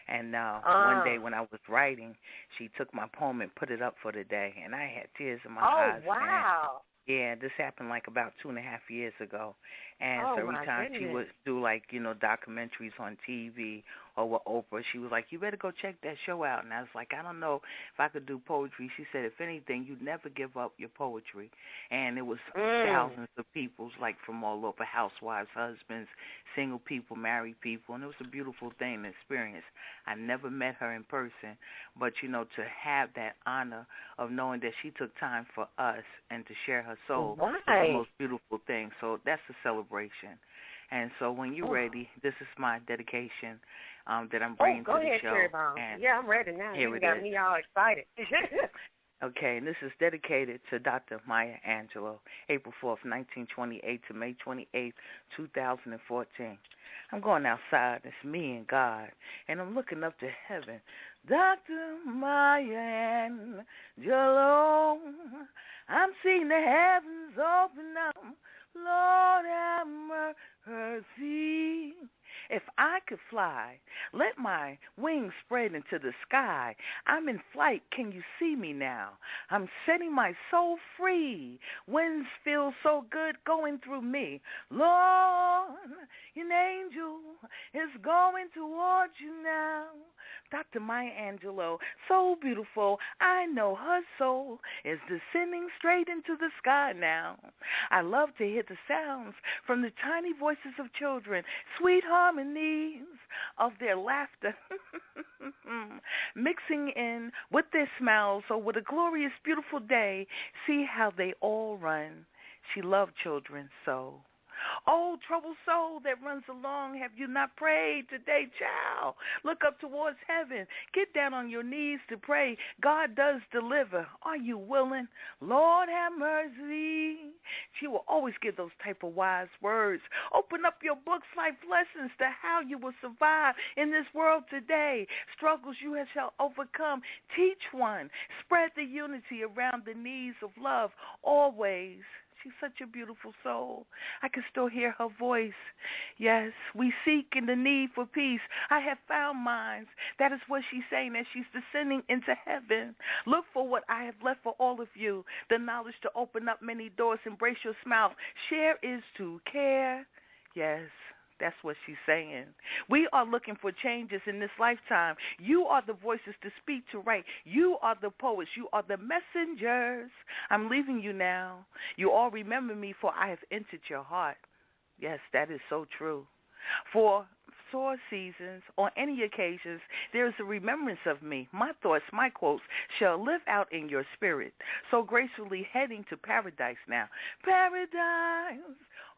And one day when I was writing, she took my poem and put it up for the day, and I had tears in my eyes. Oh, wow. Yeah, this happened like about 2.5 years ago. And so every time she would do, like, you know, documentaries on TV or with Oprah, she was like, you better go check that show out. And I was like, I don't know if I could do poetry. She said, if anything, you'd never give up your poetry. And it was thousands of people, like from all over, housewives, husbands, single people, married people. And it was a beautiful thing to experience. I never met her in person. But, you know, to have that honor of knowing that she took time for us and to share her soul was the most beautiful thing. So that's a celebration. And so when you're ready, this is my dedication that I'm bringing to the show. Yeah, I'm ready now. You got me all excited. Okay, and this is dedicated to Dr. Maya Angelou, April 4th, 1928 to May 28th, 2014. I'm going outside. It's me and God, and I'm looking up to heaven. Dr. Maya Angelou, I'm seeing the heavens open up. Lord have mercy. If I could fly, let my wings spread into the sky. I'm in flight. Can you see me now? I'm setting my soul free. Winds feel so good going through me. Lord, an angel is going towards you now. Dr. Maya Angelou, so beautiful. I know her soul is descending straight into the sky now. I love to hear the sounds from the tiny voices of children, sweet harmonies of their laughter, mixing in with their smiles. So what a glorious, beautiful day. See how they all run. She loved children so. Oh, troubled soul that runs along, have you not prayed today, child? Look up towards heaven. Get down on your knees to pray. God does deliver. Are you willing? Lord, have mercy. She will always give those type of wise words. Open up your books, life lessons to how you will survive in this world today. Struggles you shall overcome. Teach one. Spread the unity around the needs of love always. She's such a beautiful soul. I can still hear her voice. Yes, we seek in the need for peace. I have found mine. That is what she's saying as she's descending into heaven. Look for what I have left for all of you. The knowledge to open up many doors. Embrace your smile. Share is to care. Yes. That's what she's saying. We are looking for changes in this lifetime. You are the voices to speak to right. You are the poets. You are the messengers. I'm leaving you now. You all remember me, for I have entered your heart. Yes, that is so true. For sore seasons, on any occasions, there is a remembrance of me. My thoughts, my quotes shall live out in your spirit. So gracefully heading to paradise now. Paradise,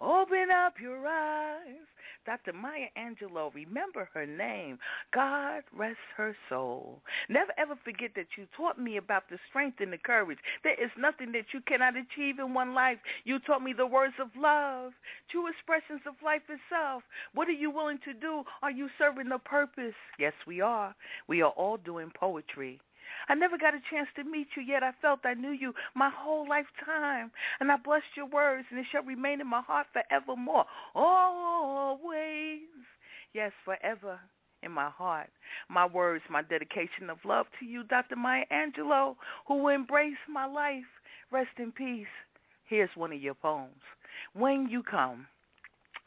open up your eyes. Dr. Maya Angelou, remember her name. God rest her soul. Never ever forget that you taught me about the strength and the courage. There is nothing that you cannot achieve in one life. You taught me the words of love, true expressions of life itself. What are you willing to do? Are you serving the purpose? Yes, we are. We are all doing poetry. I never got a chance to meet you, yet I felt I knew you my whole lifetime. And I blessed your words, and it shall remain in my heart forevermore. Always. Yes, forever in my heart. My words, my dedication of love to you, Dr. Maya Angelou, who will embrace my life. Rest in peace. Here's one of your poems. When you come,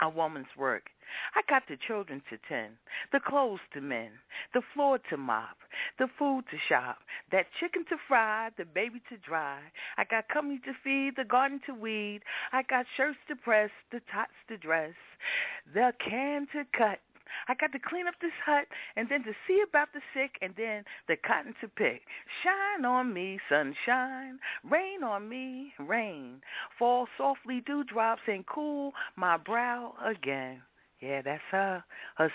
a woman's work. I got the children to tend, the clothes to mend, the floor to mop, the food to shop, that chicken to fry, the baby to dry. I got company to feed, the garden to weed. I got shirts to press, the tots to dress, the can to cut. I got to clean up this hut and then to see about the sick and then the cotton to pick. Shine on me, sunshine. Rain on me, rain. Fall softly dewdrops and cool my brow again. Yeah, that's her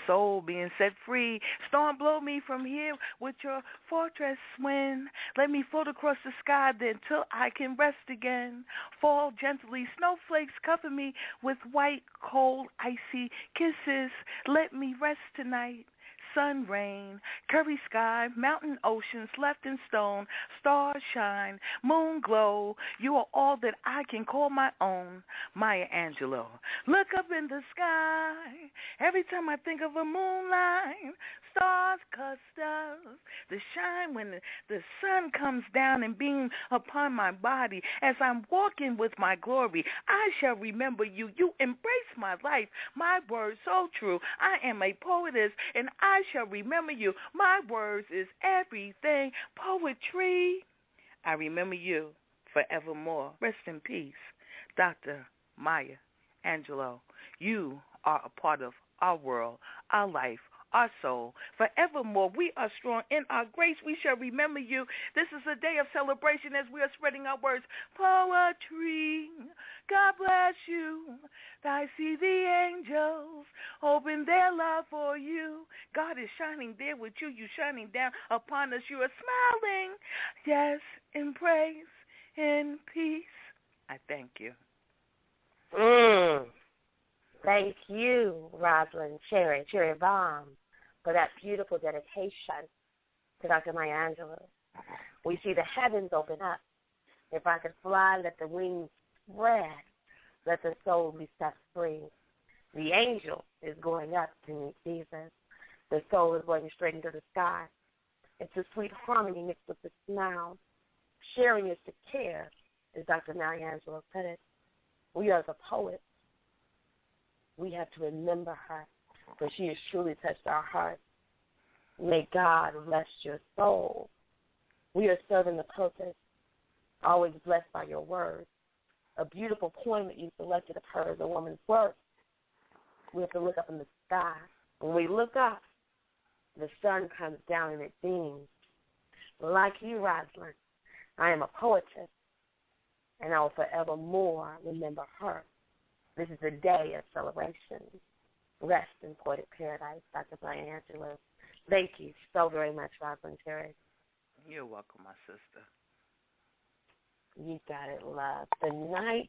soul being set free. Storm blow me from here with your fortress wind. Let me float across the sky then till I can rest again. Fall gently, snowflakes cover me with white, cold, icy kisses. Let me rest tonight. Sun, rain, curry sky, mountain, oceans, left in stone, stars shine, moon glow. You are all that I can call my own. Maya Angelou. Look up in the sky. Every time I think of a moonlight, stars cluster, the shine when the sun comes down and beams upon my body. As I'm walking with my glory, I shall remember you. You embrace my life. My words so true. I am a poetess, and I shall remember you. My words is everything. Poetry. I remember you forevermore. Rest in peace, Dr. Maya Angelou. You are a part of our world, our life, our soul. Forevermore, we are strong in our grace. We shall remember you. This is a day of celebration as we are spreading our words. Poetry. God bless you. I see the angels open their love for you. God is shining there with you. You shining down upon us. You are smiling. Yes, in praise, in peace. I thank you. Thank you, Rosalind Cherry Bomb, for that beautiful dedication to Dr. Maya Angelou. We see the heavens open up. If I could fly, let the wings spread. Let the soul be set free. The angel is going up to meet Jesus. The soul is going straight into the sky. It's a sweet harmony mixed with the smile. Sharing is to care, as Dr. Maya Angelou said it. We are the poets. We have to remember her, for she has truly touched our hearts. May God rest your soul. We are serving the purpose, always blessed by your words. A beautiful poem that you selected of her as a woman's work. We have to look up in the sky. When we look up, the sun comes down and it beams. Like you, Rosalind, I am a poetess, and I will forevermore remember her. This is a day of celebration. Rest in poetic paradise, Dr. Maya Angelou. Thank you so very much, Rosalind Cherry. You're welcome, my sister. You got it, love. The night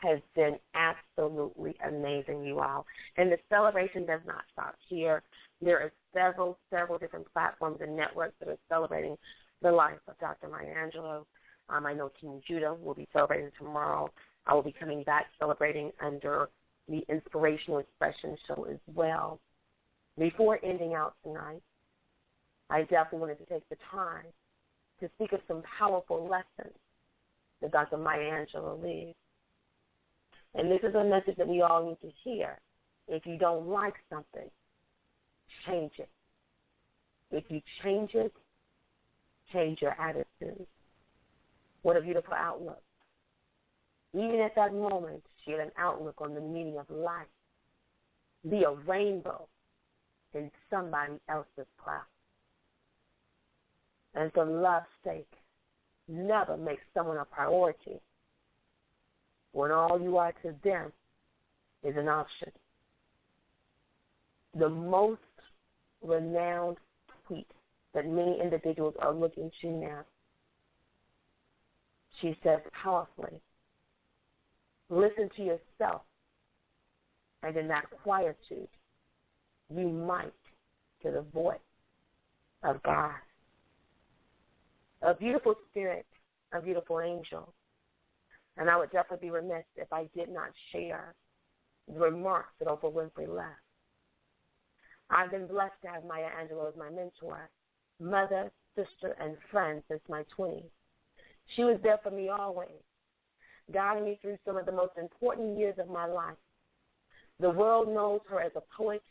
has been absolutely amazing, you all. And the celebration does not stop here. There are several different platforms and networks that are celebrating the life of Dr. Maya Angelou. I know King Judah will be celebrating tomorrow. I will be coming back celebrating under the Inspirational Expression Show as well. Before ending out tonight, I definitely wanted to take the time to speak of some powerful lessons that Dr. Maya Angelou leaves. And this is a message that we all need to hear. If you don't like something, change it. If you change it, change your attitude. What a beautiful outlook. Even at that moment, she had an outlook on the meaning of life. Be a rainbow in somebody else's clout. And for love's sake, never make someone a priority when all you are to them is an option. The most renowned tweet that many individuals are looking to now, she says powerfully, listen to yourself, and in that quietude, you might hear the voice of God. A beautiful spirit, a beautiful angel. And I would definitely be remiss if I did not share the remarks that Oprah Winfrey left. I've been blessed to have Maya Angelou as my mentor, mother, sister, and friend since my 20s. She was there for me always, guiding me through some of the most important years of my life. The world knows her as a poet,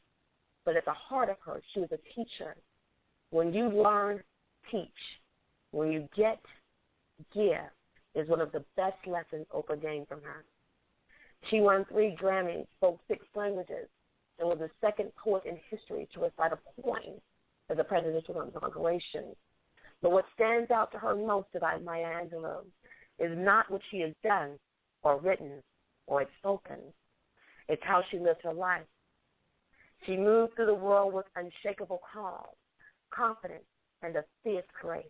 but at the heart of her, she was a teacher. When you learn, teach. When you get, give is one of the best lessons Oprah gained from her. She won 3 Grammys, spoke 6 languages, and was the second poet in history to recite a poem as a presidential inauguration. But what stands out to her most about Maya Angelou is not what she has done or written or had spoken. It's how she lived her life. She moved through the world with unshakable calm, confidence, and a fierce grace.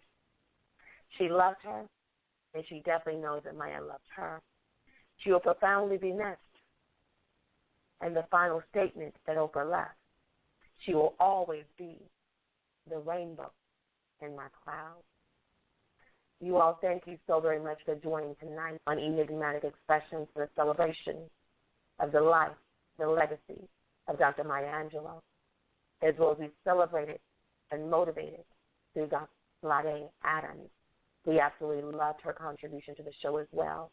She loved her, and she definitely knows that Maya loved her. She will profoundly be missed. And the final statement that Oprah left, she will always be the rainbow in my clouds. You all, thank you so very much for joining tonight on Enigmatic Expressions for the celebration of the life, the legacy of Dr. Maya Angelou, as well as we celebrated and motivated through Dr. Lade Adams. We absolutely loved her contribution to the show as well.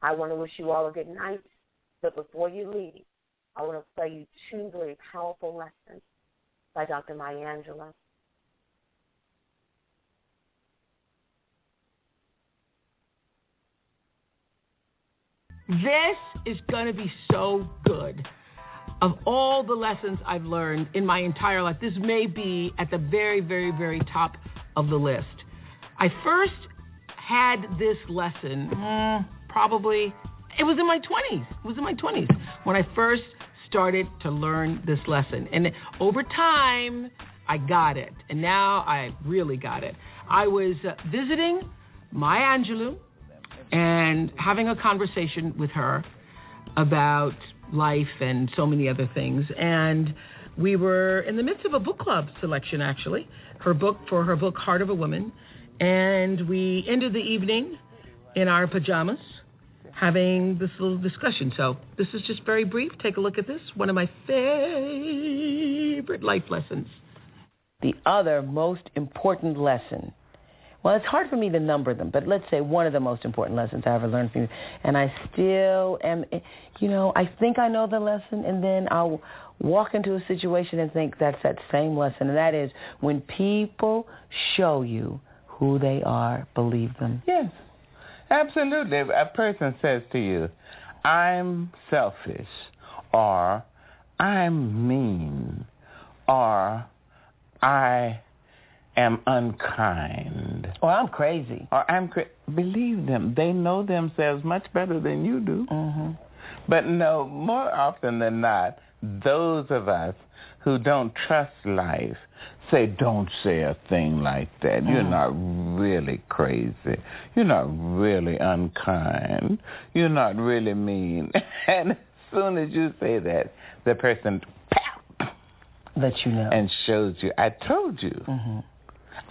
I want to wish you all a good night, but before you leave, I want to play you 2 very powerful lessons by Dr. Maya Angelou. This is going to be so good. Of all the lessons I've learned in my entire life, this may be at the very, very, very top of the list. I first had this lesson probably, it was in my 20s. It was in my 20s when I first started to learn this lesson. And over time, I got it. And now I really got it. I was visiting Maya Angelou and having a conversation with her about life and so many other things. And we were in the midst of a book club selection, actually, her book, Heart of a Woman. And we ended the evening in our pajamas having this little discussion. So this is just very brief. Take a look at this. One of my favorite life lessons. The other most important lesson, well, it's hard for me to number them, but let's say one of the most important lessons I ever learned from you, and I still am, I think I know the lesson, and then I'll walk into a situation and think that's that same lesson, and that is when people show you who they are, believe them. Yes, absolutely. If a person says to you, I'm selfish, or I'm mean, or I am unkind, or I'm crazy, or believe them. They know themselves much better than you do. Mm-hmm. But no, more often than not, those of us who don't trust life say, don't say a thing like that. You're not really crazy. You're not really unkind. You're not really mean. And as soon as you say that, the person that you know and shows you, I told you. Mm-hmm.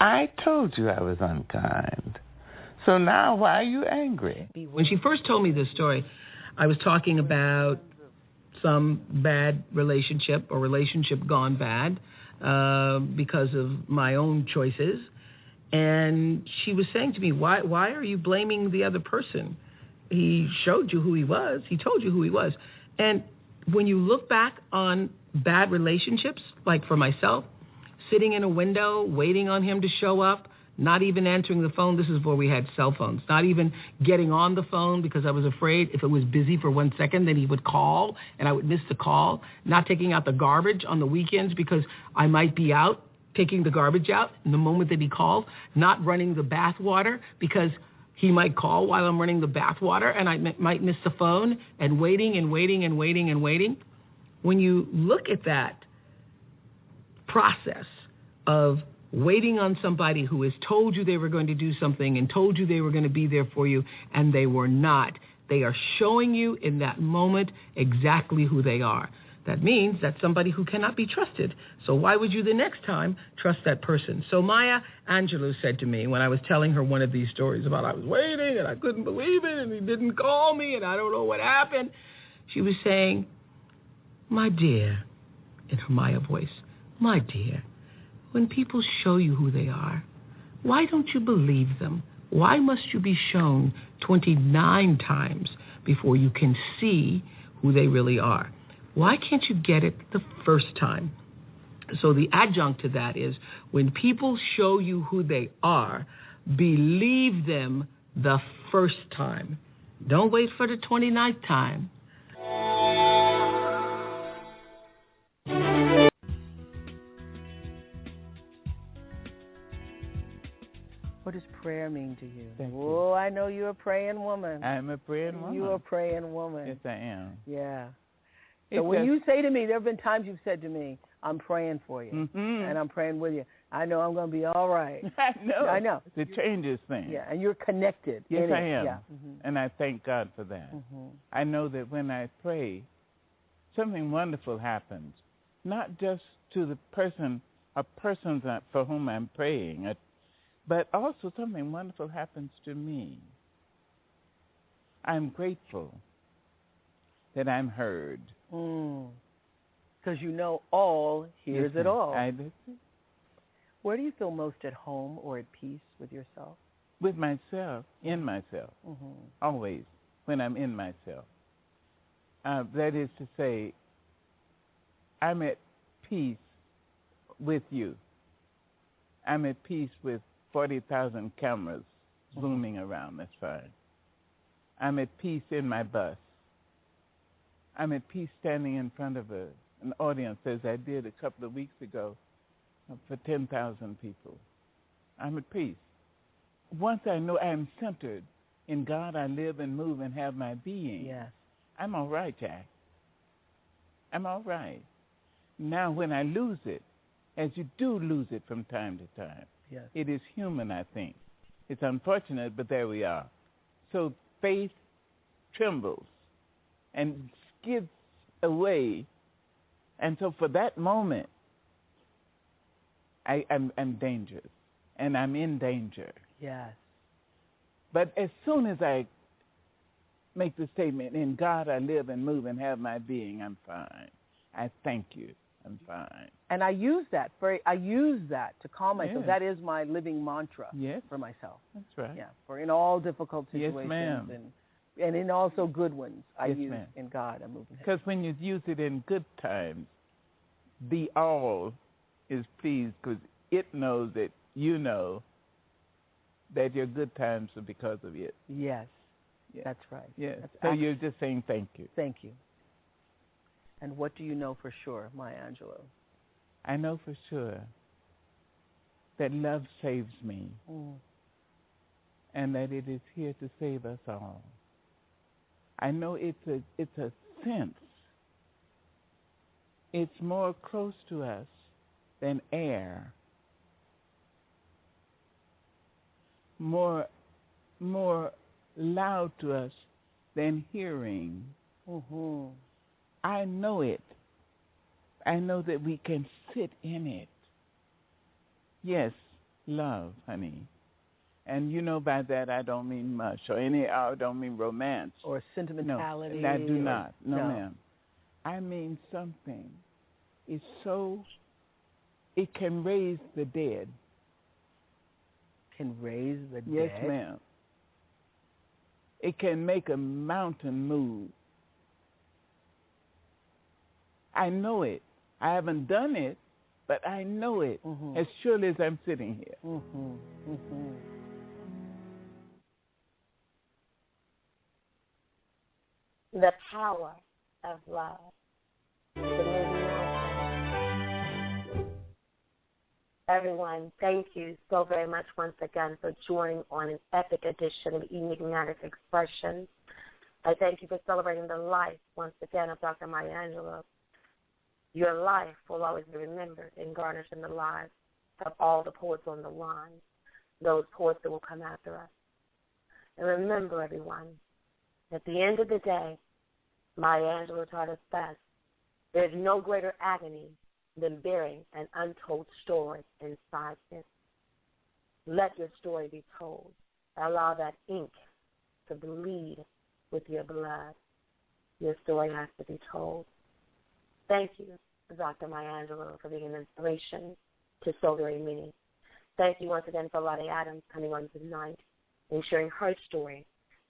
I told you I was unkind. So now why are you angry? When she first told me this story, I was talking about some bad relationship or relationship gone bad because of my own choices. And she was saying to me, why are you blaming the other person? He showed you who he was. He told you who he was. And when you look back on bad relationships, like for myself, sitting in a window, waiting on him to show up, not even answering the phone. This is before we had cell phones. Not even getting on the phone because I was afraid if it was busy for 1 second, then he would call and I would miss the call. Not taking out the garbage on the weekends because I might be out taking the garbage out in the moment that he called. Not running the bath water because he might call while I'm running the bath water and I might miss the phone, and waiting and waiting and waiting and waiting. When you look at that process of waiting on somebody who has told you they were going to do something and told you they were going to be there for you, and they were not. They are showing you in that moment exactly who they are. That means that's somebody who cannot be trusted. So why would you the next time trust that person? So Maya Angelou said to me when I was telling her one of these stories about I was waiting and I couldn't believe it and he didn't call me and I don't know what happened. She was saying, my dear, in her Maya voice, my dear, when people show you who they are, why don't you believe them? Why must you be shown 29 times before you can see who they really are? Why can't you get it the first time? So the adjunct to that is when people show you who they are, believe them the first time. Don't wait for the 29th time. What does prayer mean to you? Thank you. Oh, I know you're a praying woman. I'm a praying woman. You're a praying woman. Yes, I am. Yeah. So when you say to me, there have been times you've said to me, I'm praying for you, and I'm praying with you. I know I'm going to be all right. I know. The changes thing. Yeah, and you're connected. Yes, I am. Yeah. And I thank God for that. I know that when I pray, something wonderful happens, not just to the person or persons for whom I'm praying, but also something wonderful happens to me. I'm grateful that I'm heard. Because you know all hears it all. I do. Where do you feel most at home or at peace with yourself? With myself, in myself. Always, when I'm in myself. That is to say, I'm at peace with you. I'm at peace with 40,000 cameras zooming around. That's fine. I'm at peace in my bus. I'm at peace standing in front of an audience, as I did a couple of weeks ago, for 10,000 people. I'm at peace. Once I know I'm centered in God, I live and move and have my being. Yes. I'm all right, Jack. I'm all right. Now, when I lose it, as you do lose it from time to time, it is human, I think. It's unfortunate, but there we are. So faith trembles and skids away. And so for that moment, I'm dangerous, and I'm in danger. Yes. But as soon as I make the statement, in God I live and move and have my being, I'm fine. I thank you. I'm fine. And I use that to calm myself. That is my living mantra for myself. That's right. Yeah, for in all difficult situations. Yes, ma'am. And in also good ones, I use in God I'm moving. Because when you use it in good times, the all is pleased because it knows that you know that your good times are because of it. Yes, that's right. Yes. So you're just saying thank you. Thank you. And what do you know for sure, Maya Angelou? I know for sure that love saves me and that it is here to save us all. I know it's a sense. It's more close to us than air. More loud to us than hearing. I know it. I know that we can sit in it. Yes, love, honey. And you know by that I don't mean much, I don't mean romance. Or sentimentality. No, I do not. No, ma'am. I mean something. It's so, it can raise the dead. Can raise the dead? Yes, ma'am. It can make a mountain move. I know it. I haven't done it, but I know it as surely as I'm sitting here. The power of love. Everyone, thank you so very much once again for joining on an epic edition of Enigmatic Expressions. I thank you for celebrating the life, once again, of Dr. Maya Angelou. Your life will always be remembered and garnished in the lives of all the poets on the line, those poets that will come after us. And remember, everyone, at the end of the day, Maya Angelou taught us best, there's no greater agony than bearing an untold story inside it. Let your story be told. Allow that ink to bleed with your blood. Your story has to be told. Thank you, Dr. Maya Angelou, for being an inspiration to so very many. Thank you once again for Lottie Adams coming on tonight and sharing her story,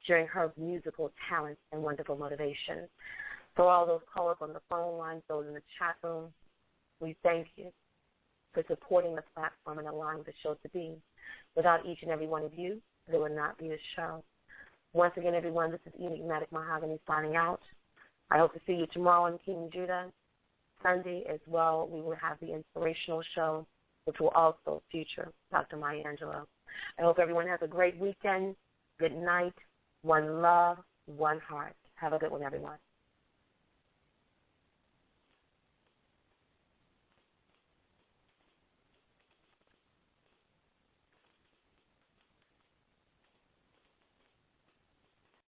sharing her musical talents and wonderful motivation. For all those callers on the phone lines, those in the chat room, we thank you for supporting the platform and allowing the show to be. Without each and every one of you, there would not be a show. Once again, everyone, this is Enigmatic Mahogany signing out. I hope to see you tomorrow on King Judah. Sunday as well, we will have the inspirational show, which will also feature Dr. Maya Angelou. I hope everyone has a great weekend. Good night. One love, one heart. Have a good one, everyone.